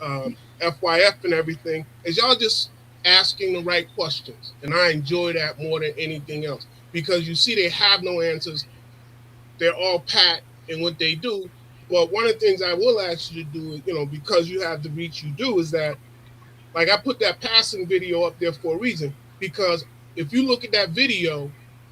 FYF and everything, is y'all just asking the right questions, and I enjoy that more than anything else because you see they have no answers. They're all pat in what they do. But one of the things I will ask you to do is, because you have the reach you do, is that like I put that passing video up there for a reason because if you look at that video,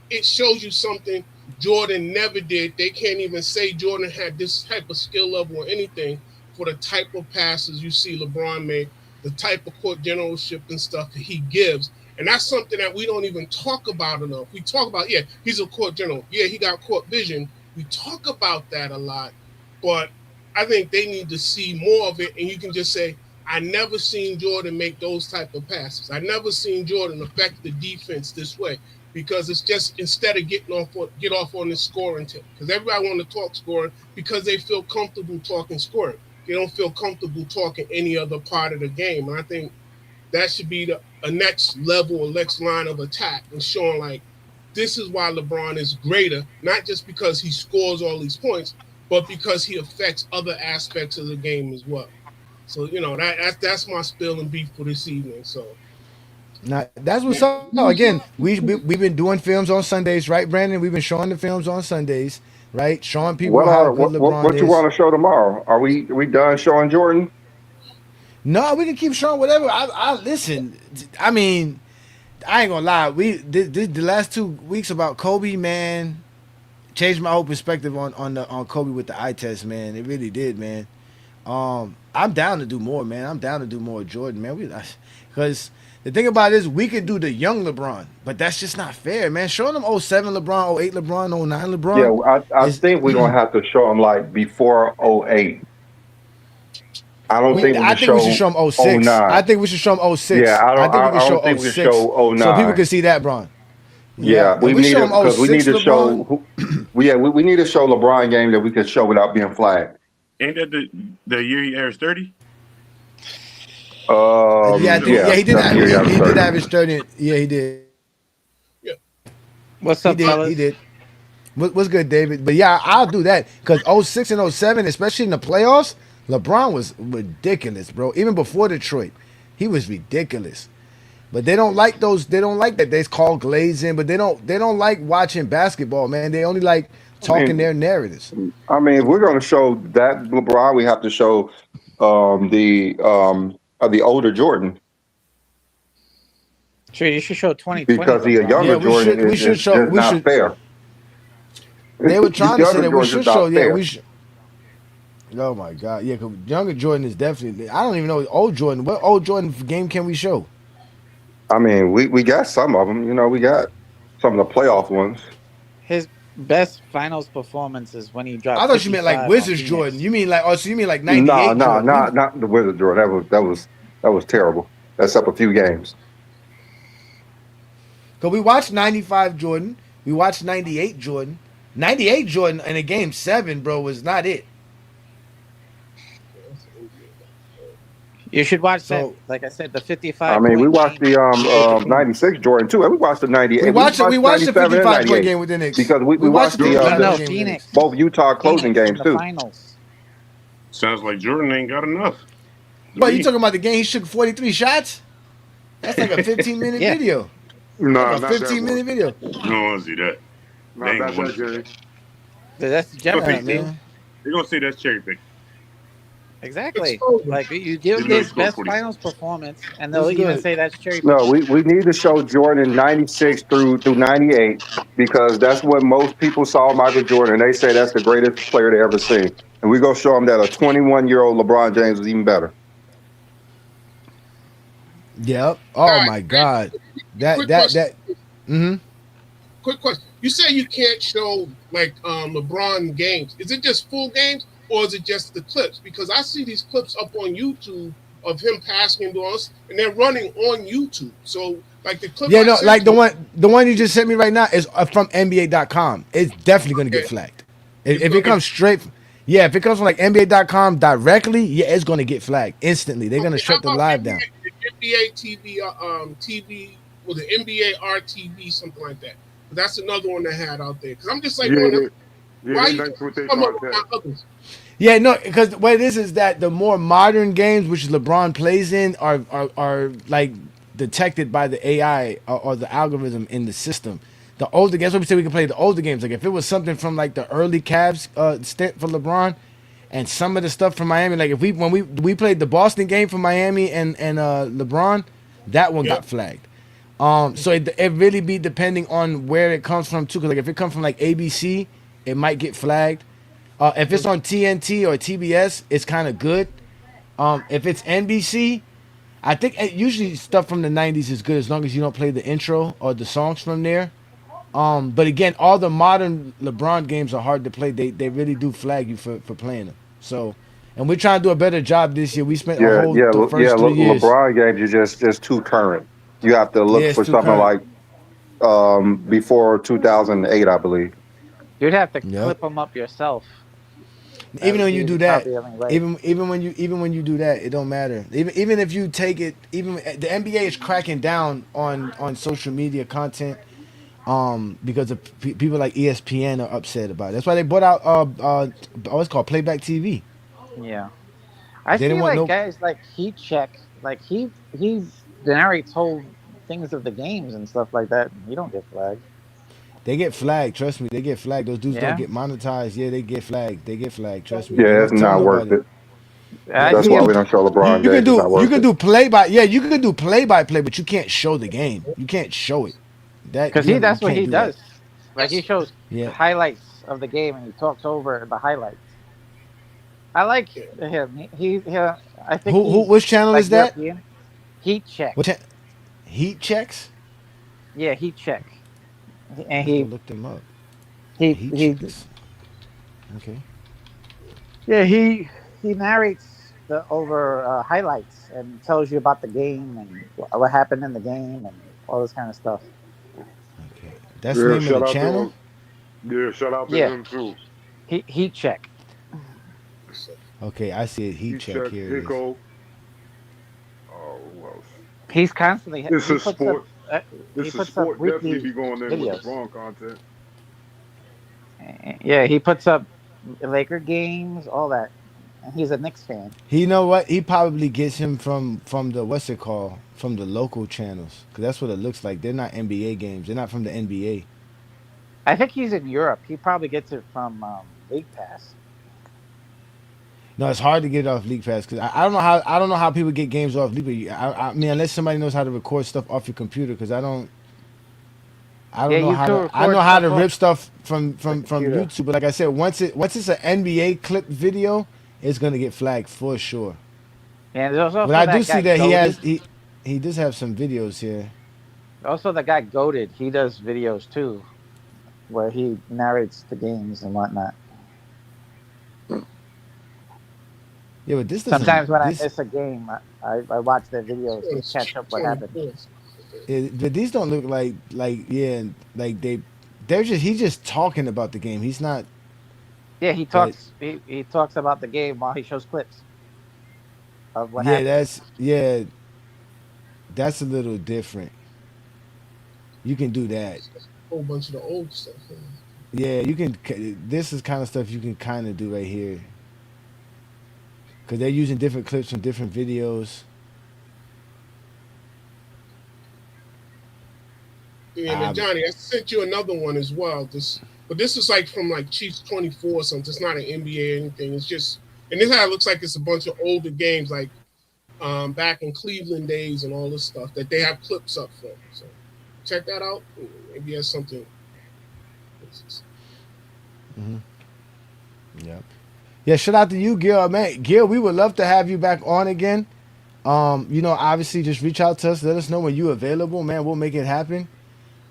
it shows you something Jordan never did. They can't even say Jordan had this type of skill level or anything for the type of passes you see LeBron make, the type of court generalship and stuff that he gives. And that's something that we don't even talk about enough. We talk about, yeah, he's a court general. Yeah, he got court vision. We talk about that a lot. But I think they need to see more of it. And you can just say, I never seen Jordan make those type of passes. I never seen Jordan affect the defense this way because it's just instead of get off on the scoring tip because everybody want to talk scoring because they feel comfortable talking scoring. They don't feel comfortable talking any other part of the game. And I think that should be a next level or next line of attack and showing like this is why LeBron is greater, not just because he scores all these points, but because he affects other aspects of the game as well. So that's my spill and beef for this evening. So now that's what's up. Again, we've been doing films on Sundays, right, Brandon? We've been showing the films on Sundays, right? Showing people how good LeBron What you is. want to show tomorrow? Are we done showing Jordan? No, we can keep showing whatever. I listen. I mean, I ain't gonna lie. The last 2 weeks about Kobe, man, changed my whole perspective on Kobe with the eye test, man. It really did, man. I'm down to do more, man. I'm down to do more Jordan, man. Because the thing about it is we could do the young LeBron, but that's just not fair, man. Showing them '07 LeBron, '08 LeBron, '09 LeBron Yeah, I is. think we're gonna have to show him like before '08. I don't think we I can think we should show show them '06. I '09. think we should show them '06. Yeah, I think we can I don't show think we can '06 show so people '09. can see that, Bron. Yeah, Yeah, if we we need show it them because we need '06 to show. LeBron, We need to show LeBron game that we can show without being flagged. Ain't that the year he averaged 30? yeah, I think Yeah, he did. that's the year he He averaged did 30. average 30. Yeah, he did. yeah, What's He up, did. He fellas? did. What's good, David? But yeah, I'll do that because '06 and '07, especially in the playoffs, LeBron was ridiculous, bro. Even before Detroit, he was ridiculous. But they don't like those. They don't like that. They call glazing, but they don't like watching basketball, man. They only like I talking mean, their narratives. if we're gonna show that LeBron, we have to show the older Jordan Sure, you should show 2020 because the LeBron. Yeah, younger we Jordan should. We should is show. just We not should. fair. They were The trying to say younger that we Jordan should is show. not Yeah, fair. we should. Oh my God, yeah. 'Cause younger Jordan is definitely. I don't even know old Jordan. What old Jordan game can we show? I mean, we got some of them. You know, we got some of the playoff ones. His best finals performance is when he I dropped thought you meant like 55 on Wizards Jordan. Phoenix. You mean like oh, so you mean like No, '98 no, Jordan? We not the Wizard Jordan. That was terrible. That's up a few games. Cause we watched '95 Jordan. We watched '98 Jordan. '98 Jordan in a game seven, bro, was not it. You should watch that. So Like I said, the I 55 mean, we point watched game the with the Phoenix. '96 Jordan too, and we watched the we '98. We watched it. We watched watched the '97 and 55 point '98 game with the Knicks. because we We watched watched the the No, 55 no, point game with the Knicks. both Utah closing Phoenix in games the too. finals. Sounds like Jordan ain't got enough. To But you me. talking about the game? He shook 43 shots. That's like a 15-minute Yeah, video. Like Nah, a not that 15 one. minute video. I don't want to see that. They Not ain't gonna that want to see game. that. that's They're gonna Jeffrey say, team. Man. they're gonna say that's cherry picking. Exactly. Exposure. Like you give Even though he his scored best 46. finals performance, and they'll It's even good. say that's cherry No, picking. we need to show Jordan '96 through '98 because that's what most people saw Michael Jordan, and they say that's the greatest player they ever seen. And we go show them that a 21-year-old LeBron James was even better. Yep. All Oh right. my God. That Quick that question. that. Mm-hmm. Quick question. You say you can't show like LeBron games. Is it just full games or is it just the clips? Because I see these clips up on YouTube of him passing into us, and they're running on YouTube. So like the clip Yeah, I no, sent like the you, one you just sent me right now is from NBA.com. It's definitely gonna get okay, flagged. it's If it gonna get comes straight, yeah, if it comes from like NBA.com directly, yeah, it's gonna get flagged instantly. They're gonna okay. How shut the about live down. NBA TV TV with the NBA RTV something like that? That's another one they had out there. Because I'm just like, Yeah, why they you nice with their come up with content. others? Yeah, no, because what it is that the more modern games, which LeBron plays in, are like detected by the AI or the algorithm in the system. The older games, what we say we can play the older games. Like if it was something from like the early Cavs stint for LeBron, and some of the stuff from Miami, like if we played the Boston game for Miami and LeBron, that one Yeah. got flagged. So it really be depending on where it comes from too. Cause like if it comes from like ABC, it might get flagged. If it's on TNT or TBS, it's kind of good. If it's NBC, I think usually stuff from the '90s is good as long as you don't play the intro or the songs from there. But again, all the modern LeBron games are hard to play. They really do flag you for playing them. So, and we're trying to do a better job this year. We spent a Yeah, whole yeah, the first 3 years. LeBron games are just too current. You have to Yeah, look it's for too something current. like before 2008, I believe. You'd have to Yep. clip them up yourself. That Even would when be you do that, probably the only way. even when you do that, it don't matter. Even if you take it, even the NBA is cracking down on social media content, because of people like ESPN are upset about it. That's why they bought out what's called playback TV. Yeah, I They didn't see want like no. guys like Heat Check, like he narrates whole things of the games and stuff like that. And he don't get flagged. They get flagged. Trust me, they get flagged. Those dudes don't Yeah, get monetized. Yeah, they get flagged. They get flagged. Trust me. They Yeah, it's don't tell not worth nobody. it. I That's see why him. we don't show LeBron You can games. It's do not you worth can it. do play by yeah you can do play by play, but you can't show the game. You can't show it. That Because you that's what can't he do that. does. Like he shows Yeah. highlights of the game and he talks over the highlights. I like him. I think Who he's which channel like is that? European. Heat Check. What Heat checks? Yeah, Heat Check. And Let's go look them up. Heat he checks. Okay. yeah he narrates the over highlights and tells you about the game and what happened in the game and all this kind of stuff. Okay. That's the Yeah, name of the shout out to channel? him. Yeah, shout out to Yeah, him too. Heat Check. Okay, I see it. Heat He check. checked Here it is. Hicko. Oh, who else? He's constantly It's he a puts up sport. uh, he It's a puts up sport. Definitely weekly be going in with videos. LeBron content. Yeah, he puts up Laker games, all that. And he's a Knicks fan. You know what? He probably gets him from the what's it called? From the local channels. Cause that's what it looks like. They're not NBA games. They're not from the NBA. I think he's in Europe. He probably gets it from League Pass. No, it's hard to get it off League Pass because I don't know how people get games off League. I mean, unless somebody knows how to record stuff off your computer, because I Yeah, don't know you how can to I record know how stuff to off rip stuff from the computer. YouTube. But like I said, once it's an NBA clip video, it's gonna get flagged for sure. And there's But also I do that see guy that goaded. he does have some videos here. Also, the guy goaded. He does videos too, where he narrates the games and whatnot. Yeah, but this doesn't Sometimes when I this miss a game, I watch their videos to It's catch up what happened. 24. but these don't look like yeah like they're just he's just talking about the game. He's not. Yeah, he But talks. He talks about the game while he shows clips of what yeah, happened. that's a little different. You can do that. It's a whole bunch of the old stuff. Yeah, you can. This is kind of stuff you can kind of do right here because they're using different clips from different videos. Yeah, and Johnny, I sent you another one as well. But this is like from like Chiefs 24 or something. It's not an NBA or anything. It's just, and this how it looks like it's a bunch of older games, like back in Cleveland days and all this stuff that they have clips up from. So check that out. Maybe that's something. Mm-hmm. Yep. Yeah, shout out to you, Gil. Man, Gil, we would love to have you back on again. Obviously, just reach out to us. Let us know when you're available, man. We'll make it happen.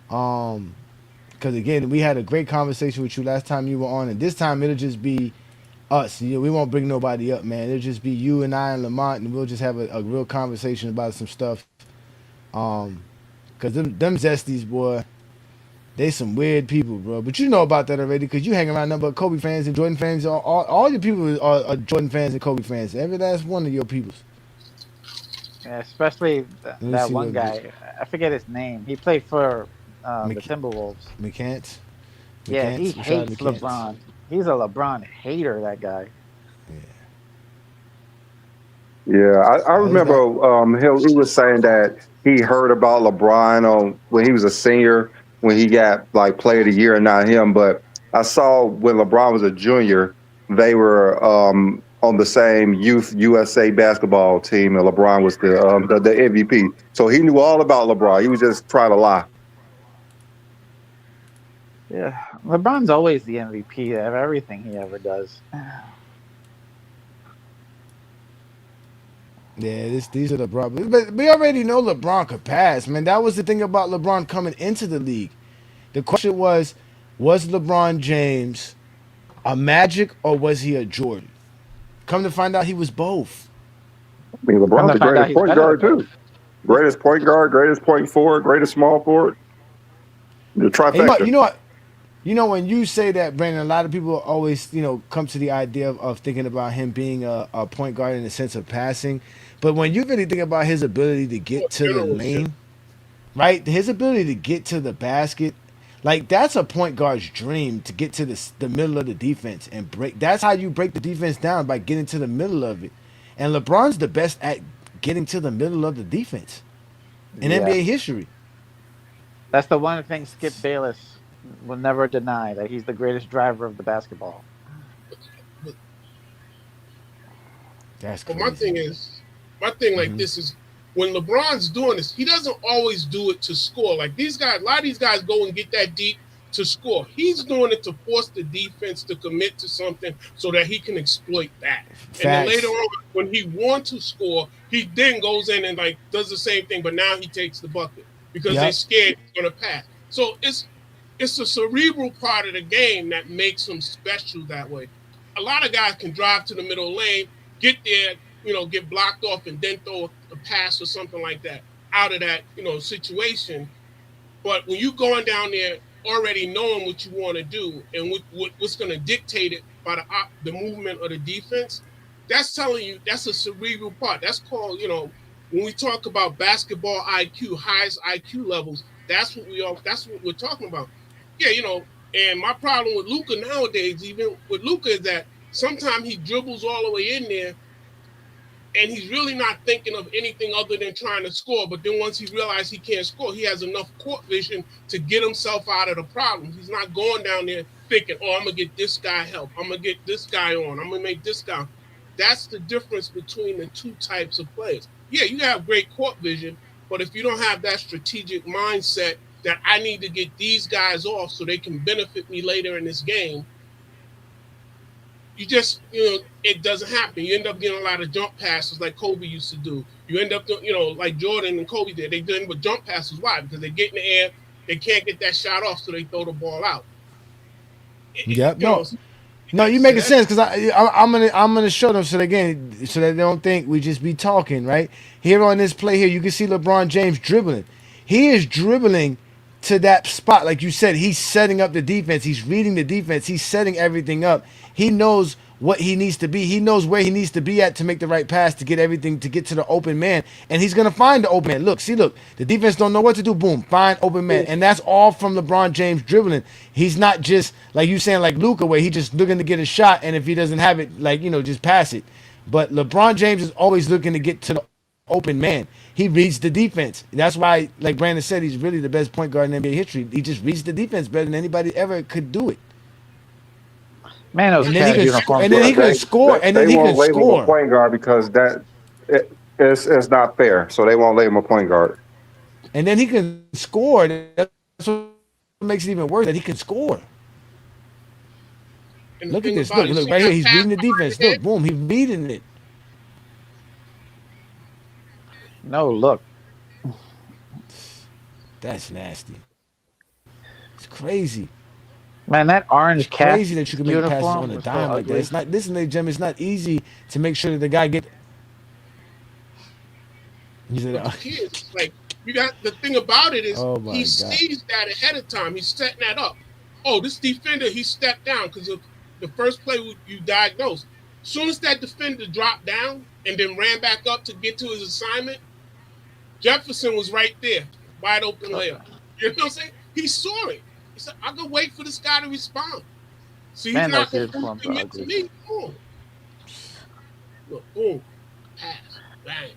Because again, we had a great conversation with you last time you were on, and this time it'll just be us. We won't bring nobody up, man. It'll just be you and I and Lamont, and we'll just have a real conversation about some stuff. Because them Zesties, boy, they some weird people, bro. But you know about that already, because you hang around nothing but Kobe fans and Jordan fans. All your people are Jordan fans and Kobe fans. Every last one of your peoples. Yeah, especially that one guy. I forget his name. He played for the Timberwolves. McCants. Yeah, he hates LeBron. He's a LeBron hater, that guy. Yeah, I remember he was saying that he heard about LeBron when he was a senior, when he got like Player of the Year and not him. But I saw when LeBron was a junior, they were on the same Youth USA basketball team, and LeBron was the MVP. So he knew all about LeBron. He was just trying to lie. Yeah, LeBron's always the MVP of everything he ever does. Yeah, these are the problems. But we already know LeBron could pass, man. That was the thing about LeBron coming into the league. The question was LeBron James a Magic or was he a Jordan? Come to find out, he was both. I mean, LeBron's the greatest point guard too. Greatest point guard, greatest point forward, greatest small forward. The trifecta. You know, when you say that, Brandon, a lot of people always, come to the idea of thinking about him being a point guard in the sense of passing. But when you really think about his ability to get to the lane, right? His ability to get to the basket, like that's a point guard's dream, to get to the middle of the defense and break. That's how you break the defense down, by getting to the middle of it. And LeBron's the best at getting to the middle of the defense in NBA history. That's the one thing Skip Bayless will never deny, that he's the greatest driver of the basketball. That's crazy. But my thing like this is, when LeBron's doing this, he doesn't always do it to score. Like these guys, a lot of these guys go and get that deep to score. He's doing it to force the defense to commit to something so that he can exploit that. Facts. And then later on, when he wants to score, he then goes in and like does the same thing, but now he takes the bucket because they're scared he's going to pass. So it's the cerebral part of the game that makes him special that way. A lot of guys can drive to the middle lane, get there, get blocked off, and then throw a pass or something like that out of that, situation. But when you're going down there already knowing what you want to do and what's going to dictate it by the movement of the defense, that's telling you that's a cerebral part. That's called, when we talk about basketball IQ, highest IQ levels, that's what we're talking about. Yeah, and my problem with Luka nowadays, even with Luka, is that sometimes he dribbles all the way in there and he's really not thinking of anything other than trying to score. But then once he realizes he can't score, he has enough court vision to get himself out of the problem. He's not going down there thinking, I'm going to get this guy help. I'm going to get this guy on. I'm going to make this guy. That's the difference between the two types of players. Yeah, you have great court vision, but if you don't have that strategic mindset that I need to get these guys off so they can benefit me later in this game, you just it doesn't happen. You end up getting a lot of jump passes like Kobe used to do. You end up doing, like Jordan and Kobe did. They did with jump passes. Why? Because they get in the air, they can't get that shot off, so they throw the ball out. Yep. You know, No, you so making that's sense because I'm gonna show them so so that they don't think we just be talking, right? Here on this play here, you can see LeBron James dribbling. He is dribbling to that spot, like you said. He's setting up the defense. He's reading the defense. He's setting everything up. He knows what he needs to be. He knows where he needs to be at to make the right pass to get everything to get to the open man, and he's gonna find the open man. Look, the defense don't know what to do. Boom, find open man, and that's all from LeBron James dribbling. He's not just like you saying like Luka, where he just looking to get a shot, and if he doesn't have it, like just pass it. But LeBron James is always looking to get to the open man. He reads the defense. That's why, like Brandon said, he's really the best point guard in NBA history. He just reads the defense better than anybody ever could do it. Man, those And then Cavs uniforms. he can score. And then They he won't can label him a score. point guard because it's not fair. So they won't label him a point guard. And then he can score. That's what makes it even worse, that he can score. and the Look at thing this. about Look it, right see here. that He's pass reading the behind defense. the head? Look, boom, he's reading it. No, look. That's nasty. It's crazy. Man, that orange Cavs Crazy that you can make passes uniform on a was dime so like that. ugly. It's not. Listen, ladies and gentlemen, it's not easy to make sure that the guy get. He said, But the kids, like, you got the thing about it is "Oh my he God." sees that ahead of time. He's setting that up. Oh, this defender, he stepped down because of the first play you diagnosed. As soon as that defender dropped down and then ran back up to get to his assignment, Jefferson was right there, wide open layup. You know what I'm saying? He saw it. He said, "I'm gonna wait for this guy to respond." So he's Man, not those gonna uniforms are commit to ugly. me. Come on. Look, boom, pass, bang.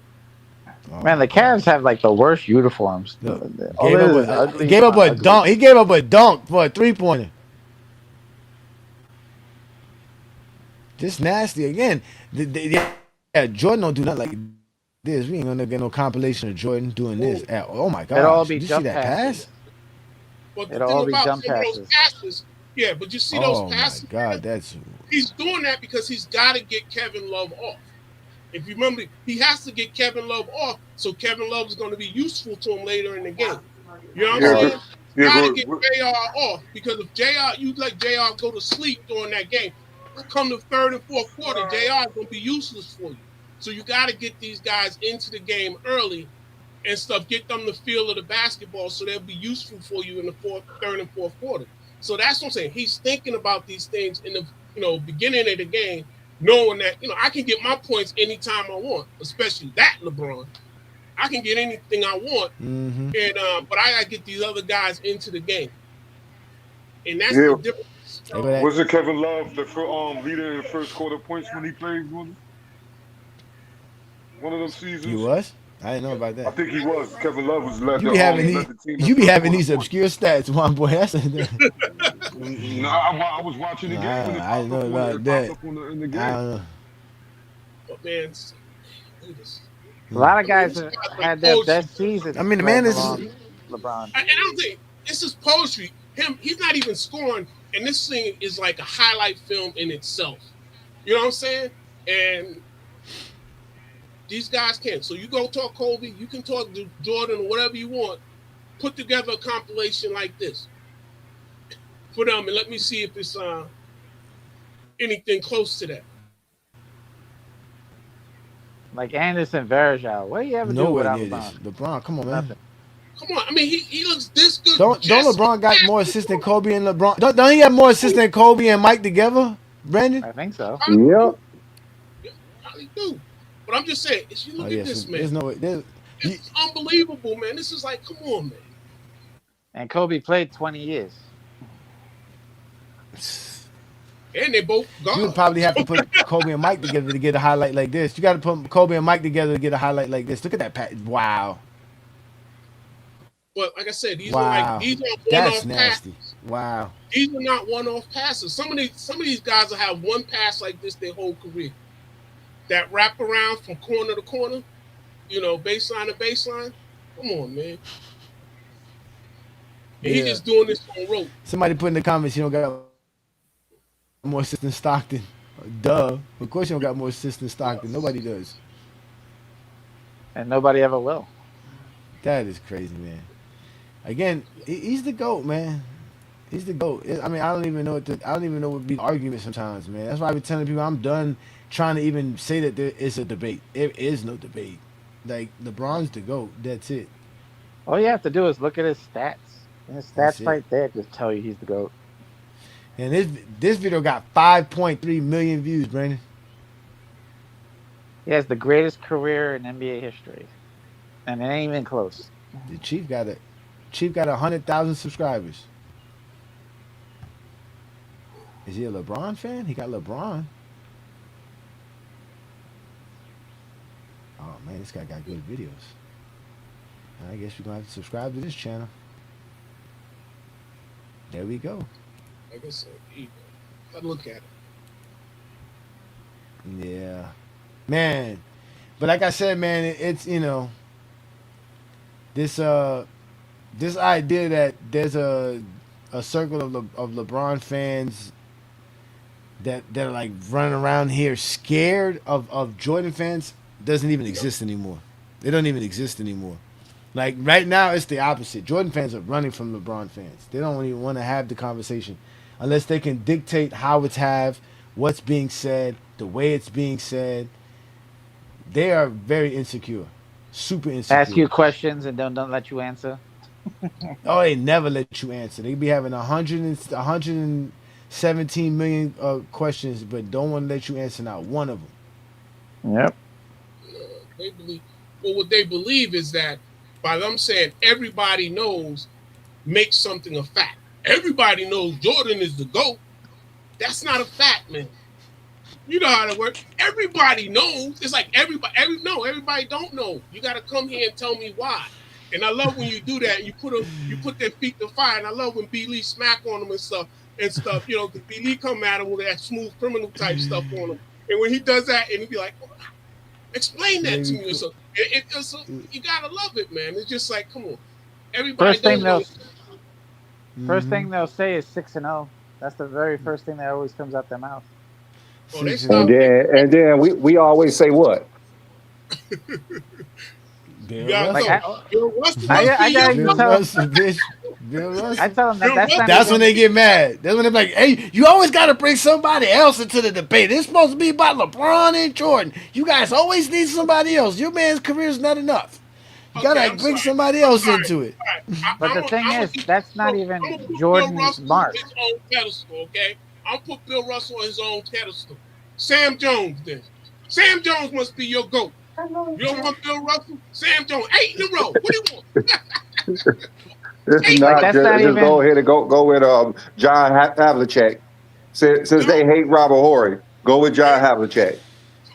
Man, the Cavs have like the worst uniforms. Look, All gave it up is a ugly. gave up a ugly. dunk. He gave up a dunk for a 3-pointer. Just nasty again. Yeah, Jordan don't do nothing like this. We ain't gonna get no compilation of Jordan doing this. Oh my It'll all gosh! be Did you see jump that passes. pass? But the It'll thing all be about jump some of those passes. passes, yeah, but you see those Oh my passes, God, that's he's doing that because he's got to get Kevin Love off. If you remember, he has to get Kevin Love off, so Kevin Love is going to be useful to him later in the game. You know what I'm Yeah, saying? yeah, Got to but, get but JR off because if you let JR go to sleep during that game, come the third and fourth quarter, JR is going to be useless for you. So you got to get these guys into the game early and stuff, get them the feel of the basketball so they'll be useful for you in the third and fourth quarter. So that's what I'm saying. He's thinking about these things in the beginning of the game, knowing that I can get my points anytime I want, especially that LeBron. I can get anything I want, and but I gotta get these other guys into the game, and that's yeah, the difference. was it Kevin Love the leader in first quarter points when he played one of them he seasons? was. I didn't know about I that. think he was. Kevin Love was led You be having led the team in you be first having quarter these points. obscure stats, one boy. That's No, I was watching the game when I didn't know about it that. popped up in the game. I don't know. But man, A lot of guys this have guy's like had their poetry. best seasons I mean, the man playing is. along LeBron. And I don't think this is poetry. He's not even scoring, and this thing is like a highlight film in itself. You know what I'm saying? And these guys can't. So you go talk Kobe, you can talk Jordan or whatever you want. Put together a compilation like this for them, and let me see if it's anything close to that. Like Anderson Varejao. What do you ever do Nowhere without near this. LeBron? LeBron, come on, man. Nothing. Come on, I mean he looks this good. Don't just LeBron got more basketball. assists than Kobe and LeBron? Don't he have more assists than Kobe and Mike together, Brandon? I think so. Yep. Probably do. But I'm just saying, if you look at this, So man, there's no way. this is unbelievable, man. This is like, come on, man. And Kobe played 20 years. And they both gone. You would probably have to put Kobe and Mike together to get a highlight like this. You got to put Kobe and Mike together to get a highlight like this. Look at that. Wow. But like I said, these Wow. are these are That's one-off nasty. passes. Wow. These are not one-off passes. Some of these guys will have one pass like this their whole career. That wrap around from corner to corner, baseline to baseline. Come on, man. And he's just doing this on rope. Somebody put in the comments, you don't got more assists than Stockton. Duh. Of course, you don't got more assists than Stockton. Nobody does. And nobody ever will. That is crazy, man. Again, he's the GOAT, man. He's the GOAT. I mean, I don't even know what would be the argument sometimes, man. That's why I be telling people I'm done trying to even say that there is a debate. There is no debate. Like LeBron's the GOAT. That's it. All you have to do is look at his stats. And his That's stats it. right there just tell you he's the GOAT. And this video got 5.3 million views, Brandon. He has the greatest career in NBA history. And it ain't even close. The Chief got 100,000 subscribers. Is he a LeBron fan? He got LeBron. Oh man, this guy got good videos. I guess we're gonna have to subscribe to this channel. There we go. Like I said, I look at it. Yeah, man. But like I said, man, it's this idea that there's a circle of LeBron fans that are like running around here scared of Jordan fans doesn't even exist anymore. They don't even exist anymore. Like right now, it's the opposite. Jordan fans are running from LeBron fans. They don't even want to have the conversation unless they can dictate how it's have, what's being said, the way it's being said. They are very insecure, super insecure. Ask you questions and don't let you answer. Oh, they never let you answer. They be having 117 million questions, but don't want to let you answer not one of them. Yep. They believe. Well, what they believe is that by them saying everybody knows makes something a fact. Everybody knows Jordan is the GOAT. That's not a fact, man. You know how to work. Everybody knows. It's like everybody don't know. You got to come here and tell me why. And I love when you do that. And you put their feet to fire. And I love when B. Lee smack on them and stuff. You know, because B. Lee come at him with that smooth criminal type stuff on him. And when he does that, and he be like, explain that to me. So you gotta love it, man. It's just like, come on. Everybody First thing they'll say is 6-0. That's the very first thing that always comes out their mouth. Oh, they And stop. then we always say what? Bill Yeah, Russell. Bill Russell I must be gotta your Bill tell Russell, bitch. Bill Russell. I tell them Bill that's not That's even, when they get mad. That's when they're like, hey, you always got to bring somebody else into the debate. It's supposed to be about LeBron and Jordan. You guys always need somebody else. Your man's career is not enough. You got to bring somebody else into it. But the thing is, that's not even I'm gonna put Bill Jordan's Russell mark. on his own pedestal, okay? I'll put Bill Russell on his own pedestal. Sam Jones, then. Sam Jones must be your GOAT. You don't want Bill Russell? Sam Jones, 8 in a row. What do you want? It's Like, not that's just, not just even. go ahead and go with John Havlicek. Since they hate Robert Horry, go with John Havlicek.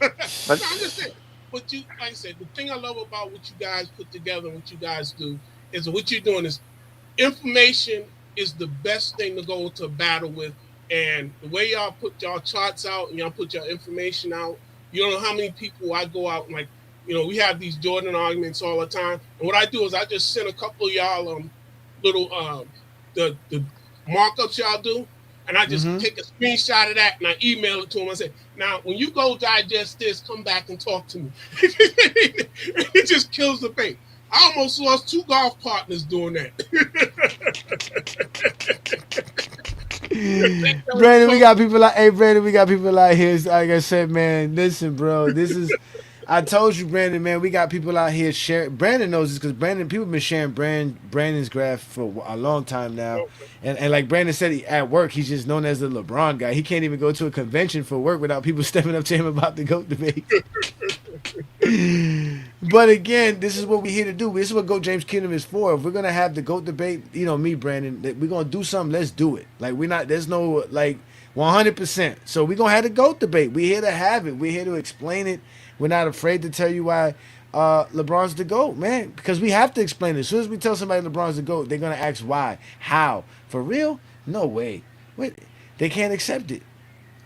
No, I'm just saying. But like I said, the thing I love about what you guys put together and what you guys do is what you're doing is information is the best thing to go to battle with. And the way y'all put y'all charts out and y'all put your information out, you don't know how many people I go out and like, we have these Jordan arguments all the time. And what I do is I just send a couple of y'all little the markups y'all do, and I just take a screenshot of that and I email it to them. I say, now when you go digest this, come back and talk to me. It just kills the bait. I almost lost 2 golf partners doing that. Brandon, we got people like, hey, Brandon, we got people like here. Like I said, man, listen, bro, this is. I told you, Brandon, man, we got people out here sharing. Brandon knows this because people been sharing Brandon's graph for a long time now. And like Brandon said, at work, he's just known as the LeBron guy. He can't even go to a convention for work without people stepping up to him about the GOAT debate. But again, this is what we're here to do. This is what GOAT James Kingdom is for. If we're gonna have the GOAT debate, me, Brandon, we're gonna do something. Let's do it. Like there's no 100%. So we're gonna have the GOAT debate. We're here to have it. We're here to explain it. We're not afraid to tell you why LeBron's the GOAT, man. Because we have to explain it. As soon as we tell somebody LeBron's the GOAT, they're gonna ask why, how, for real? No way. Wait, they can't accept it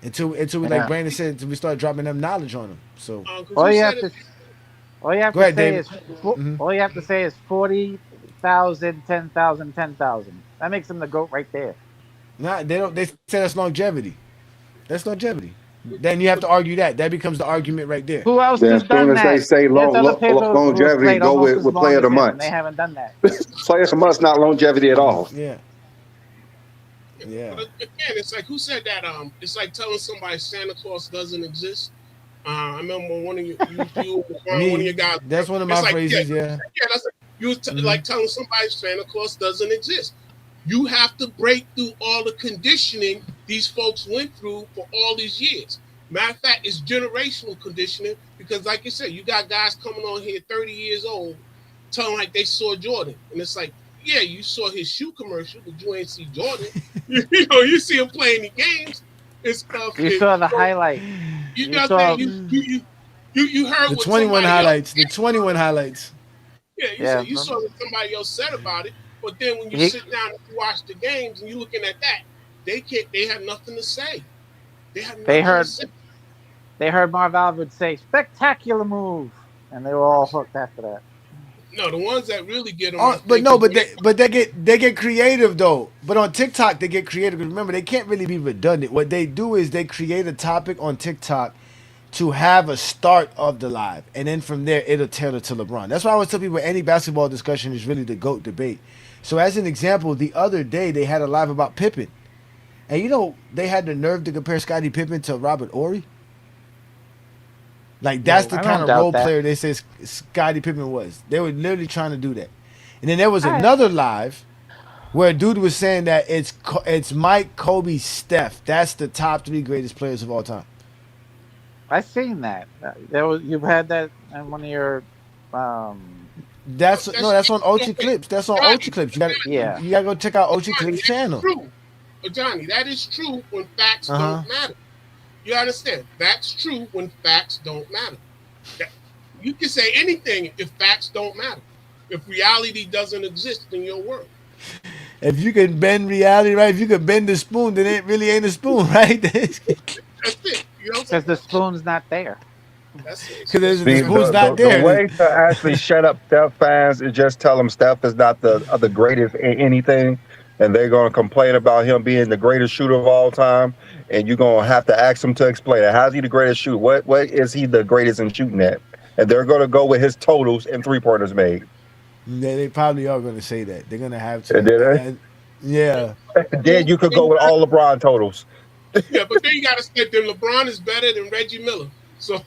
until we, like Brandon said, until we start dropping them knowledge on them. So All you have to ahead, say David. is all you have to say is 40,000, 10,000, 10,000. That makes them the GOAT right there. Nah, they don't. They say that's longevity. That's longevity. Then you have to argue that. That becomes the argument right there. Who else Then has as soon done as they that? say There's other people who's longevity, played go almost as with long player of as the him, and month. they haven't done that. Player of the month's not longevity at all. Yeah. But again, it's like who said that? It's like telling somebody Santa Claus doesn't exist. I remember one of you one of your Me. guys. That's one of It's my like phrases. Yeah. that's like, you was Mhm. like telling somebody Santa Claus doesn't exist. You have to break through all the conditioning these folks went through for all these years. Matter of fact, it's generational conditioning because, like you said, you got guys coming on here 30 years old telling like they saw Jordan. And it's like, yeah, you saw his shoe commercial, but you ain't see Jordan. You see him playing the games and stuff. You And, saw the highlight. you You know what I'm saying? saw, You heard The what 21 somebody else highlights. The 21 highlights. yeah, yeah. you saw what somebody else said about it, but then when you He, sit down and you watch the games and you're looking at that, they have nothing to say. They have they nothing to heard say. they heard Marv Albert say spectacular move, and they were all hooked after that. No, the ones that really get them, I Oh, but think, no, is but when they get creative though. But on TikTok they get creative. Remember, they can't really be redundant. What they do is they create a topic on TikTok to have a start of the live, and then from there it'll tailor to LeBron. That's why I always tell people any basketball discussion is really the GOAT debate. So as an example, the other day they had a live about Pippen, and they had the nerve to compare Scottie Pippen to Robert Ory. Like that's no, the I kind don't of doubt role that. player they said Scottie Pippen was. They were literally trying to do that. And then there was I another live where a dude was saying that it's Mike, Kobe, Steph. That's the top three greatest players of all time. I seen that. You've had that in one of your, um, That's on Ochi okay, Clips. That's on Ochi Johnny, Clips. yeah. You gotta go check out Ochi Johnny, Clips that is channel. true. But Johnny, that is true when facts Uh huh. don't matter. You understand? That's true when facts don't matter. That- You can say anything if facts don't matter. If reality doesn't exist in your world. If you can bend reality, right? If you can bend the spoon, then it really ain't a spoon, right? Because That's it. You know what I'm saying? Because the spoon's not there. That's it. the See, spoon's not the there. way to actually shut up Steph fans is just tell them Steph is not the greatest in anything, and they're going to complain about him being the greatest shooter of all time, and you're going to have to ask him to explain it. How's he the greatest shooter? What is he the greatest in shooting at? And they're going to go with his totals and 3-pointers made. They probably are going to say that. They're going to have And to. Yeah. then you could go with all LeBron totals. Yeah, but then you got to say that LeBron is better than Reggie Miller. So,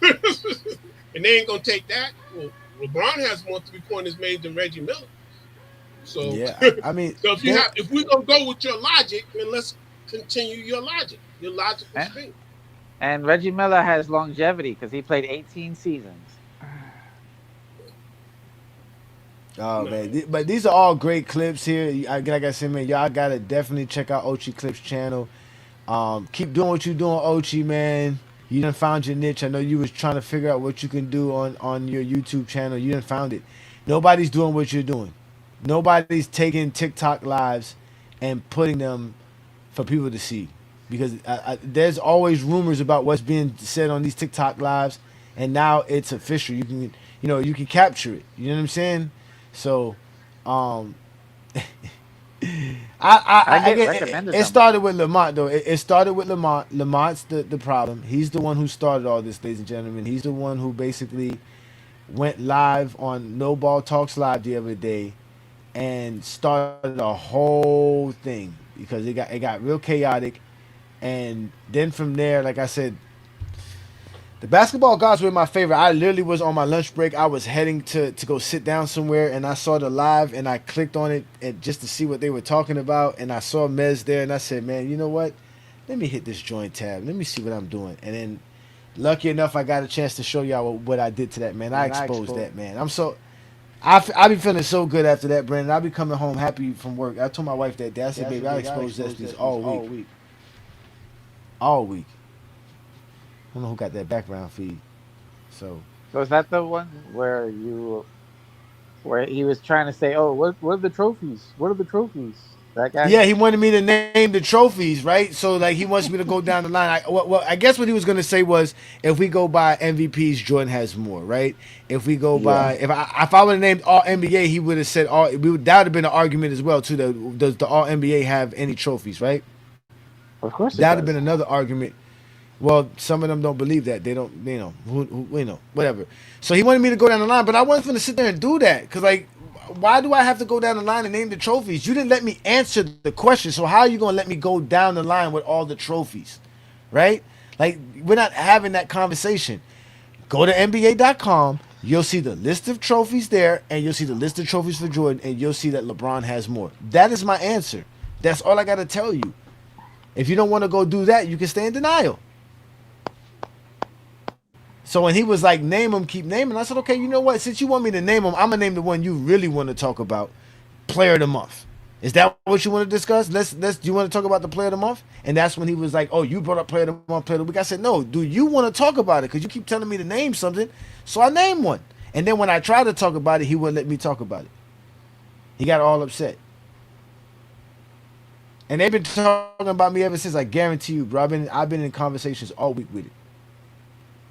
and they ain't gonna take that. Well, LeBron has more 3-pointers made than Reggie Miller. So, Yeah. I mean, so if we're gonna go with your logic, then let's continue your logic, your logical And, stream. and Reggie Miller has longevity because he played 18 seasons. Oh No, man, but these are all great clips here. Like I said, man, y'all gotta definitely check out Ochi Clips channel. Keep doing what you're doing, Ochi, man. You done found your niche. I know you was trying to figure out what you can do on your YouTube channel. You done found it. Nobody's doing what you're doing. Nobody's taking TikTok lives and putting them for people to see, because there's always rumors about what's being said on these TikTok lives, and now it's official. You can capture it. You know what I'm saying? So, I get get recommended it them. started with Lamont though. It started with Lamont. Lamont's the problem. He's the one who started all this, ladies and gentlemen. He's the one who basically went live on No Ball Talks Live the other day and started a whole thing because it got real chaotic. And then from there, like I said, the basketball gods were my favorite. I literally was on my lunch break. I was heading to go sit down somewhere, and I saw the live, and I clicked on it and just to see what they were talking about. And I saw Mez there, and I said, man, you know what? Let me hit this joint tab. Let me see what I'm doing. And then, lucky enough, I got a chance to show y'all what I did to that, man. I exposed that, man. I be feeling so good after that, Brandon. I be coming home happy from work. I told my wife that day. I said, baby, I exposed Zesties all week. All week. I don't know who got that background feed. So So is that the one where he was trying to say, "Oh, what are the trophies? What are the trophies?" That guy. yeah, he wanted me to name the trophies, right? So like he wants me to go down the line. I guess what he was gonna say was, if we go by MVPs, Jordan has more, right? If we go by if I would have named all NBA, he would have said all. That would have been an argument as well too. Does the all NBA have any trophies, right? Of course it That'd have does. been another argument. Well, some of them don't believe that. They don't, whatever. So he wanted me to go down the line, but I wasn't going to sit there and do that. Because, like, why do I have to go down the line and name the trophies? You didn't let me answer the question. So how are you going to let me go down the line with all the trophies? Right? Like, we're not having that conversation. Go to NBA.com. You'll see the list of trophies there, and you'll see the list of trophies for Jordan, and you'll see that LeBron has more. That is my answer. That's all I got to tell you. If you don't want to go do that, you can stay in denial. So when he was like, name them, keep naming, I said, okay, you know what? Since you want me to name them, I'm going to name the one you really want to talk about, Player of the Month. Is that what you want to discuss? Do you want to talk about the Player of the Month? And that's when he was like, oh, you brought up Player of the Month, Player of the Week. I said, no, do you want to talk about it? Because you keep telling me to name something. So I named one. And then when I tried to talk about it, he wouldn't let me talk about it. He got all upset. And they've been talking about me ever since. I guarantee you, bro. I've been in conversations all week with it.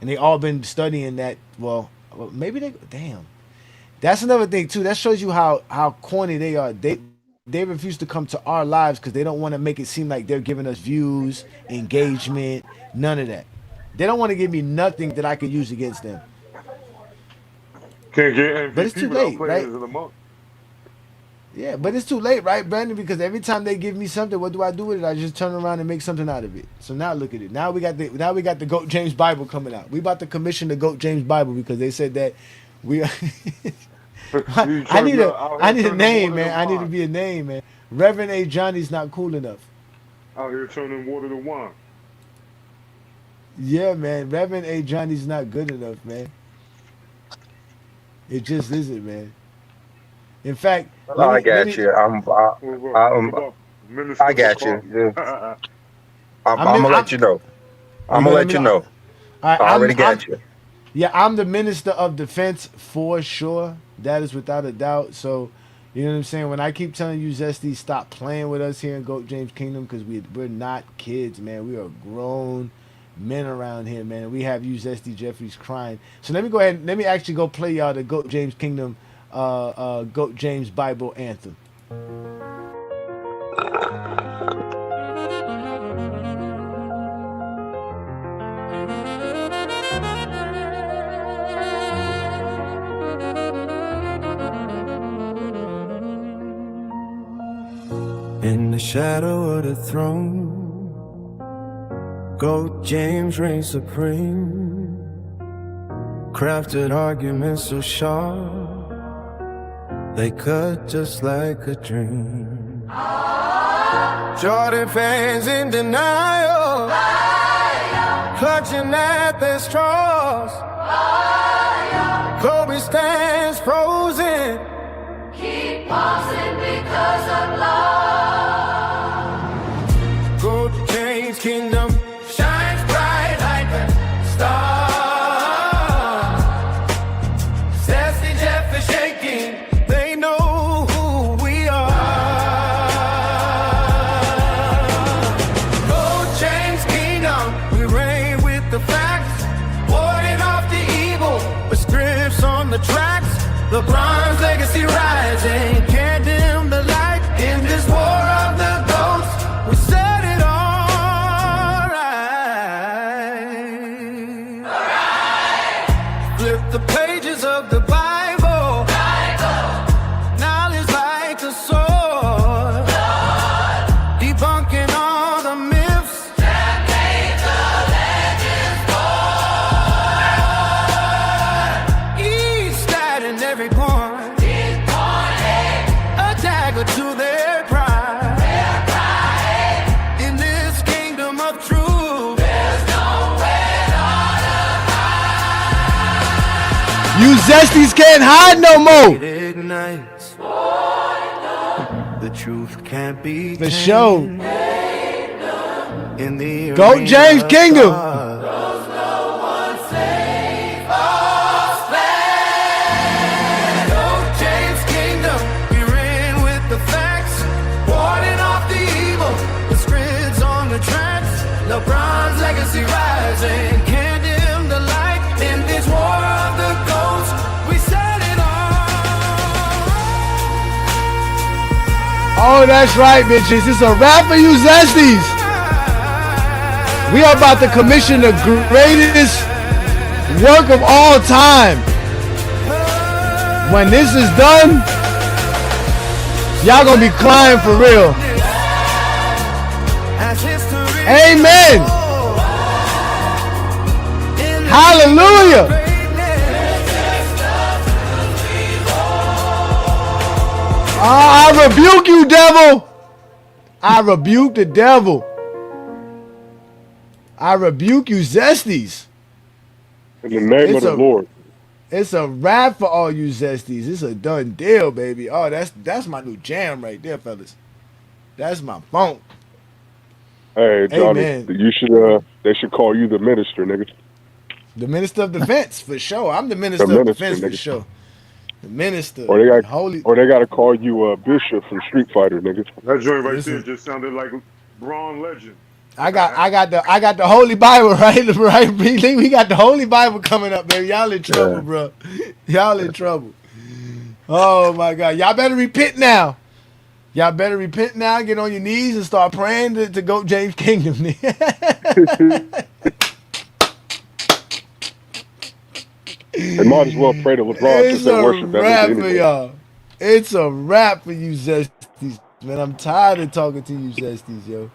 And they all been studying that. Well, maybe they. Damn, that's another thing too. That shows you how corny they are. They refuse to come to our lives because they don't want to make it seem like they're giving us views, engagement, none of that. They don't want to give me nothing that I could use against them. Can't get MVP but it's too late, right? Of the month. Yeah, but it's too late, right, Brandon? Because every time they give me something, what do I do with it? I just turn around and make something out of it. So now look at it. Now we got the GOAT James Bible coming out. We about to commission the GOAT James Bible because they said that we. I need a name, man. I need to be a name, man. Reverend A. Johnny's not cool enough. Out here turning water to wine. Yeah, man. Reverend A. Johnny's not good enough, man. It just isn't, man. In fact, I got you. I got you. Yeah. I'm gonna let you know. I'm gonna let you know. I already got you. Yeah, I'm the Minister of Defense for sure. That is without a doubt. So, you know what I'm saying? When I keep telling you, Zesty, stop playing with us here in GOAT James Kingdom because we're not kids, man. We are grown men around here, man. We have you, Zesty Jeffries, crying. So let me go ahead. Let me actually go play y'all the GOAT James Kingdom GOAT James Bible anthem. In the shadow of the throne, GOAT James reigns supreme. Crafted arguments so sharp they cut just like a dream. Jordan fans in denial, clutching at their straws. Kobe stands frozen, keep pausing because of love. GOAT James Kingdom shines bright like a star. Sassy Jeff is shaking. They know who we are. GOAT James Kingdom, we reign with the facts, warding off the evil with scripts on the tracks. LeBron's legacy rising, can't dim the light in this war of the ghosts. We set it all right. Flip the pages of the Bible. Knowledge like a sword. Debunking all the myths that made the legends born. Each stat and every point, a dagger to their pride. In this kingdom of truth, there's nowhere to hide. You Zesties can't hide no more. It ignites. The truth can't be The show. in the GOAT James Kingdom. GOAT James Kingdom, we reign with the facts, warding off the evil, the scripts on the tracks. LeBron's legacy rising, can't dim the light in this war of the ghosts. We set it all. Oh, that's right, bitches. It's a wrap for you Zesties. We are about to commission the greatest work of all time. When this is done, y'all gonna be crying for real. Amen. Hallelujah. I rebuke you, devil. I rebuke the devil. I rebuke you, Zesties. In the name of the Lord. It's a wrap for all you Zesties. It's a done deal, baby. Oh, that's my new jam right there, fellas. That's my funk. Hey, Johnny, Amen. they should call you the minister, nigga. The minister of defense, for sure. I'm the minister of defense, for sure. The minister. Or they got to holy. call you Bishop from Street Fighter, nigga. That joint right there just sounded like Braun Legend. I got the Holy Bible, right? Right? We got the Holy Bible coming up, baby. Y'all in trouble, bro. Y'all in trouble. Oh my God. Y'all better repent now. Y'all better repent now, get on your knees and start praying to go James Kingdom. They might as well pray to LeBron since they worship that nigga anyway. Y'all. It's a wrap for you Zesties, man. I'm tired of talking to you Zesties, yo.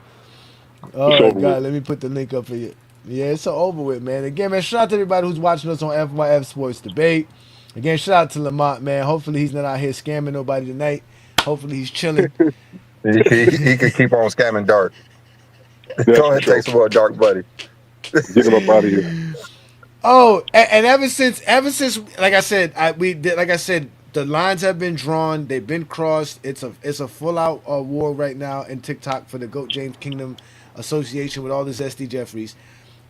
Oh God, let me put the link up for you. Yeah, it's so over with, man. Again, man, shout out to everybody who's watching us on FYF Sports Debate. Again, shout out to Lamont, man. Hopefully he's not out here scamming nobody tonight. Hopefully he's chilling. he could keep on scamming Dark. Go ahead, take some more Dark, buddy. Get him up out of here. Oh, and ever since, like I said, the lines have been drawn. They've been crossed. It's a full out war right now in TikTok for the GOAT James Kingdom association with all the Zesty Jeffries.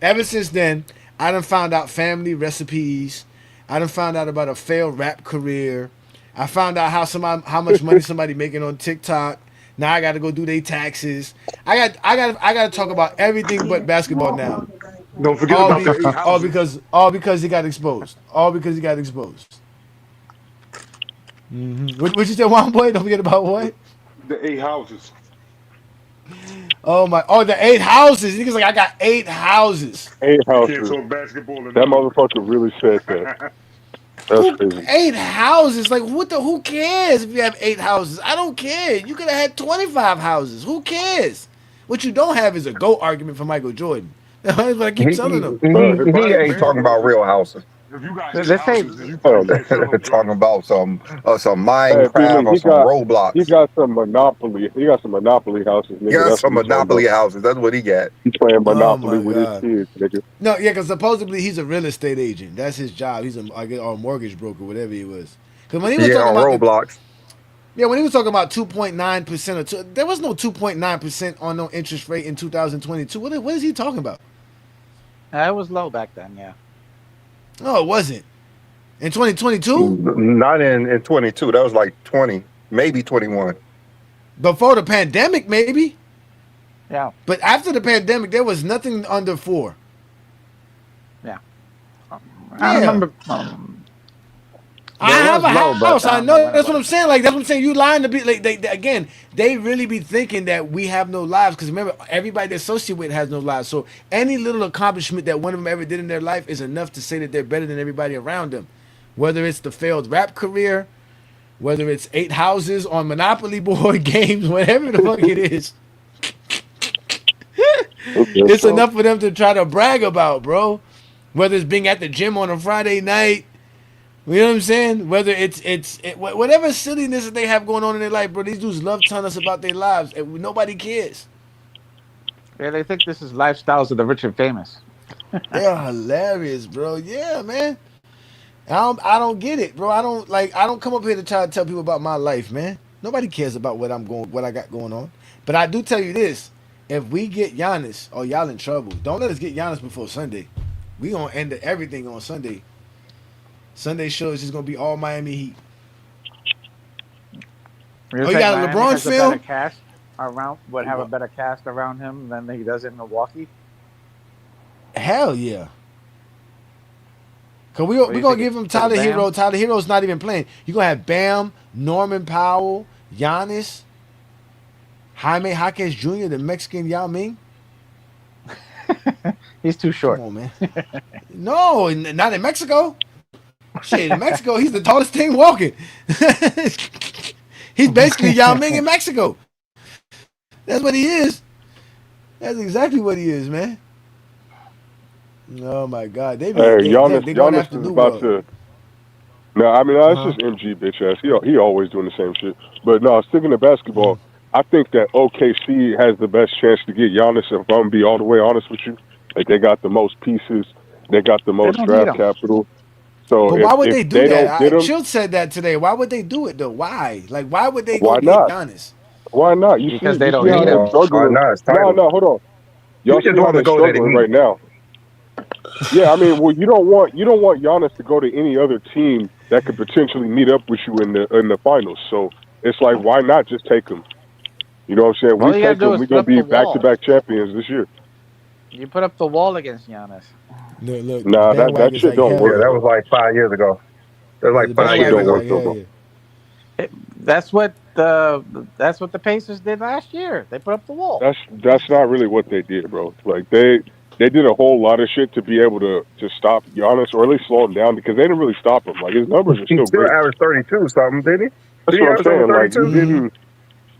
Ever since then, I done found out family recipes. I done found out about a failed rap career. I found out how much money somebody making on TikTok. Now I got to go do their taxes. I got to talk about everything but basketball now. Don't forget about the 8 houses. All because he got exposed. All because he got exposed. Mm-hmm. What you said, one boy? Don't forget about what? The 8 houses. Oh my! Oh, the 8 houses. Niggas like I got 8 houses. 8 houses. Can't talk basketball. That motherfucker really said that. That's crazy. 8 houses? Like what the? Who cares if you have 8 houses? I don't care. You could have had 25 houses. Who cares? What you don't have is a GOAT argument for Michael Jordan. That's what I keep telling them. He ain't talking about real houses. If you got Let's say talking about some Minecraft or some Roblox. He got some Monopoly. He got some Monopoly houses. Nigga. He got some Monopoly houses. That's what he got. He's playing Monopoly with his kids, nigga. No, yeah, because supposedly he's a real estate agent. That's his job. He's a mortgage broker, whatever he was. Because when he was talking about Roblox. When he was talking about 2.9% there was no 2.9% on no interest rate in 2022. What is he talking about? It was low back then, yeah. No, it wasn't. In 2022? Not in 22. That was like 20, maybe 21. Before the pandemic, maybe. Yeah. But after the pandemic, there was nothing under 4. Yeah. I remember. I have a house. I know. That's what I'm saying. Like that's what I'm saying. You lying to be like they really be thinking that we have no lives because remember everybody they associate with has no lives. So any little accomplishment that one of them ever did in their life is enough to say that they're better than everybody around them. Whether it's the failed rap career, whether it's 8 houses on Monopoly board games, whatever the fuck it is. It's enough for them to try to brag about, bro. Whether it's being at the gym on a Friday night. You know what I'm saying? Whether it's whatever silliness that they have going on in their life, bro. These dudes love telling us about their lives, and nobody cares. Yeah, they think this is lifestyles of the rich and famous. They're hilarious, bro. Yeah, man. I don't get it, bro. I don't come up here to try to tell people about my life, man. Nobody cares about what I got going on. But I do tell you this: if we get Giannis, oh y'all in trouble. Don't let us get Giannis before Sunday. We gonna end everything on Sunday. Sunday show is just gonna be all Miami Heat. You got a LeBron film? Would have a better cast around him than he does in Milwaukee? Hell yeah. Cause we gonna give him Tyler Hero. Tyler Hero's not even playing. You gonna have Bam, Norman Powell, Giannis, Jaime Jaquez Jr., the Mexican Yao Ming. He's too short. Come on, man. No, not in Mexico. Shit, in Mexico, he's the tallest thing walking. He's basically Yao Ming in Mexico. That's what he is. That's exactly what he is, man. Oh my God, they going Giannis after is New about World. to. No, I mean it's just MG bitch ass. He always doing the same shit. But no, sticking to basketball, I think that OKC has the best chance to get Giannis. If I'm gonna be all the way honest with you, like they got the most pieces, they got the most draft capital. So But why would they do that? don't get him, Chill said that today. Why would they do it though? Why? Like, why would they why go get not? Giannis? Why not? You Because see they don't how need they're him. struggling. Why not? It's No, title. hold on. Y'all You just see how want to they're go there to struggling eat. right now. Yeah, I mean, well, you don't want Giannis to go to any other team that could potentially meet up with you in the finals. So it's like, why not just take him? You know what I'm saying? All We you gotta take do him, is we're put gonna up the be wall. back-to-back champions this year. You put up the wall against Giannis. Look, Nah, the that shit like, don't Yeah, work that though. was like 5 years ago. That was the like That 5 shit years don't bandwagon's ago. work like, though, hell bro. yeah. That's what the Pacers did last year. They put up the wall. That's not really what they did, bro. Like they did a whole lot of shit to be able to stop Giannis or at least slow him down because they didn't really stop him. Like his numbers are He still still great. averaged 32 something, didn't he? That's Did he what I'm average over saying. Like you 32? didn't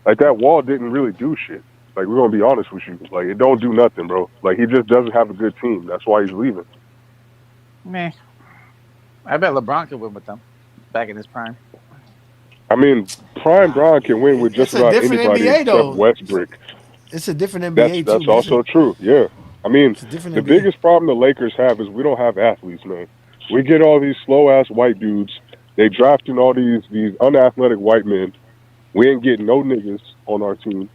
like that wall didn't really do shit. Like we're gonna be honest with you. Like it don't do nothing, bro. Like he just doesn't have a good team. That's why he's leaving. Meh. I bet LeBron could win with them back in his prime. I mean, Prime Bron can win with just It's a about different anybody NBA except though. Westbrook. It's a different NBA too, That's man. also true. Yeah. I mean, It's a different the NBA. biggest problem the Lakers have is we don't have athletes, man. We get all these slow ass white dudes. They drafting all these unathletic white men. We ain't getting no niggas on our team.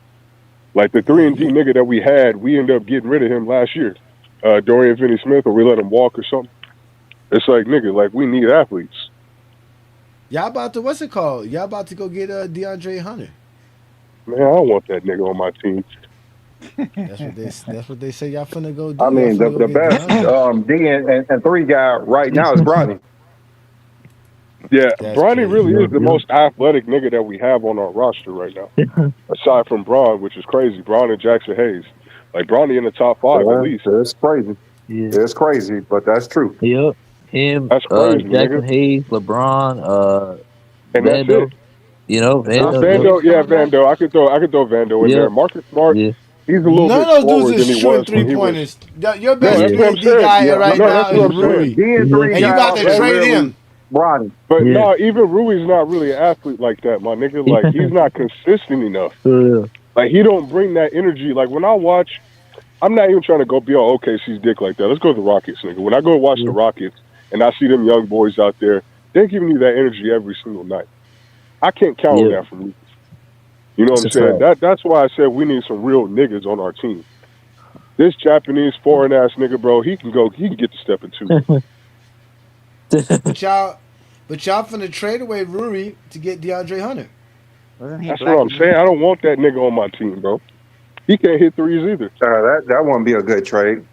Like the 3-and-D nigga that we had, we ended up getting rid of him last year. Dorian Finney-Smith, or we let him walk or something. It's like, nigga, like we need athletes. Y'all about to what's it called? Y'all about to go get DeAndre Hunter. Man, I don't want that nigga on my team. That's what they say y'all finna go do. I Y'all mean, finna go the get best DeAndre. D and 3 guy right now is Bronny. Yeah, That's Bronny crazy. really is the most athletic nigga that we have on our roster right now. Aside from Braun, which is crazy. Braun and Jackson Hayes. Like Bronny in the top 5 at least. It's crazy. Yeah. It's crazy, but that's true. Yep. Him, That's crazy, Jackson nigga. Hayes, LeBron, And that's Vando. it. You know, Vando. Yep. Vando, yeah, Vando. I could throw Vando in there. Yep. Marcus Smart, Yeah. he's a little None bit of those dudes slower than is he shooting was when he was. 3-pointers. Your No, best that's Yeah. what I'm 3-and-D saying. guy Yeah, right No, now that's what is I'm saying. Rui. D and 3 And you guy about to is trade literally him. Bronny. But Yeah. no, even Rui's not really an athlete like that, my nigga. Like he's not consistent enough. Yeah. Like he don't bring that energy. Like when I watch, I'm not even trying to go be all OKC's dick like that. Let's go to the Rockets, nigga. When I go watch the Rockets and I see them young boys out there, they're giving you that energy every single night. I can't count on Yeah. that from you. You know what It's I'm a saying? fact. That's why I said we need some real niggas on our team. This Japanese foreign ass nigga, bro, he can get to step into. But y'all finna trade away Rui to get DeAndre Hunter. Wasn't he That's black? what I'm saying. I don't want that nigga on my team, bro. He can't hit threes either. That wouldn't be a good trade.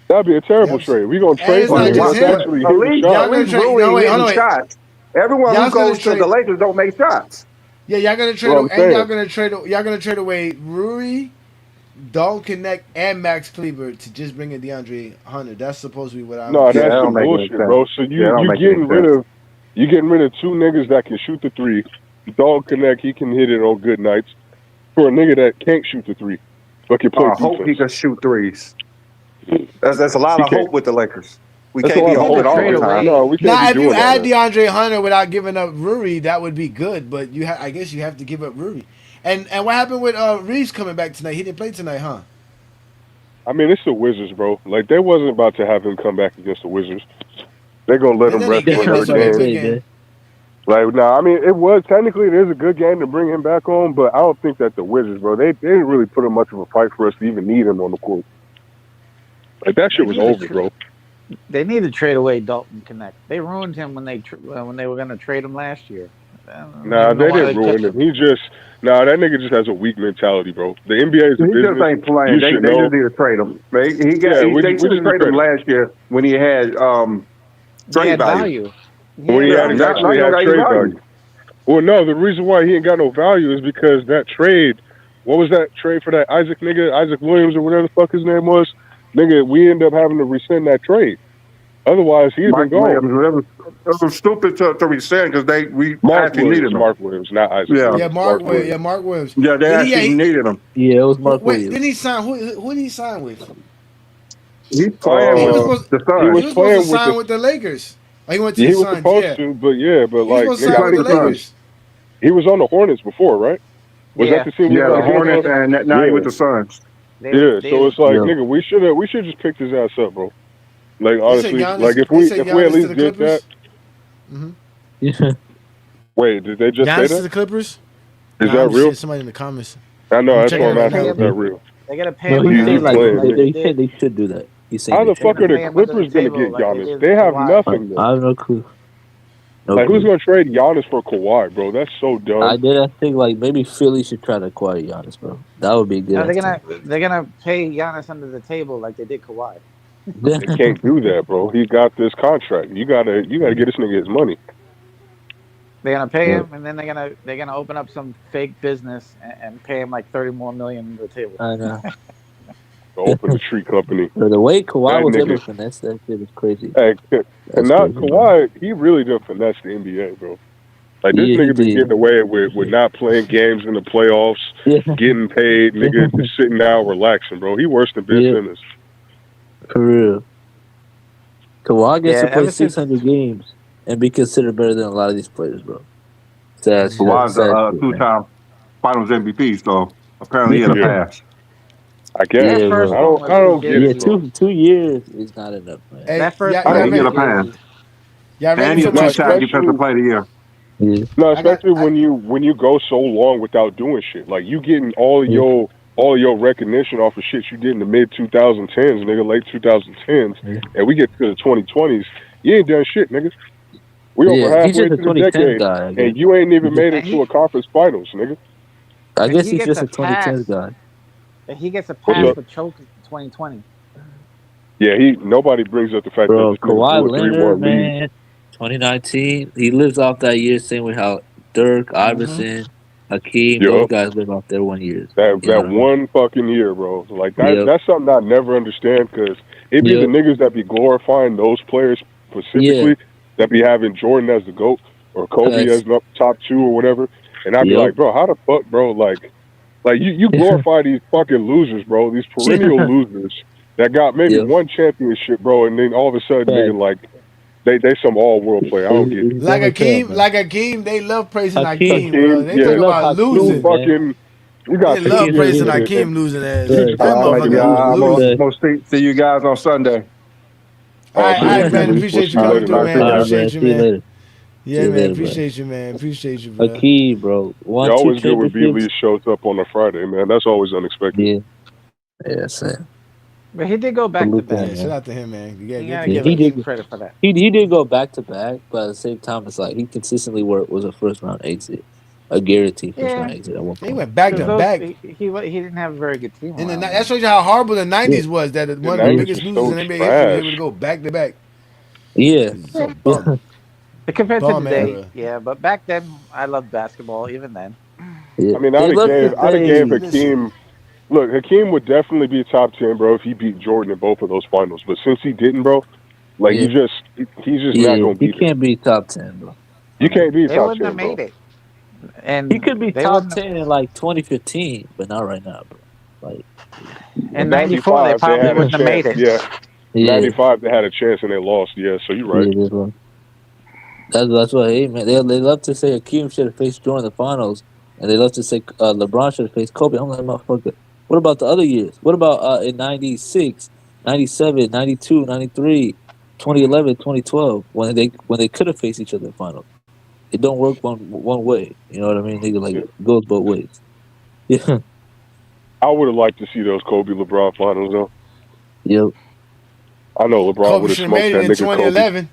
That'd be a terrible Yep. trade. We gonna And trade it's the not nigga just that's him. actually At hitting least, shots. at least trade. Rui No, wait, hold hitting on, wait. shots. Everyone who Y'all's gonna goes to the trade. Lakers don't make shots. Yeah, y'all gonna trade. Well, I'm And y'all saying. gonna trade away Rui, Don't Connect, and Max Kleber to just bring in DeAndre Hunter. That's supposed to be what I No, was Yeah, that that's saying. some don't make any bullshit, sense. bro. So Yeah, that don't you make any getting rid sense. of two niggas that can shoot the three. Don't Connect, he can hit it on good nights. For a nigga that can't shoot the three, but can play I hope he defense. can shoot threes. That's a lot He of can't. hope with the Lakers. We That's a can't be lot of hoping hope, all my the trade nigga. time. away. No, we can't Now, be if you doing all add that. DeAndre Hunter without giving up Rui, that would be good. But I guess you have to give up Rui. And what happened with Reeves coming back tonight? He didn't play tonight, huh? I mean, it's the Wizards, bro. Like they wasn't about to have him come back against the Wizards. They're gonna let And him then he rest for gave another us a good game. game. Like, nah, I mean, it was technically it is a good game to bring him back on, but I don't think that the Wizards, bro, they didn't really put up much of a fight for us to even need him on the court. Like that shit was over, bro. They need to trade away Dalton Connect. They ruined him when they were going to trade him last year. Nah, they didn't ruin him. That nigga just has a weak mentality, bro. The NBA is a He business. just ain't playing. You They should know. just need to trade him. They We should just have need to traded him trade him. last year when he had trade value. When he actually Now had he trade value. Well, no, the reason why he ain't got no value is because that trade. What was that trade for that Isaac nigga, Isaac Williams or whatever the fuck his name was? nigga, we end up having to rescind that trade. Otherwise, he'd been Mike gone. Williams. It was stupid to rescind because we Mark actually needed Williams, him. Mark Williams, not Isaac Yeah. Williams. Mark Williams. Yeah, they actually needed him. Yeah, it was Mark Wait, Williams. didn't he sign? Who did he sign with? He's playing He was with supposed. the He Suns. was He was supposed to playing with sign with the Lakers. Oh, he went to he the was Suns. supposed Yeah, to, but he was like, supposed to nigga, sign I with the think he was Lakers. on the Hornets before, right? Was that Yeah. the team Yeah, we the played Hornets, against? and now he with the Suns. Yeah, so it's like, Yeah. nigga, we should just picked his ass up, bro. Like They said honestly, like Giannis. if They we said at Giannis to least the did that. Clippers. Mm-hmm. Yeah. Wait, did they just say Giannis to that? the Clippers. Is Nah, that I'm just real? seeing somebody in the comments. I know. I'm That's checking why it I'm right asking. now. Is that real? They're gonna pay No, him he's under He saying the like playing, table. nigga. they said they should do that. He's saying How they the They're fuck should. gonna are the pay him under the Clippers gonna table get like they Giannis? did They have Kawhi. nothing though. I have no clue. No Like, who's clue. gonna trade Giannis for Kawhi, bro? That's so dumb. I think like maybe Philly should try to acquire Giannis, bro. That would be a good. No, they're gonna pay Giannis under the table like they did Kawhi. They can't do that, bro. He got this contract. You gotta get this nigga his money. They're gonna pay him, and then they're gonna open up some fake business and pay him like $30 more million under the table. I know. Open the tree company. The way Kawhi That was able nigga. to finesse that shit was crazy. Hey, and That's not crazy, Kawhi. He really done finesse the NBA, bro. Like this Yeah, he nigga been did. getting away with not playing games in the playoffs, Yeah. getting paid, nigga, just sitting down relaxing, bro. He worse than Ben Yeah. Simmons. For real. Kawhi gets Yeah, to play ever since- 600 games and be considered better than a lot of these players, bro. Sad shit. Kawhi's Sad a shit, man. two-time Finals MVP, so apparently he had a Yeah. pass. I guess. Yeah, that first bro. one I don't was get Yeah, it, bro. 2 years is not enough, man. Hey, That first y'all, one I y'all think he was get a ready? pass. Y'all ready And he's for a my two-time Defensive Player of the Year. Yeah. No, I got- especially I- when you go so long without doing shit. Like you getting all of your recognition off of shit you did in the mid 2010s, nigga, late 2010s, and we get to the 2020s. You ain't done shit, nigga. We Yeah, over he's halfway just a through the 2010 decade, guy, I guess. and you ain't even made it And to a conference finals, nigga. I And guess he he's gets just a a 2010 pass. guy. He gets a What's pass up? for choking in 2020. Yeah, nobody brings up the fact Bro, that this nigga Kawhi blew a 3-1 Leonard, lead. man, 2019, he lives off that year, same with how Dirk, Iverson, Hakeem, those Yup. guys live off their 1 year. That You know what I mean? one fucking year, bro. Like Yep. that's something I never understand because it be the Yep. niggas that be glorifying those players specifically that be having Jordan as the GOAT or Kobe Facts. as the top 2 or whatever. And I'd be Yep. like, bro, how the fuck, bro? Like you glorify these fucking losers, bro. These perennial losers that got maybe Yep. one championship, bro, and then all of a sudden, nigga, Facts. like they some all world player. I don't get it. It's Like dumb as hell, man. Hakeem, they love praising Hakeem, Hakeem, bro. They yeah. talk love about Hakeem, losing. man. You got They love two praising years Hakeem losing ass. Right. That All right, motherfucker y'all. I'm losing. gonna see you guys on Sunday. All right, man. Brandon. We'll Appreciate see you you coming later, through, man. man. All right, Appreciate man. you, See you man. later. Yeah, See you man. later, Appreciate you, man. Appreciate you, bro. Hakeem, bro. It's 1, 2 always good when B Lee championships. shows up on a Friday, man. That's always unexpected. Yeah. Yeah, same. But he did go back to Salute to back. him, Yeah, man. shout out to him, man. You gotta You get gotta to give that. him He some did. credit for that. He did go back to back, but at the same time, it's like he consistently was a first round exit, a guaranteed first round Yeah, exit at one He point. went back to because back. he didn't have a very good team. And around that him. shows you how horrible the Yeah, '90s was. That one of the 90s biggest was losers so in NBA history was able to trash. go back to back. yeah. So bum, Compared to bum today, era. yeah, but back then I loved basketball. Even then, Yeah. I mean, They love to I'd have gave say, Hakeem. Look, Hakeem would definitely be top 10, bro, if he beat Jordan in both of those finals. But since he didn't, bro, like yeah, he's just not yeah, gonna he be there. can't be top 10, bro. You can't be they top wouldn't 10, have bro. made it, and He could be they top wouldn't. 10 in like 2015, but not right now, bro. Like, In '94, they probably had a wouldn't have made chance. it. Yeah, yeah, 95 they had a chance and they lost. Yeah, so you're right. yeah, bro. That's what hey man. They love to say Hakeem should have faced Jordan in the finals, and they love to say LeBron should have faced Kobe. I'm like, motherfucker. What about the other years? What about in 96, 97, 92, 93, 2011, 2012 when they could have faced each other in finals? It don't work one way. You know what I mean? Nigga, like it goes both ways. Yeah. I would have liked to see those Kobe LeBron finals though. Yep. I know LeBron Kobe would have should have smoked made that it in nigga Kobe. 2011.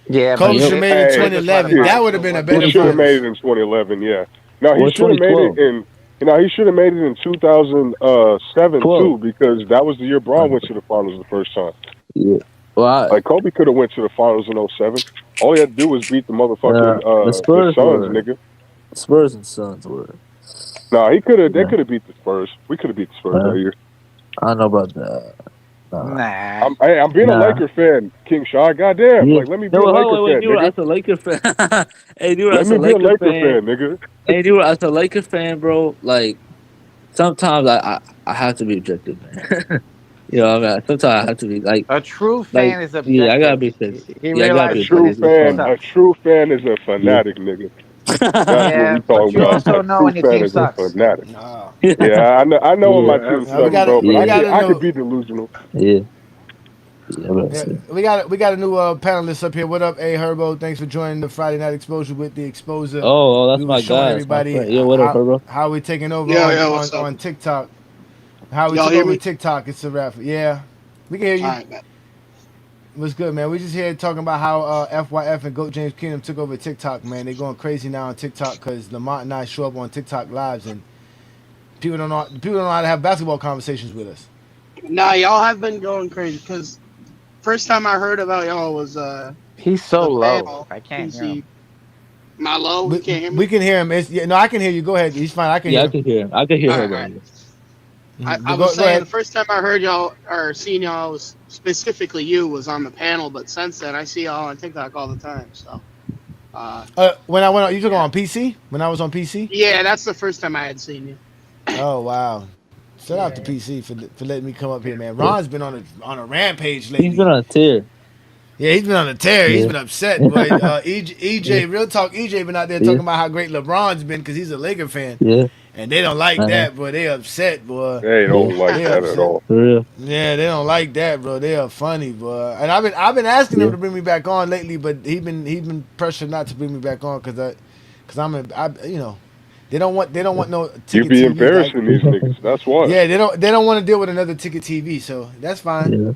Yeah, Kobe but should have made it in Hey, 2011. yeah. That would have been a He better should have made finals. it in 2011. Yeah. No, he Or should have made it 2012. in. You know, he should have made it in 2007 too, because that was the year Braun went to the finals the first time. Yeah. Well, Like Kobe could have went to the finals in 07. All he had to do was beat the motherfucking the the Spurs Suns, were nigga. Spurs and Suns were. No, he could have. They Yeah. could have beat the Spurs. We could have beat the Spurs that year. I don't know about that. Nah. I'm being a Laker fan, King Shaw. Goddamn, Yeah. like let me be No, a hold Laker on, wait, fan, Nero, nigga. as a Laker fan. Hey, Nero, Let as me a be a Laker Laker fan. fan, nigga. Hey, Nero, as a Laker fan, bro, like, sometimes I have to be objective, man. You know, I mean, sometimes I have to be, A true like, fan is yeah, I gotta objective. be objective. He Yeah, I gotta A be realizes when true his objective. It's team fan, fine. a sucks. true fan is a Yeah. fanatic, nigga. That's what Yeah, we but talking you about. also A know true when your fan team is a sucks. fanatic. Nah. Yeah, I know when Yeah, my Yeah, team We sucks, absolutely. got bro, it. but We yeah, got a I could new. be delusional. yeah, yeah. Yeah, we got a new panelist up here. What up, A Herbo? Thanks for joining the Friday Night Exposure with the Exposer. That's We were my showing guy. That's my everybody friend. Yo, what up, bro? how we're taking over Yo, on, yo, on, what's up? on TikTok. How we Y'all took hear over me? TikTok. It's a wrap. Yeah, we can hear All you. right, man. What's good, man? We just here talking about how FYF and Goat James Kingdom took over TikTok, man. They going crazy now on TikTok because Lamont and I show up on TikTok lives and people don't know how to have basketball conversations with us. Nah, y'all have been going crazy because first time I heard about y'all was He's so the low. panel. I can't hear him. PC. Am I low? You We, can't hear we me? can hear him. No, I can hear you. Go ahead. He's fine. I can Yeah, hear I him. can hear him. I can hear All her, right, all bro. right. I But was go saying ahead. the first time I heard y'all or seen y'all was specifically you was on the panel, but since then I see y'all on TikTok all the time. So, When I went on, you took yeah, on PC? When I was on PC? yeah, that's the first time I had seen you. Oh wow! Shout out to Yeah, PC for letting me come up here, man. Yeah. Ron's been on a rampage He's been lately. on a tear. Yeah, he's been on a tear. He's Yeah. been upset, boy. EJ, real talk. EJ been out there Yeah. talking about how great LeBron's been because he's a Laker fan, Yeah. and they don't like Uh-huh. that, boy. They upset, boy. They Yeah. don't like They that at upset. all. For real. Yeah, they don't like that, bro. They are funny, boy. And I've been asking Yeah. him to bring me back on lately, but he been pressured not to bring me back on because they don't want no You ticket be TV. Like, embarrassing these niggas. That's why. yeah, they don't want to deal with another ticket TV, so that's fine. Yeah.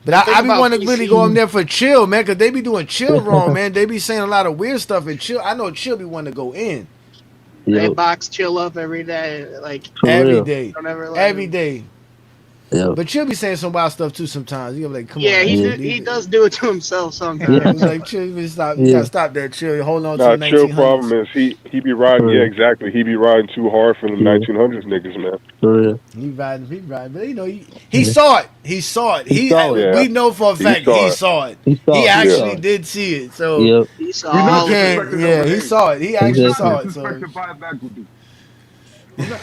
But the I thing be about wanting to really go PC, on there for chill, man, because they be doing chill wrong, man. They be saying a lot of weird stuff and chill. I know chill be wanting to go in they Yep. box chill up every day. Like, For every real. day, don't ever let every him. day. Yep. But chill be saying some wild stuff too sometimes. You be like, come on Yeah, now, Yeah. chill, leave he it. does do it to himself Yeah, Yeah. we sometimes. like chill. You gotta stop. You Yeah. gotta stop that chill. Hold on to Nah, the chill problem 1900s. is he be riding. For Yeah, real. exactly. He be riding too hard for the Yeah. 1900s niggas, man. For real. He riding, but he Yeah. saw it. He saw it. He saw it. Yeah, We know for a he fact he saw it. saw it. He He saw it. He Yeah, actually saw it. did see it. So Yep. He saw We're all not of it. can't. disrespecting Yeah, them. he Hey, saw it. He we're actually not Exactly. saw it. So disrespecting Bob McAdoo. We're not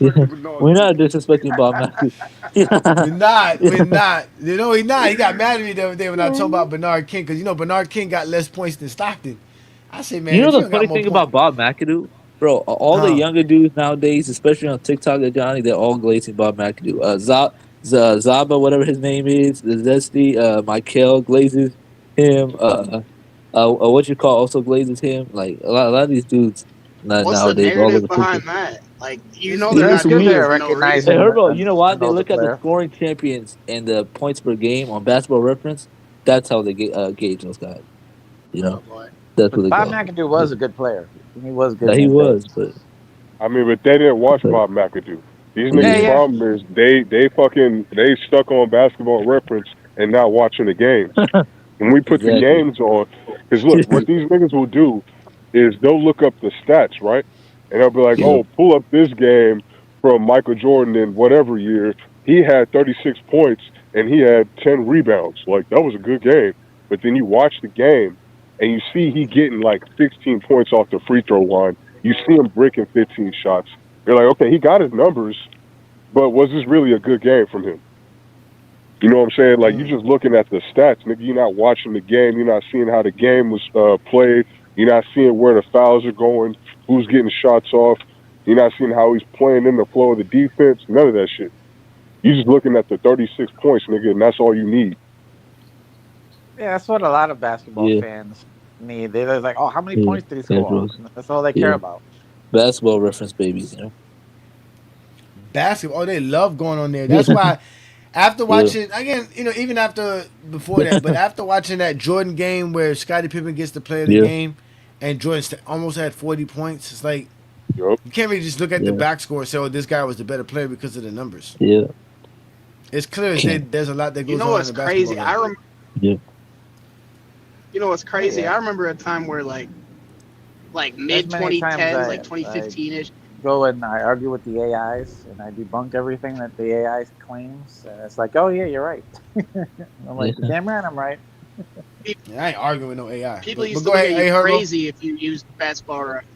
Yeah. disrespecting Bernard We're not King. disrespecting Bob Matthews. Yeah. we're not. We're Yeah. not. You know, he not. He got mad at me the other day when I told about Bernard King because Bernard King got less points than Stockton. I said, You man, know if you the don't got funny more thing points, about Bob McAdoo? Bro, all the huh? younger dudes nowadays, especially on TikTok and Johnny, they're all glazing Bob McAdoo. Zaba, whatever his name is, the Zesty, Michael glazes him. What you call also glazes him. Like a lot of these dudes What's the nowadays, all narrative over TikTok. behind that? Like, you It's know they're It's not It's doing because it they're weird. for no Hey reason. recognizing Herbo, you know why an they older look at the player. scoring champions and the points per game on Basketball Reference? That's how they gauge those guys. You Oh know, boy. that's what But they Bob go. McAdoo was a good player. He was good Yeah, in he his day. was, but I mean, but they didn't watch but Bob McAdoo. These Yeah, niggas' yeah, yeah. problem is they stuck on Basketball Reference and not watching the games. When we put the exactly. games on, because look, what these niggas will do is they'll look up the stats, right? And they'll be like, Yeah, oh, pull up this game from Michael Jordan in whatever year. He had 36 points and he had 10 rebounds. Like, that was a good game. But then you watch the game and you see he getting like 16 points off the free throw line. You see him breaking 15 shots. You're like, okay, he got his numbers, but was this really a good game from him? You know what I'm saying? Like, you're just looking at the stats, nigga. You're not watching the game. You're not seeing how the game was played. You're not seeing where the fouls are going, who's getting shots off. You're not seeing how he's playing in the flow of the defense. None of that shit. You're just looking at the 36 points, nigga, and that's all you need. Yeah, that's what a lot of basketball yeah, fans need. They're like, oh, how many yeah, points did he yeah, score? bro. And that's all they care Yeah, about. Basketball Reference babies. You know. basketball. Oh, they love going on there. That's why. After Yeah, watching again, even after before that, but after watching that Jordan game where Scottie Pippen gets to play of the yeah, game, and Jordan almost had 40 points, it's like Yup. you can't really just look at the yeah, back score and say, "Oh, this guy was the better player" because of the numbers. yeah. It's clear as day. Can't. There's a lot that You goes know on in what's the basketball crazy? game. Yeah, You know what's crazy? Yeah. I remember a time where like As mid many times 2010s, like I 2015 ish, go and I argue with the AIs and I debunk everything that the AI claims. And it's like, oh yeah, you're right. I'm like, you're damn right, I'm right. Yeah, I ain't arguing with no AI. People But used to go look ahead, at you hey Herbo. crazy if you used basketball reference.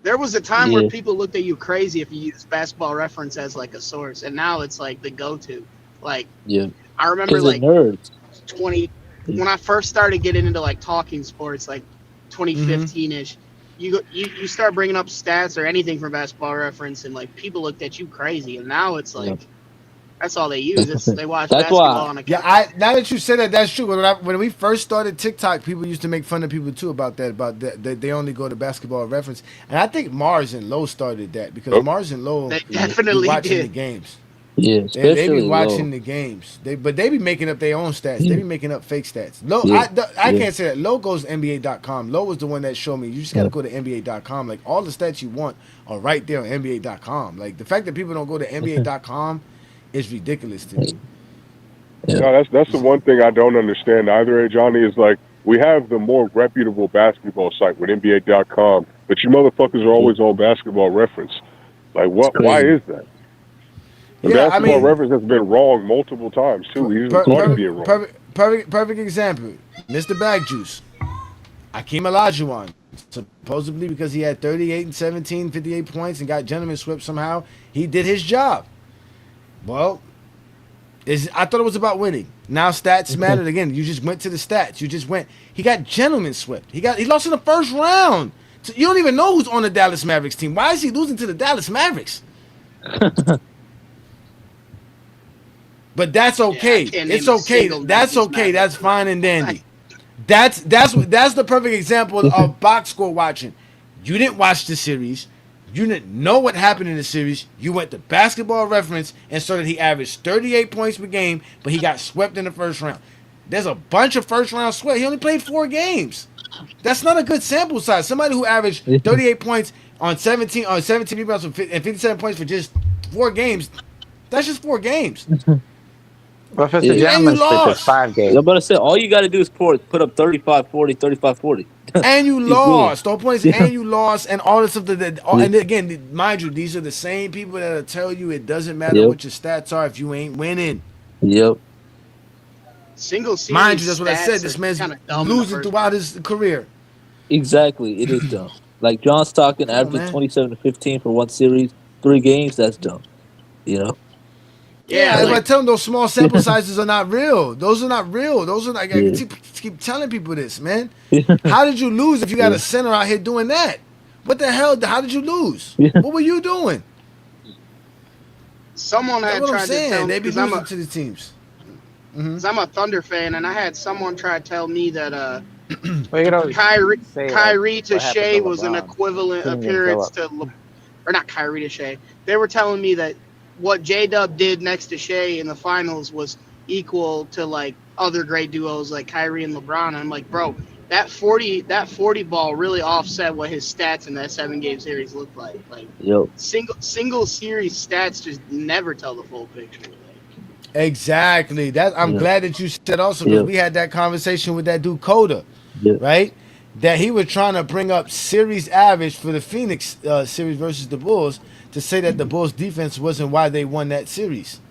There was a time where Yeah, people looked at you crazy if you used basketball reference as like a source, and now it's like the go-to. Like yeah. I remember Because they're like nerds. 20 Yeah. when I first started getting into like talking sports, like Mm-hmm. 2015 ish. You start bringing up stats or anything from basketball reference, and like people looked at you crazy, and now it's Yeah. like that's all they use. It's they watch That's why. basketball on a Yeah, couch. now that you said that, that's true. When we first started TikTok, people used to make fun of people too about that. That they only go to basketball reference, and I think Mars and Low started that because Yep. Mars and Low They Yeah, be definitely watching the did. games. yeah, They be especially watching low. the games. They be making up their own stats. They Yeah, be making up fake stats. Low, yeah, I yeah, can't say that. Low goes to NBA.com. Low was the one that showed me. You just got yeah, to go to NBA.com. Like all the stats you want are right there on NBA.com. Like the fact that people don't go to NBA.com is ridiculous to me. yeah. No, that's the one thing I don't understand either, Johnny, is like we have the more reputable basketball site with NBA.com, but you motherfuckers are Yeah. always on basketball reference. Like It's what why crazy. is that? And Yeah, I basketball mean, reference has been wrong multiple times too, even caught it being wrong. perfect example. Mr. Bag Juice, Akeem Olajuwon, supposedly because he had 38 and 17, 58 points and got gentleman swept somehow, he did his job. Well, I thought it was about winning. Now stats mattered again. You just went to the stats. You just went. He got gentleman swept. He lost in the first round. So you don't even know who's on the Dallas Mavericks team. Why is he losing to the Dallas Mavericks? But that's Yeah, I okay. can't It's name a okay. single That's Dallas okay. Maverick That's from fine and like dandy. That's the perfect example of box score watching. You didn't watch the series. You didn't know what happened in the series. You went to basketball reference and saw that he averaged 38 points per game, but he got swept in the first round. There's a bunch of first round sweat. He only played 4 games. That's not a good sample size. Somebody who averaged 38 points on 17 rebounds and 57 points for just 4 games. That's just 4 games. But if it's a Yeah. And you gentleman's sweep, it's lost. 5 games. I'm about to say, all you got to do is put up 35, 40, 35, 40. And you He's winning. lost. The whole point is, Yeah. and you lost, and all this stuff. Yeah. And again, mind you, these are the same people that'll tell you it doesn't matter Yep. what your stats are if you ain't winning. Yep. single Mind you, series that's what I said. stats This are man's kind of dumb in the losing first throughout place. his career. Exactly. It is dumb. Like John Stockton Come on, averaging man. 27 to 15 for one series, 3 games. That's dumb. You know. Yeah, Yeah, that's why I like tell them those small sample sizes are not real. Those are not real. Those are like I Yeah. keep telling people this, man. Yeah. How did you lose if you got Yeah. a center out here doing that? What the hell? How did you lose? Yeah. What were you doing? someone That's had what I'm tried to tell saying. me They be losing to the teams. because I'm a Thunder fan, and I had someone try to tell me that Well, you could always Kyrie say like Kyrie to what happened to Shea was an LeBron. equivalent Couldn't even show appearance up. to or not Kyrie to Shea. They were telling me that what J Dub did next to Shea in the finals was equal to like other great duos like Kyrie and LeBron. And I'm like, bro, that 40 ball really offset what his stats in that 7 game series looked like. Like Yep. single series stats just never tell the full picture. Like, Exactly. I'm Yep. glad that you said also because Yep. we had that conversation with that dude Coda, Yep. right? That he was trying to bring up series average for the Phoenix series versus the Bulls to say that the Bulls defense wasn't why they won that series.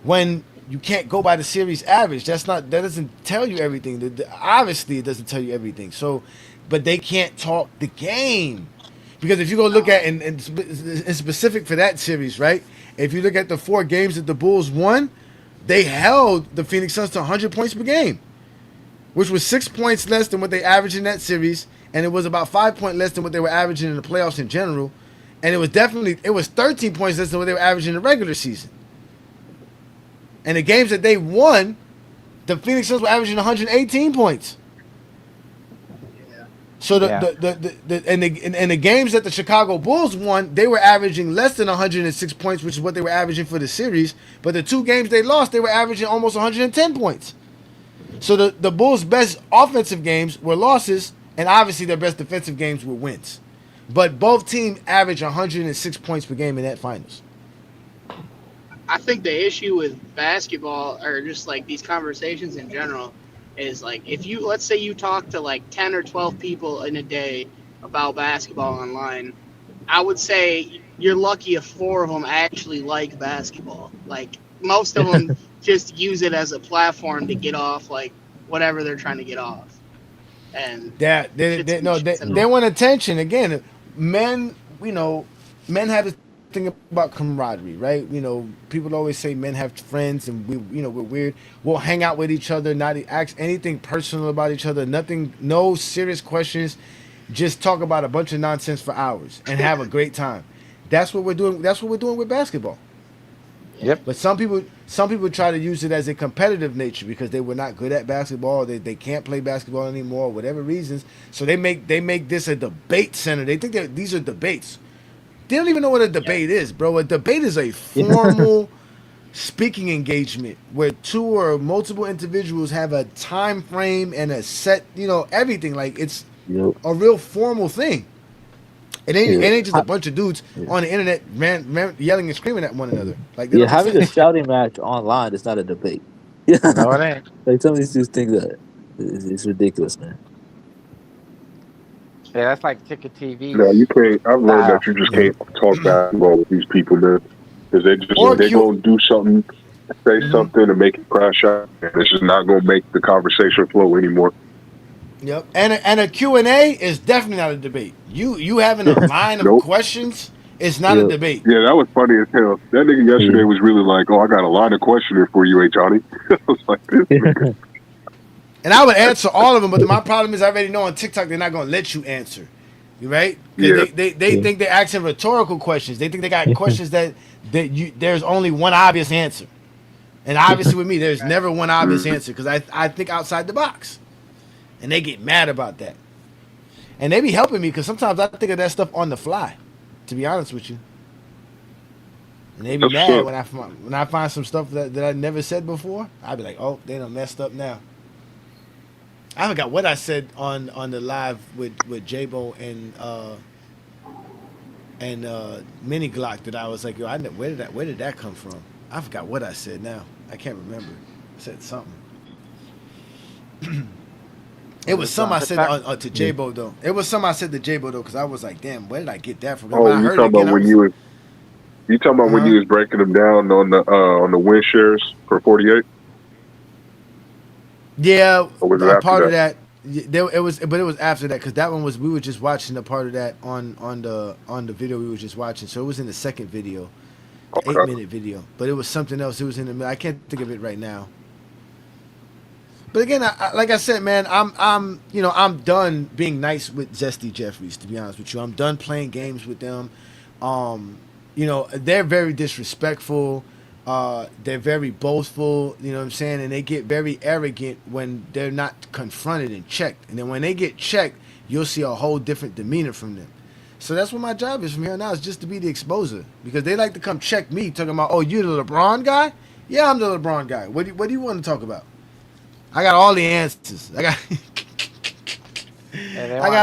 When you can't go by the series average, that doesn't tell you everything. Obviously, it doesn't tell you everything. So, but they can't talk the game because if you go look at in specific for that series, right? If you look at the 4 games that the Bulls won, they held the Phoenix Suns to 100 points per game, which was 6 points less than what they averaged in that series, and it was about 5 points less than what they were averaging in the playoffs in general, and it was 13 points less than what they were averaging in the regular season. And the games that they won, the Phoenix Suns were averaging 118 points. So Yeah. the games that the Chicago Bulls won, they were averaging less than 106 points, which is what they were averaging for the series. But the 2 games they lost, they were averaging almost 110 points. So the Bulls' best offensive games were losses, and obviously their best defensive games were wins. But both teams averaged 106 points per game in that finals. I think the issue with basketball or just like these conversations in general is like if you let's say you talk to like 10 or 12 people in a day about basketball online, I would say you're lucky if 4 of them actually like basketball. Like most of them just use it as a platform to get off like whatever they're trying to get off. And That they want attention. Again, men, men have this thing about camaraderie, right? People always say men have friends, and we're weird. We'll hang out with each other, not ask anything personal about each other, nothing, no serious questions, just talk about a bunch of nonsense for hours and have a great time. That's what we're doing. That's what we're doing with basketball. Yep. But some people try to use it as a competitive nature because they were not good at basketball. They can't play basketball anymore, whatever reasons. So they make this a debate center. They think that these are debates. They don't even know what a debate is, bro. A debate is a formal speaking engagement where 2 or multiple individuals have a time frame and a set, everything. Like it's a real formal thing. It ain't just a bunch of dudes on the internet yelling and screaming at one another. Like they don't having a understand. shouting match online is not a debate. No, it ain't. Like some of these dudes think that it's ridiculous, man. Yeah, that's like Ticket TV. No, you can't. I've learned that you just can't talk basketball with these people, man, because they're gonna do something, say something, and make it crash out, and it's just not gonna make the conversation flow anymore. Yep, and a Q&A is definitely not a debate. You having a line of questions is not a debate. Yeah, that was funny as hell. That nigga yesterday was really like, "Oh, I got a line of questioning for you, Johnny." I was like, "This nigga." And I would answer all of them, but my problem is I already know on TikTok they're not going to let you answer. You right? Yeah. They think they're asking rhetorical questions. They think they got questions that there's only one obvious answer. And obviously with me, there's never one obvious answer because I think outside the box. And they get mad about that. And they be helping me because sometimes I think of that stuff on the fly, to be honest with you. And they be mad when I find some stuff that I never said before. I be like, oh, they done messed up now. I forgot what I said on the live with J-Bo and Mini Glock that I was like, yo, where did that come from? I forgot what I said now. I can't remember. I said something. It was something I said to J-Bo though. It was something I said to J-Bo though, because I was like, damn, where did I get that from? Oh, you talking about when you was breaking them down on the win shares for 48? Yeah, a part of that. It was after that because that one we were just watching the part of that on the video we were just watching. So it was in the second video, 8-minute video. But it was something else. It was in the middle. I can't think of it right now. But again, like I said, man, I'm done being nice with Zesty Jeffries. To be honest with you, I'm done playing games with them. They're very disrespectful. They're very boastful, you know what I'm saying? And they get very arrogant when they're not confronted and checked. And then when they get checked, you'll see a whole different demeanor from them. So that's what my job is from here on out, is just to be the exposer. Because they like to come check me, talking about, oh, you're the LeBron guy? Yeah, I'm the LeBron guy. What do you want to talk about? I got all the answers. I got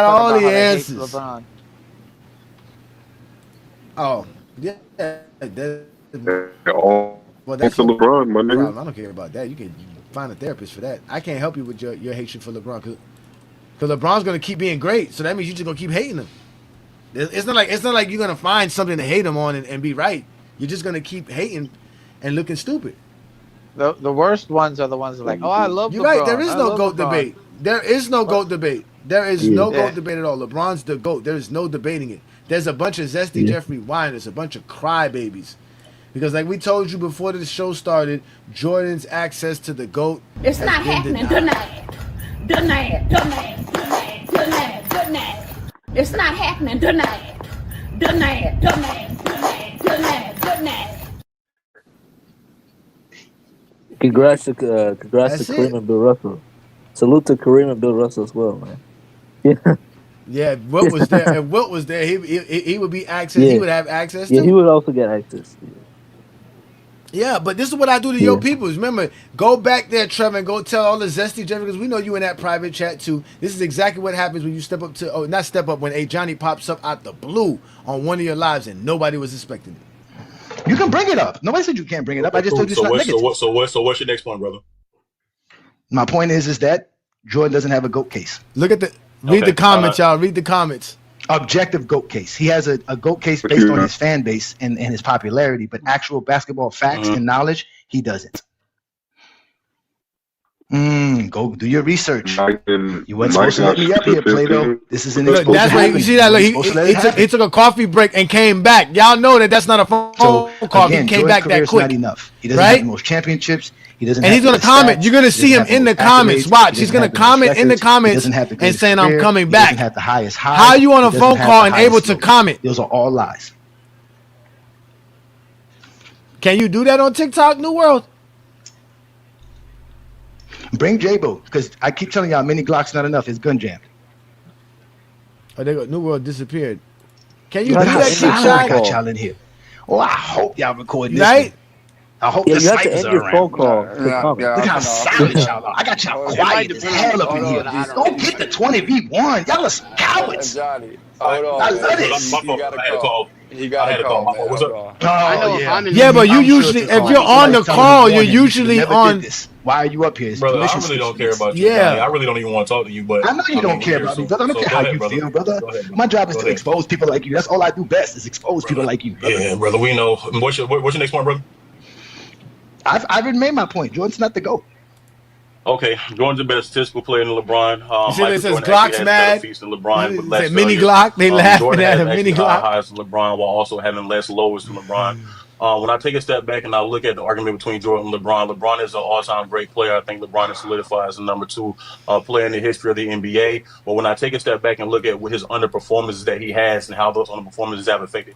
all the answers. Oh, yeah. Well, that's LeBron, my nigga. I don't care about that. You can find a therapist for that. I can't help you with your hatred for LeBron because LeBron's gonna keep being great. So that means you're just gonna keep hating him. It's not like you're gonna find something to hate him on and be right. You're just gonna keep hating and looking stupid. The worst ones are the ones that are like, oh, I love You're LeBron. right. There is no GOAT debate. There is no GOAT debate. There is no GOAT debate at all. LeBron's the GOAT. There is no debating it. There's a bunch of Zesty Jeffrey whiners, a bunch of crybabies. Because like we told you before the show started, Jordan's access to the GOAT. It's not happening. Denied. It's not happening. Denied. Congrats to Kareem and Bill Russell. Salute to Kareem and Bill Russell as well, man. Yeah. Yeah, Wilt was there. If Wilt was there, he would be access. Yeah. He would have access to. Yeah, he would also get access. Yeah, but this is what I do to your peoples. Remember, go back there, Trevor, and go tell all the Zesty Jeffrey, because we know you in that private chat too. This is exactly what happens when you step up to, not step up, when Johnny pops up out the blue on one of your lives and nobody was expecting it. You can bring it up. Nobody said you can't bring it up. I just told you it's not negative. So what's your next point, brother? My point is that Jordan doesn't have a GOAT case. Look at read the comments, y'all. Read the comments. objective GOAT case. He has a GOAT case based on his fan base and his popularity, but actual basketball facts and knowledge, he doesn't. Go do your research. You weren't supposed to let me up here, Plato. This is an exposure. That's why you see that. Look, he took a coffee break and came back. Y'all know that's not a phone call. Again, He came back that quick. Not enough. He doesn't have the most championships. He doesn't. And he's gonna comment. You're gonna see him in the comments. Watch. He's gonna comment in the comments and saying, "I'm coming back." He doesn't have the highest high. How are you on a phone call and able to comment? Those are all lies. Can you do that on TikTok, New World? Bring J-Bo, because I keep telling y'all, mini Glock's not enough. It's gun jammed. Oh, they go. New World disappeared. Can you do that, Kick Shot? I got y'all in here. Oh, I hope y'all recording this. Right? I hope the snipers are around. Phone call. Look how silent y'all are. I got y'all quiet as hell up in here. Go get the 20v1. Y'all are some cowards. Johnny, hold on. I love this. I had a call. He got a call. What's up? Yeah, but you usually, if you're on the call, you're usually on. Why are you up here? Brother, I really don't care about you. Yeah. I really don't even want to talk to you, but I know you don't care about me, brother. I don't care how you feel, brother. My job is to expose people like you. That's all I do best is expose people like you, brother. Yeah, brother, we know. What's your next point, brother? I've already made my point. Jordan's not the GOAT. Okay, Jordan's the best statistical player than LeBron. You see, it says Glock's mad. Feats than LeBron, but less mini Glock. They laughing Jordan at has him. Mini actually Glock. highs than LeBron while also having less lowers than LeBron. When I take a step back and I look at the argument between Jordan and LeBron, LeBron is an all-time great player. I think LeBron is solidified as the number 2 player in the history of the NBA. But when I take a step back and look at what his underperformances that he has and how those underperformances have affected,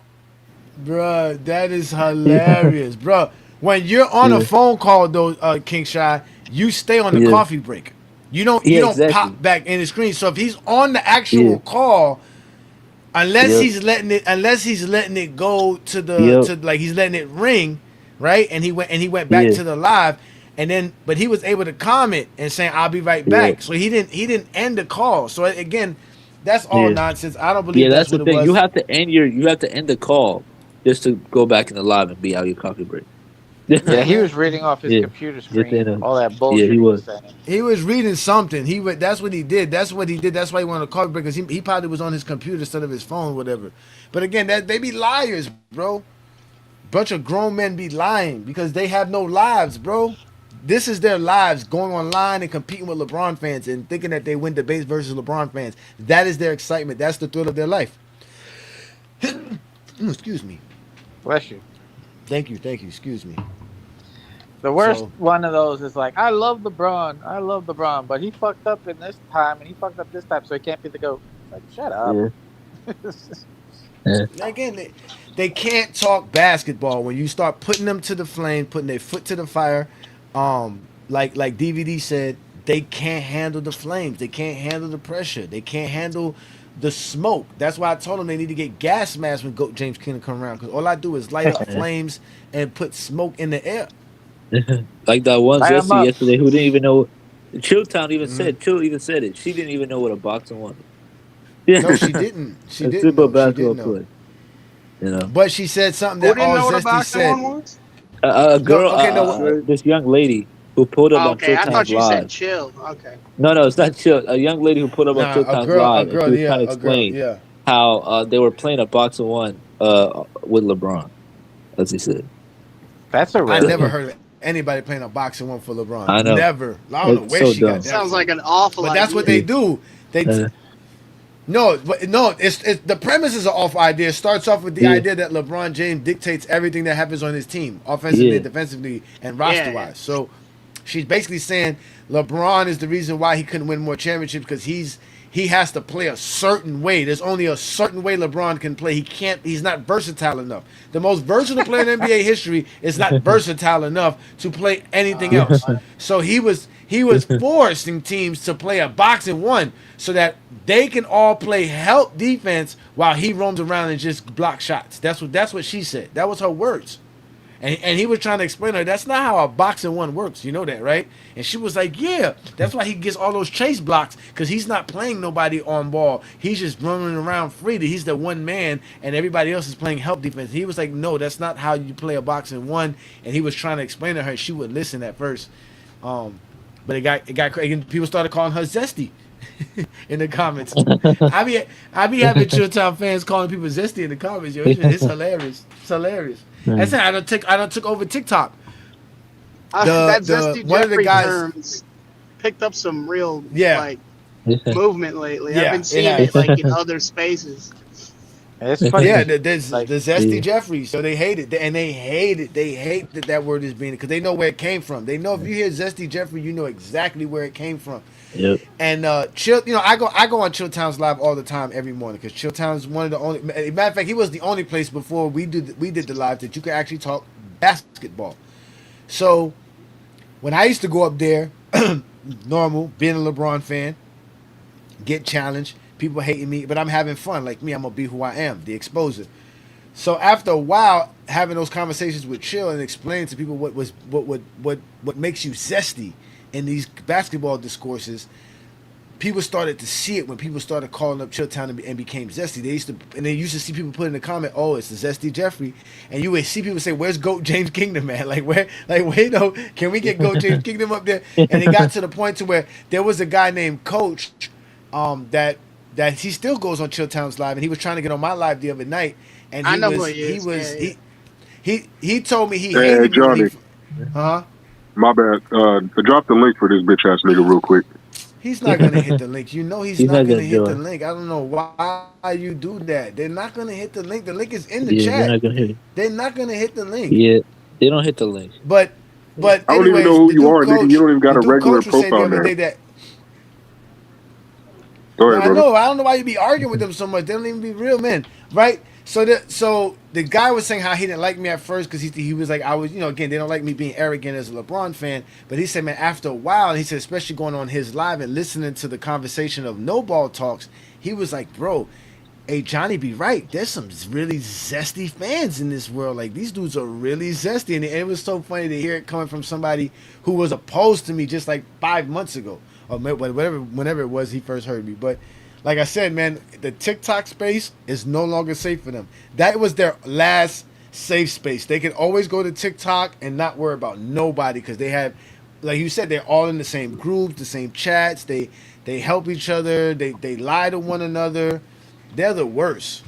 bruh, that is hilarious, bruh. When you're on a phone call, though, King Shy, you stay on the coffee break. You don't pop back in the screen. So if he's on the actual call, unless he's letting it go to the to like he's letting it ring, right? And he went back to the live, and then but he was able to comment and saying I'll be right back. So he didn't end the call. So again, that's all nonsense. I don't believe that's the what thing. it was. You have to end the call just to go back in the live and be out your coffee break. Yeah, he was reading off his computer screen. All that bullshit. Yeah, he was. He was reading something. That's what he did. That's what he did. That's why he wanted to call because he probably was on his computer instead of his phone, whatever. But again, they be liars, bro. Bunch of grown men be lying because they have no lives, bro. This is their lives, going online and competing with LeBron fans and thinking that they win debates versus LeBron fans. That is their excitement. That's the thrill of their life. Excuse me. Bless you. Thank you. Excuse me. The worst one of those is like, I love LeBron, but he fucked up in this time and he fucked up this time, so he can't be the GOAT. Like, shut up. Again, they can't talk basketball when you start putting them to the flame, putting their foot to the fire. Like DVD said, they can't handle the flames. They can't handle the pressure. They can't handle the smoke. That's why I told them they need to get gas masks when GOAT James Kingdom come around, because all I do is light up flames and put smoke in the air. Like that one yesterday who didn't even know. Chilltown even said it. She didn't even know what a boxing was. No, she didn't. She didn't. Super basketball player. You know, but she said something that all Zesty said. A girl, this young lady who pulled up on Chilltown's live. I thought you said chill. Okay. No, it's not chill. A young lady who put up on Chilltown's live. She was trying to explain how they were playing a boxing one with LeBron, as he said. That's I never heard of anybody playing a boxing one for LeBron. I know. Never. I don't know where she got that. Sounds like an awful idea. But that's what they do. No, it's the premise is an awful idea. It starts off with the idea that LeBron James dictates everything that happens on his team, offensively, defensively, and roster-wise. So she's basically saying LeBron is the reason why he couldn't win more championships because he has to play a certain way. There's only a certain way LeBron can play. He's not versatile enough. The most versatile player in NBA history is not versatile enough to play anything else. So he was forcing teams to play a boxing one so that they can all play help defense while he roams around and just block shots. That's what she said. That was her words. And he was trying to explain to her, that's not how a boxing one works. You know that, right? And she was like, yeah, that's why he gets all those chase blocks, because he's not playing nobody on ball. He's just running around freely. He's the one man, and everybody else is playing help defense. He was like, no, that's not how you play a boxing one. And he was trying to explain to her. She would listen at first. But it got crazy. People started calling her Zesty. in the comments. I be having Chilltown fans calling people zesty in the comments. Yo, it's hilarious. It's hilarious. That's it. I don't took over TikTok. That The Zesty one of the Jeffrey guys. terms picked up some real Yeah, like movement lately. I've yeah, been it seeing it has. like in other spaces. It's funny. Yeah, 'cause, there's like, the zesty Jeffrey. So they hate it, and they hate it. They hate that word is being because they know where it came from. They know if you hear zesty Jeffrey, you know exactly where it came from. Yep. And Chill, I go on Chilltown's live all the time every morning because Chilltown's one of the only. Matter of fact, he was the only place before we did the live that you could actually talk basketball. So when I used to go up there, normal being a LeBron fan, get challenged, people hating me, but I'm having fun. Like me, I'm gonna be who I am, the exposer. So after a while, having those conversations with Chill and explaining to people what makes you zesty in these basketball discourses, people started to see it when people started calling up Chilltown and became zesty. They used to see people put in the comment, "Oh, it's the zesty Jeffrey," and you would see people say, "Where's Goat James Kingdom, man? Like where? Like wait, no, can we get Goat James Kingdom up there?" And it got to the point to where there was a guy named Coach, that he still goes on Chilltown's live, and he was trying to get on my live the other night, and I know who he is. he told me he Hey, hated me when Johnny. huh? My bad. Drop the link for this bitch ass nigga real quick. He's not gonna hit the link. You know he's He's not not gonna gonna hit the join. link. I don't know why you do that. They're not gonna hit the link. The link is in the Yeah, they're chat. not gonna hit it. They're not gonna hit the link. Yeah, they don't hit the link. But I don't even know anyways, who you are, nigga. You don't even got the a dude regular coach was saying the profile other name. day that Go no, ahead, I brother. know. I don't know why you be arguing with them so much. They don't even be real men, right? So the guy was saying how he didn't like me at first because he was like I was again they don't like me being arrogant as a LeBron fan, but he said man after a while he said especially going on his live and listening to the conversation of no ball talks, he was like bro, hey Johnny be right. There's some really zesty fans in this world. Like these dudes are really zesty, and it was so funny to hear it coming from somebody who was opposed to me just like 5 months ago or whenever it was he first heard me, but. Like I said, man, the TikTok space is no longer safe for them. That was their last safe space. They can always go to TikTok and not worry about nobody because they have, like you said, they're all in the same groups, the same chats. They help each other. They lie to one another. They're the worst.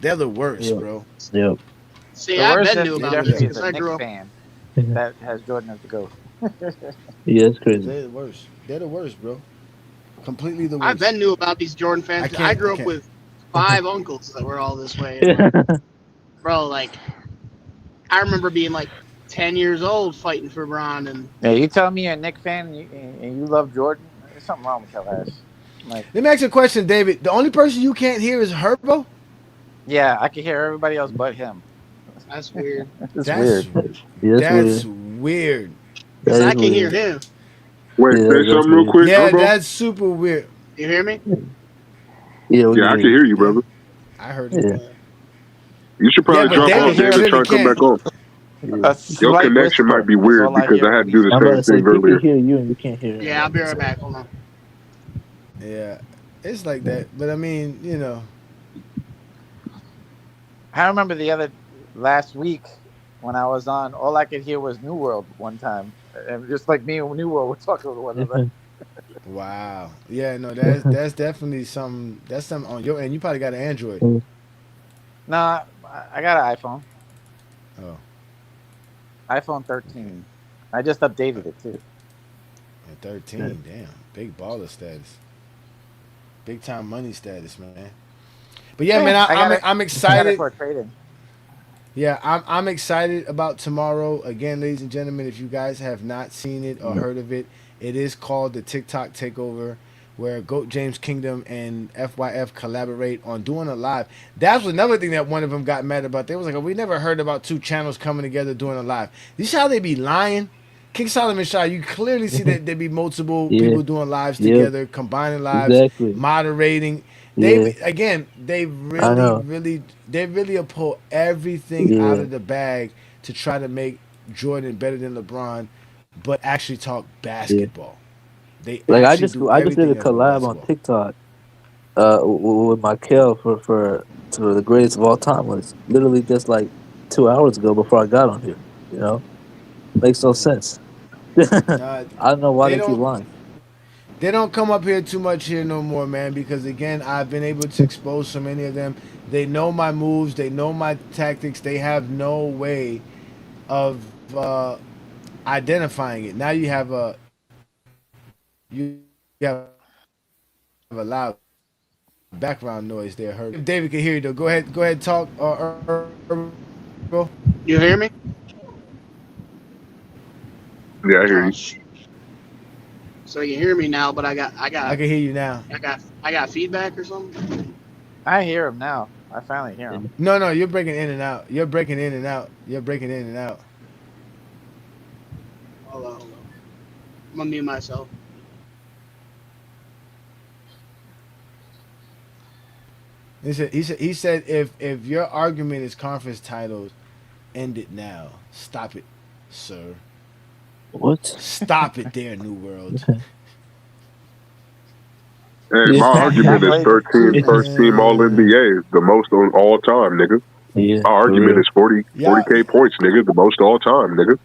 They're the worst, Yep. bro. Yep. See, the I worst been knew Zesty about Jeffrey this is because a I Knicks grew up. fan that has Jordan as the GOAT. Yeah, it's crazy. They're the worst. They're the worst, bro. Completely the I worst. been knew about these Jordan fans. 'Cause I grew up with 5 uncles that were all this way. And like, bro, like I remember being like 10 years old fighting for Bron, and Yeah, you tell me you're a Knicks fan and you love Jordan. There's something wrong with your ass. Like, Let me ask you a question, David. The only person you can't hear is Herbo? yeah, I can hear everybody else but him. that's weird. It's That's weird. Yeah, that's weird. weird. Because That I is can hear weird. him. Wait, Yeah, say that's something real weird. quick, Yeah, Herbo. that's super weird. You hear me? Yeah, we Yeah, I can can hear you, Yeah, brother. I heard it. Yeah. You should Yeah, probably but drop off, David David, try clearly to come back can't. on. Yeah. A Your slight connection might whisper be is weird all I because hear I had when to do he's the I'm about same to say thing he can earlier. hear you and you can't hear him. Yeah, I'll be right back. Hold on. Yeah, it's like that. But I mean, I remember the other last week when I was on, all I could hear was New World one time. And just like me and New World were talking to one another. wow. Yeah, no, that's definitely something. That's something on your end. You probably got an Android. Nah, I got an iPhone. Oh, iPhone okay. 13. I just updated it too. And 13, damn, big baller status, big time money status, man. But yeah, man, Yeah, I got it. I'm I got it excited. for trading. Yeah, I'm excited about tomorrow. Again, ladies and gentlemen, if you guys have not seen it or heard of it, it is called the TikTok Takeover, where Goat James Kingdom and FYF collaborate on doing a live. That's another thing that one of them got mad about. They was like, oh, we never heard about two channels coming together doing a live. You see how they be lying? King Solomon Shah, you clearly see that there be multiple Yeah. people doing lives Yep. together, combining lives, Exactly. moderating. Yeah. They I know. really pull everything out Yeah. of the bag to try to make Jordan better than LeBron, but actually talk Yeah. basketball. They Like actually do I just did a everything else but collab on basketball. TikTok with Michael for the greatest of all time was literally just like 2 hours ago before I got on here. You know, makes no sense. I don't know why They they keep don't. lying. They don't come up here too much here no more, man, because again, I've been able to expose so many of them. They know my moves, they know my tactics. They have no way of identifying it. Now you have a loud background noise there. Hurt. If David can hear you though, go ahead, talk. Bro. You hear me? Yeah, I hear Oh, you. so you hear me now, but I can hear you now. I got feedback or something. I hear him now. I finally hear him. No, you're breaking in and out. You're breaking in and out. Hold on. I'm gonna mute myself. He said if your argument is conference titles, end it now. Stop it, sir. What? Stop it there, New World. Hey, my argument is first team All NBA, the most on all time, nigga. Yeah, my argument is 40K points, nigga, the most all time, nigga.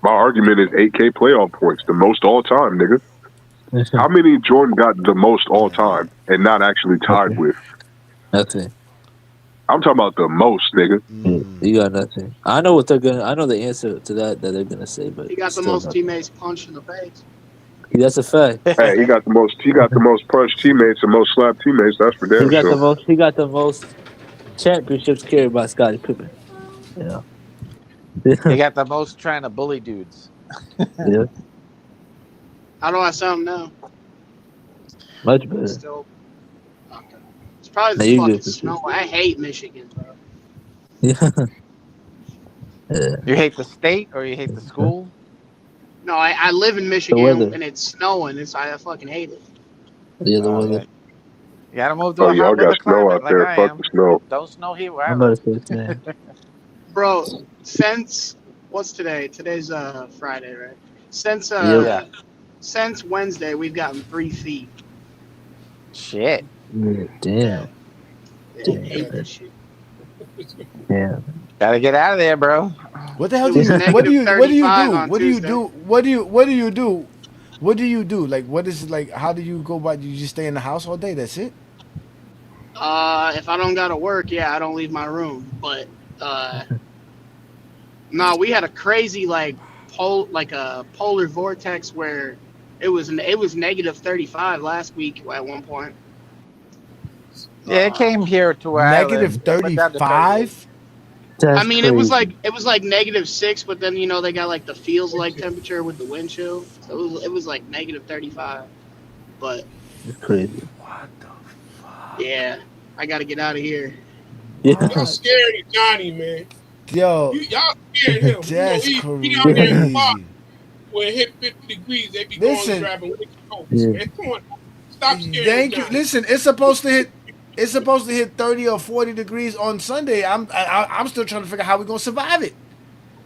My argument is 8K playoff points, the most all time, nigga. How many Jordan got the most all time and not actually tied with? Nothing. I'm talking about the most, nigga. You got nothing. I know what they're gonna. I know the answer to that they're gonna say, but He got the most teammates punched in the face. That's a fact. Hey, he got the most. He got the most punched teammates and most slapped teammates. That's for damn sure. He got the most championships carried by Scottie Pippen. Yeah. He got the most trying to bully dudes. Yeah. How do I sound now? Much better. Still, okay. It's probably the fucking snow. I hate Michigan, bro. Yeah. You hate the state or you hate the school? No, I live in Michigan and it's snowing. I fucking hate it. Yeah, the weather. Yeah. You gotta move to Oh, a y'all hot got weather snow climate out like there. I Fuck am. the snow. Don't snow here where I live. Bro, since what's today? Today's Friday, right? Since since Wednesday, we've gotten 3 feet. Shit. Yeah, damn. I hate this shit. Yeah. Gotta get out of there, bro. What the hell It do was you negative what do you 35 do? on What do you Tuesday. do? What do you do? What do you do? Like what is like how do you go about you just stay in the house all day? That's it? If I don't gotta work, yeah, I don't leave my room. But no, we had a crazy a polar vortex where it was negative 35 last week at one point. Yeah, it came here to where I live. Negative 35? I mean, it was like -6, but then they got like the feels like temperature with the wind chill, so it was like negative 35. But it's crazy. What the fuck? Yeah, I gotta get out of here. Yeah. Y'all scared of Johnny, man. Yo, y'all scared him. That's he crazy. out there in the park where it hit 50 degrees. They be Listen. going driving winter coats, man. Come on, stop scaring Thank you. Johnny. Listen, it's supposed to hit 30 or 40 degrees on Sunday. I'm still trying to figure out how we're gonna survive it.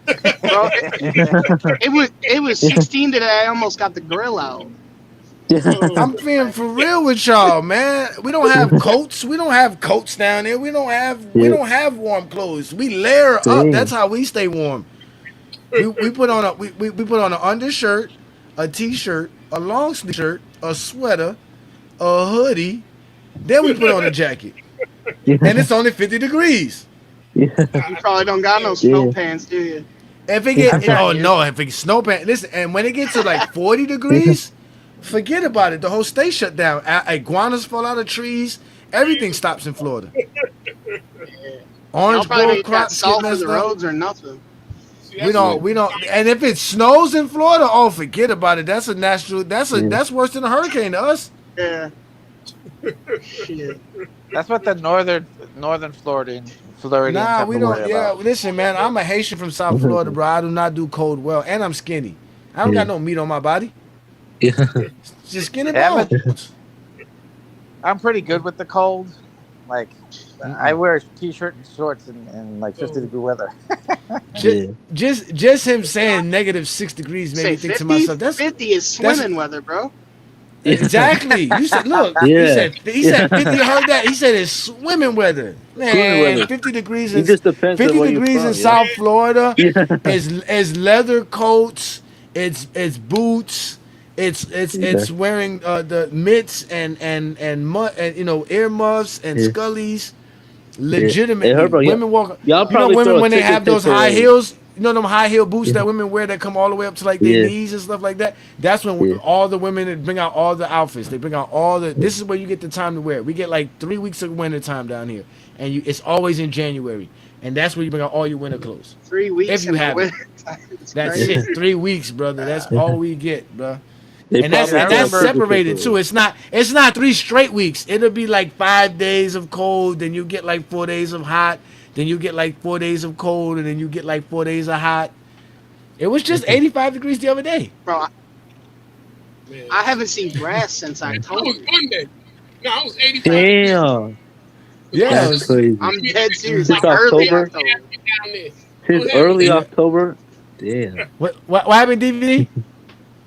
Bro, it was 16 today. I almost got the grill out. I'm being for real with y'all, man. We don't have coats. We don't have coats down there. We don't have warm clothes. We layer up. That's how we stay warm. We put on an undershirt, a t-shirt, a long sleeve shirt, a sweater, a hoodie. Then we put on a jacket. And it's only 50 degrees. You probably don't got no snow pants, do you? If it if it's snow pants, listen, and when it gets to like 40 degrees, forget about it. The whole state shut down. Iguanas fall out of trees. Everything stops in Florida. Orange grove crops get messed the up. roads or nothing. We don't. And if it snows in Florida, forget about it. That's a natural. That's worse than a hurricane to us. Yeah. Shit. That's what the northern Floridian Nah, we don't. worry Yeah, about. listen, man. I'm a Haitian from South Florida, bro. I do not do cold well, and I'm skinny. I don't got no meat on my body. Just skinny bones. I'm pretty good with the cold. Like, I wear a t-shirt and shorts in like 50-degree weather. just him saying -6 degrees made me think to myself, that's 50 is swimming weather, bro. Exactly. You said, look. Yeah. He said 50. You heard that? He said it's swimming weather. Man, Swimming weather. 50 degrees. It just depends on 50 where you're degrees from, in South Florida is leather coats. It's boots. It's wearing the mitts and earmuffs and Yeah. scullies. Yeah. Hey, Legitimately, Herbo, women walk. y'all You know, probably women throw a when they ticket have to those high parade. heels. You know them high heel boots Yeah. that women wear that come all the way up to like their Yeah. knees and stuff like that. That's when Yeah. all the women that bring out all the outfits. They bring out all the. This is where you get the time to wear it. We get like 3 weeks of winter time down here, and it's always in January, and that's where you bring out all your winter clothes. 3 weeks If you in the have it, winter time. It's that's crazy. it. 3 weeks, brother. That's all we get, bro. They And that's probably and throw a that's ticket to separated too. parade. It's not 3 straight weeks. It'll be like 5 days of cold, then you get like 4 days of hot, then you get like 4 days of cold, and then you get like 4 days of hot. It was just 85 degrees the other day. Bro, Man, I haven't seen grass since that October. was Monday. No, I was 85 degrees. Damn, 'Cause my Yeah, that's sister crazy. I'm dead serious, Since like early October, October. had me down there. since Don't have me early yeah. October. Damn. What happened, DVD?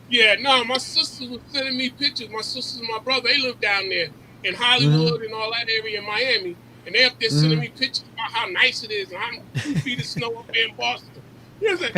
Yeah, no, my sisters was sending me pictures. My sisters and my brother, they live down there in Mm-hmm. Hollywood and all that area in Miami. And they up there sending Mm-hmm. me pictures about how nice it is and how 2 feet of snow up there in Boston. You know, I was like,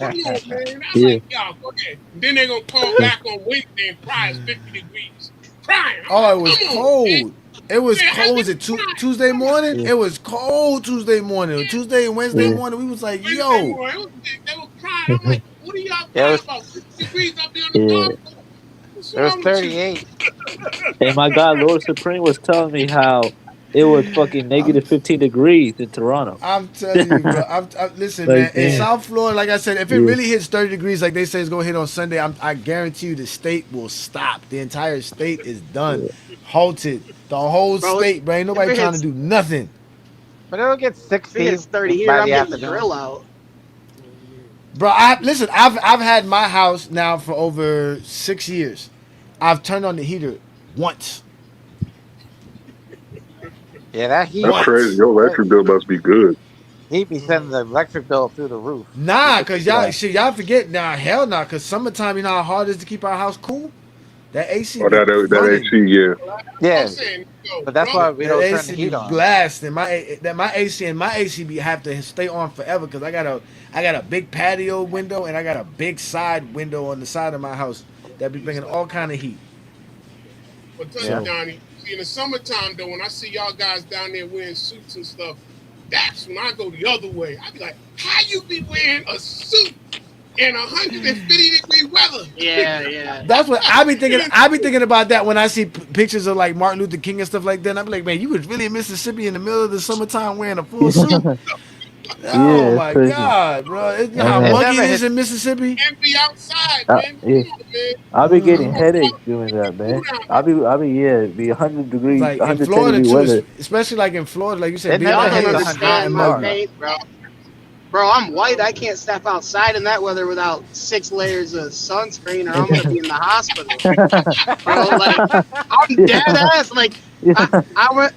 come on, man. I'm Yeah. like, y'all, go ahead. And then they're going to call back on Wednesday and cry it's 50 degrees. Crying. I'm Oh, like, it was come on, man. cold. It was Yeah, cold. I Was was it crying. Tuesday I'm like, morning? Yeah. It was cold Tuesday morning. yeah, Tuesday and Wednesday Yeah. morning, we was like, Wednesday yo. morning. They were crying. I'm like, what are y'all Yeah, crying about? 50 degrees up there on the Yeah. golf course. What's it was wrong with you? 38. Hey, my guy, Lord Supreme was telling me how it was fucking I'm negative 15 degrees in Toronto. I'm telling you, bro. Listen, man. Like, In damn. South Florida, like I said, if it Yeah. really hits 30 degrees, like they say it's gonna hit on Sunday, I guarantee you the state will stop. The entire state is done, halted. The whole Bro, state, bro. Ain't if nobody it trying to hits do nothing, But it'll get if it 60 hits 30 here, by I'm the getting the afternoon. grill out. bro. Listen. I've had my house now for over 6 years. I've turned on the heater once. Yeah, that heat, That's crazy. Once. Your that electric bill must be good. heat be sending the electric bill through the roof. Nah, People cause think y'all that. shit, y'all forget. Nah, hell nah. Cause summertime, you know how hard it is to keep our house cool. That AC Or be that running. AC, yeah. That's what I'm Yeah, saying. Yo, but that's brother, why we That don't turn the AC be heat on. blasting. My AC and my AC be have to stay on forever because I got a big patio window and I got a big side window on the side of my house that be bringing all kind of heat. but tell you, Yeah. So Donnie, see, in the summertime, though, when I see y'all guys down there wearing suits and stuff, that's when I go the other way. I be like, how you be wearing a suit in 150-degree weather? Yeah, yeah. that's what I be thinking. I be thinking about that when I see pictures of like Martin Luther King and stuff like that. And I be like, man, you was really in Mississippi in the middle of the summertime wearing a full suit. Oh Yeah, that's my crazy. God, bro! You know I how It know. muggy never it is hits. in Mississippi. And be outside, man. Come Yeah. on, man. I'll be It's getting Mm-hmm. supposed to headaches doing that, be cool man. down I'll be 100 degree, Like in 110 Florida degree too, weather. especially like in Florida, like you said, It being never Y'all out don't here hits is 100 hot understand and in my muggy. Florida. pain, bro. Bro, I'm white. I can't step outside in that weather without 6 layers of sunscreen, or I'm gonna be in the hospital, bro. Like, I'm dead Yeah. ass. Like,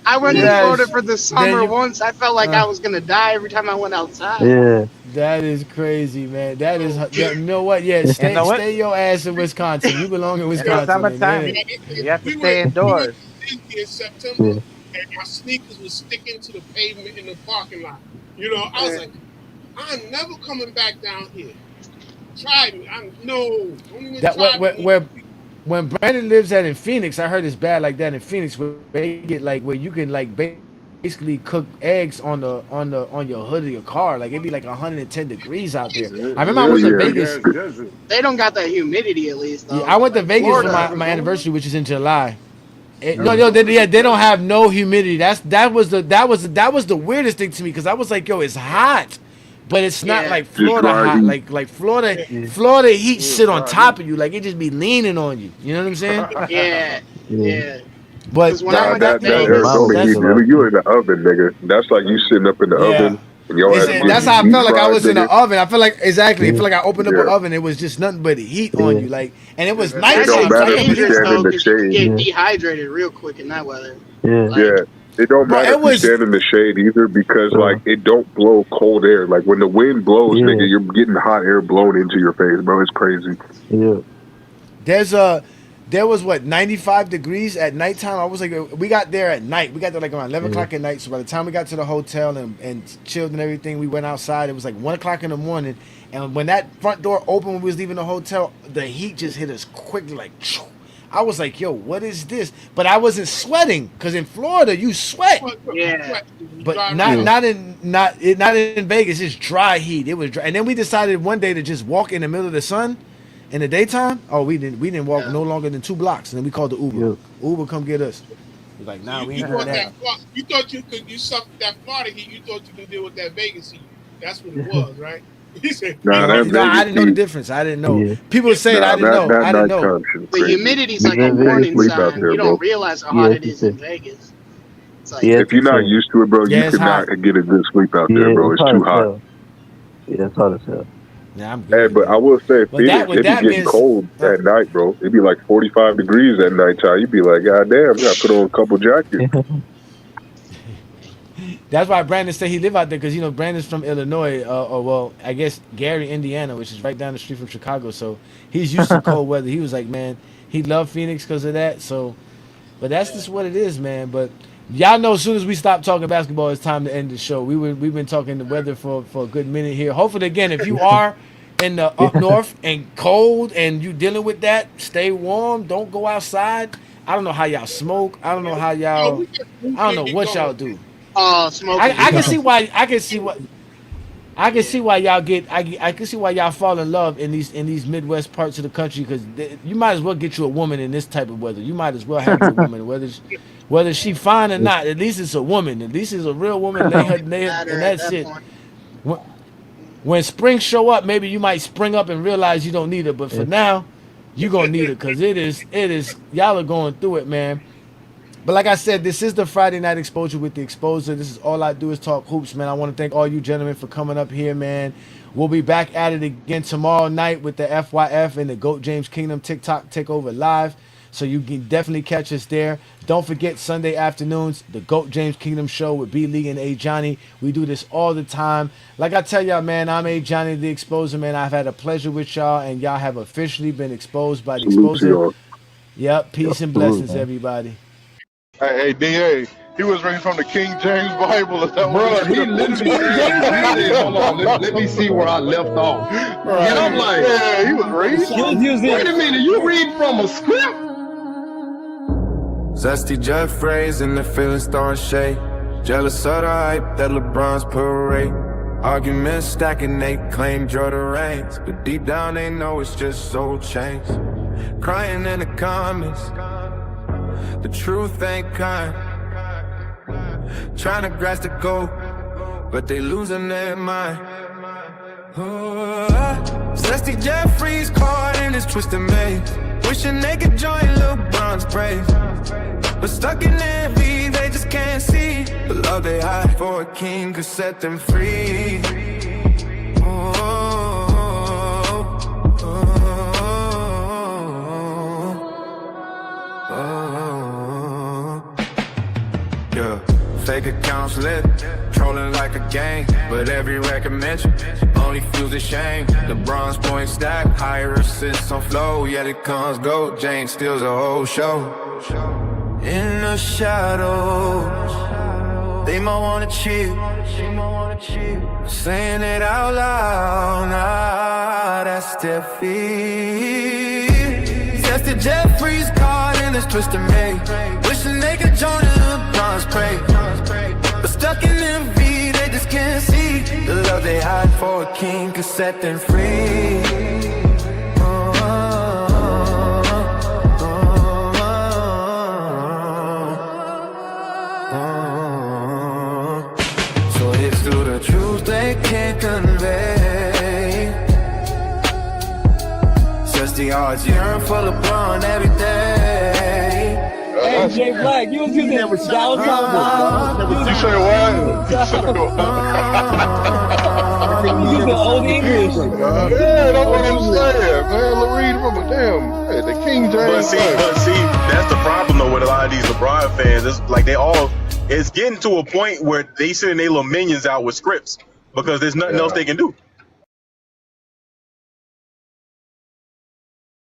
I went to Florida Yes. for the Then summer you, once. I felt like I uh, was gonna die every time I went outside. Yeah. that is crazy, man. That is, so, you know what? Yeah, In the stay your ass in Wisconsin. You belong in in the Wisconsin, and summertime, then you, yeah, you have to we went stay we went indoors. to Disney in September, Yeah. and my sneakers was sticking to the pavement in the parking lot. You know, I was like, I'm never coming back down here. Try me. Don't even that try me. where when Brandon lives at in Phoenix, I heard it's bad like that in Phoenix, where they get like where you can like basically cook eggs on your hood of your car. Like it'd be like 110 degrees out there. Yeah, I remember I yeah, went it's to a Yeah, big Vegas. ass desert. They don't got that humidity at least Yeah, though. I went to Like Vegas for What, Florida. my Arizona? anniversary, which is in July. No, Yeah. they don't have no humidity. That was the weirdest thing to me because I was like, yo, it's hot, but it's not Yeah, like just Florida dry hot. heat. Like Florida, Yeah. Florida heat Yeah, sit on dry top heat. of you, like it just be leaning on you. You know what I'm saying? yeah, Yeah. yeah. But Because when I Nah, went to that Yeah, mine Vegas, was Arizona heat, that's July. nigga, you in the oven, nigga. That's like you sitting up in the yeah. oven and your ass That's getting how I deep felt like I fried, was in nigga. an oven. I feel like exactly. I Yeah. feel like I opened up an Yeah. oven. It was just nothing but heat on Yeah. you, like, and it Yeah, was that It that don't nighttime, shit's so I matter if couldn't you dangerous believe it. stand in though, the because you can shade. get Yeah. dehydrated real quick in that weather. Yeah. Like, Yeah. It don't Bro, matter it if you was stand in the shade either because Uh, like it don't blow cold air. Like when the wind blows, yeah. nigga, you're getting hot air blown into your face, bro. It's crazy. Yeah. there's a there was 95 degrees at nighttime. I was like, we got there at night. We got there like around 11 o'clock at night. So by the time we got to the hotel and chilled and everything, we went outside. It was like 1 o'clock in the morning. And when that front door opened, when we was leaving the hotel, the heat just hit us quickly, like, choo. I was like, yo, what is this? But I wasn't sweating, because in Florida you sweat. Yeah. But not in Vegas. It's dry heat. It was dry. And then we decided one day to just walk in the middle of the sun in the daytime. Oh, we didn't walk no longer than 2 blocks. And then we called the Uber. Uber come get us. We're like, nah, we ain't doing that. You thought you sucked that Florida heat. You thought you could deal with that Vegas heat. That's what it was, right? He said, I didn't know the difference. I didn't know. Yeah. People say I didn't know. I didn't know. The humidity's like a warning sign. You don't realize how hot it is in Vegas. It's like, if you're not used to it, bro, you cannot get a good sleep out there, bro. It's too hot. Yeah, it's hot as hell. Yeah, hey, but I will say, Phoenix, it be getting cold at night, bro. It'd be like 45 degrees at nighttime. You'd be like, God damn, I gotta put on a couple jackets. That's why Brandon said he live out there, because Brandon's from Illinois, I guess Gary, Indiana, which is right down the street from Chicago. So he's used to cold weather. He was like, man, he loved Phoenix because of that. So, but that's just what it is, man. But y'all know, as soon as we stop talking basketball, it's time to end the show. We've been talking the weather for a good minute here. Hopefully, again, if you are in the up north and cold and you dealing with that, stay warm. Don't go outside. I don't know how y'all smoke. I don't know how y'all. I don't know what y'all do. Smoking. I can see why. I can see why y'all get. I can see why y'all fall in love in these Midwest parts of the country, because you might as well get you a woman in this type of weather. You might as well have a woman, whether she fine or not. At least it's a woman. At least it's a real woman. And that's it. When spring show up, maybe you might spring up and realize you don't need her. But for now, you gonna need it, because it is. Y'all are going through it, man. But like I said, this is the Friday Night Exposure with the Exposer. This is all I do is talk hoops, man. I want to thank all you gentlemen for coming up here, man. We'll be back at it again tomorrow night with the FYF and the GOAT James Kingdom TikTok Takeover Live. So you can definitely catch us there. Don't forget Sunday afternoons, the GOAT James Kingdom Show with B Lee and A Johnny. We do this all the time. Like I tell y'all, man, I'm A Johnny the Exposer, man. I've had a pleasure with y'all, and y'all have officially been exposed by the Exposer. Yep, peace and blessings, everybody. Hey, DA, he was reading from the King James Bible. Bro, he literally said, hold on, let me see where I left off. Right. And I'm like, yeah, he was reading. Wait a minute, you read from a script? Zesty Jeffries and the feelings throwing shade. Jealous of the hype that LeBron's parade. Arguments stacking, they claim Jordan reigns, but deep down they know it's just soul change. Crying in the comments, the truth ain't kind. Trying to grasp the goal, but they losing their mind. Zesty Jeffries caught in his twisted maze, wishing they could join LeBron's praise, but stuck in their V, they just can't see the love they hide for a king could set them free. Yeah, fake accounts lit, trolling like a gang, but every record mention only fuels the shame. The bronze point stack, higher assists on flow, yet it comes gold. James steals the whole show. In the shadows, they might wanna cheat, saying it out loud, nah, that's their feet. Tested Jeffries caught in this twisted maze, wishing they could join LeBron's praise, but stuck in their V, they just can't see the love they hide for a king could set them free. So it's through the truth they can't convey. Just the odds yearn for LeBron every day. Hey, Jay Black, you was using that was You say what? You using old English. Yeah, that's what I'm saying, man. Read from a damn. Hey, the King James. But see, that's the problem though with a lot of these LeBron fans. It's like it's getting to a point where they sending their little minions out with scripts because there's nothing else they can do.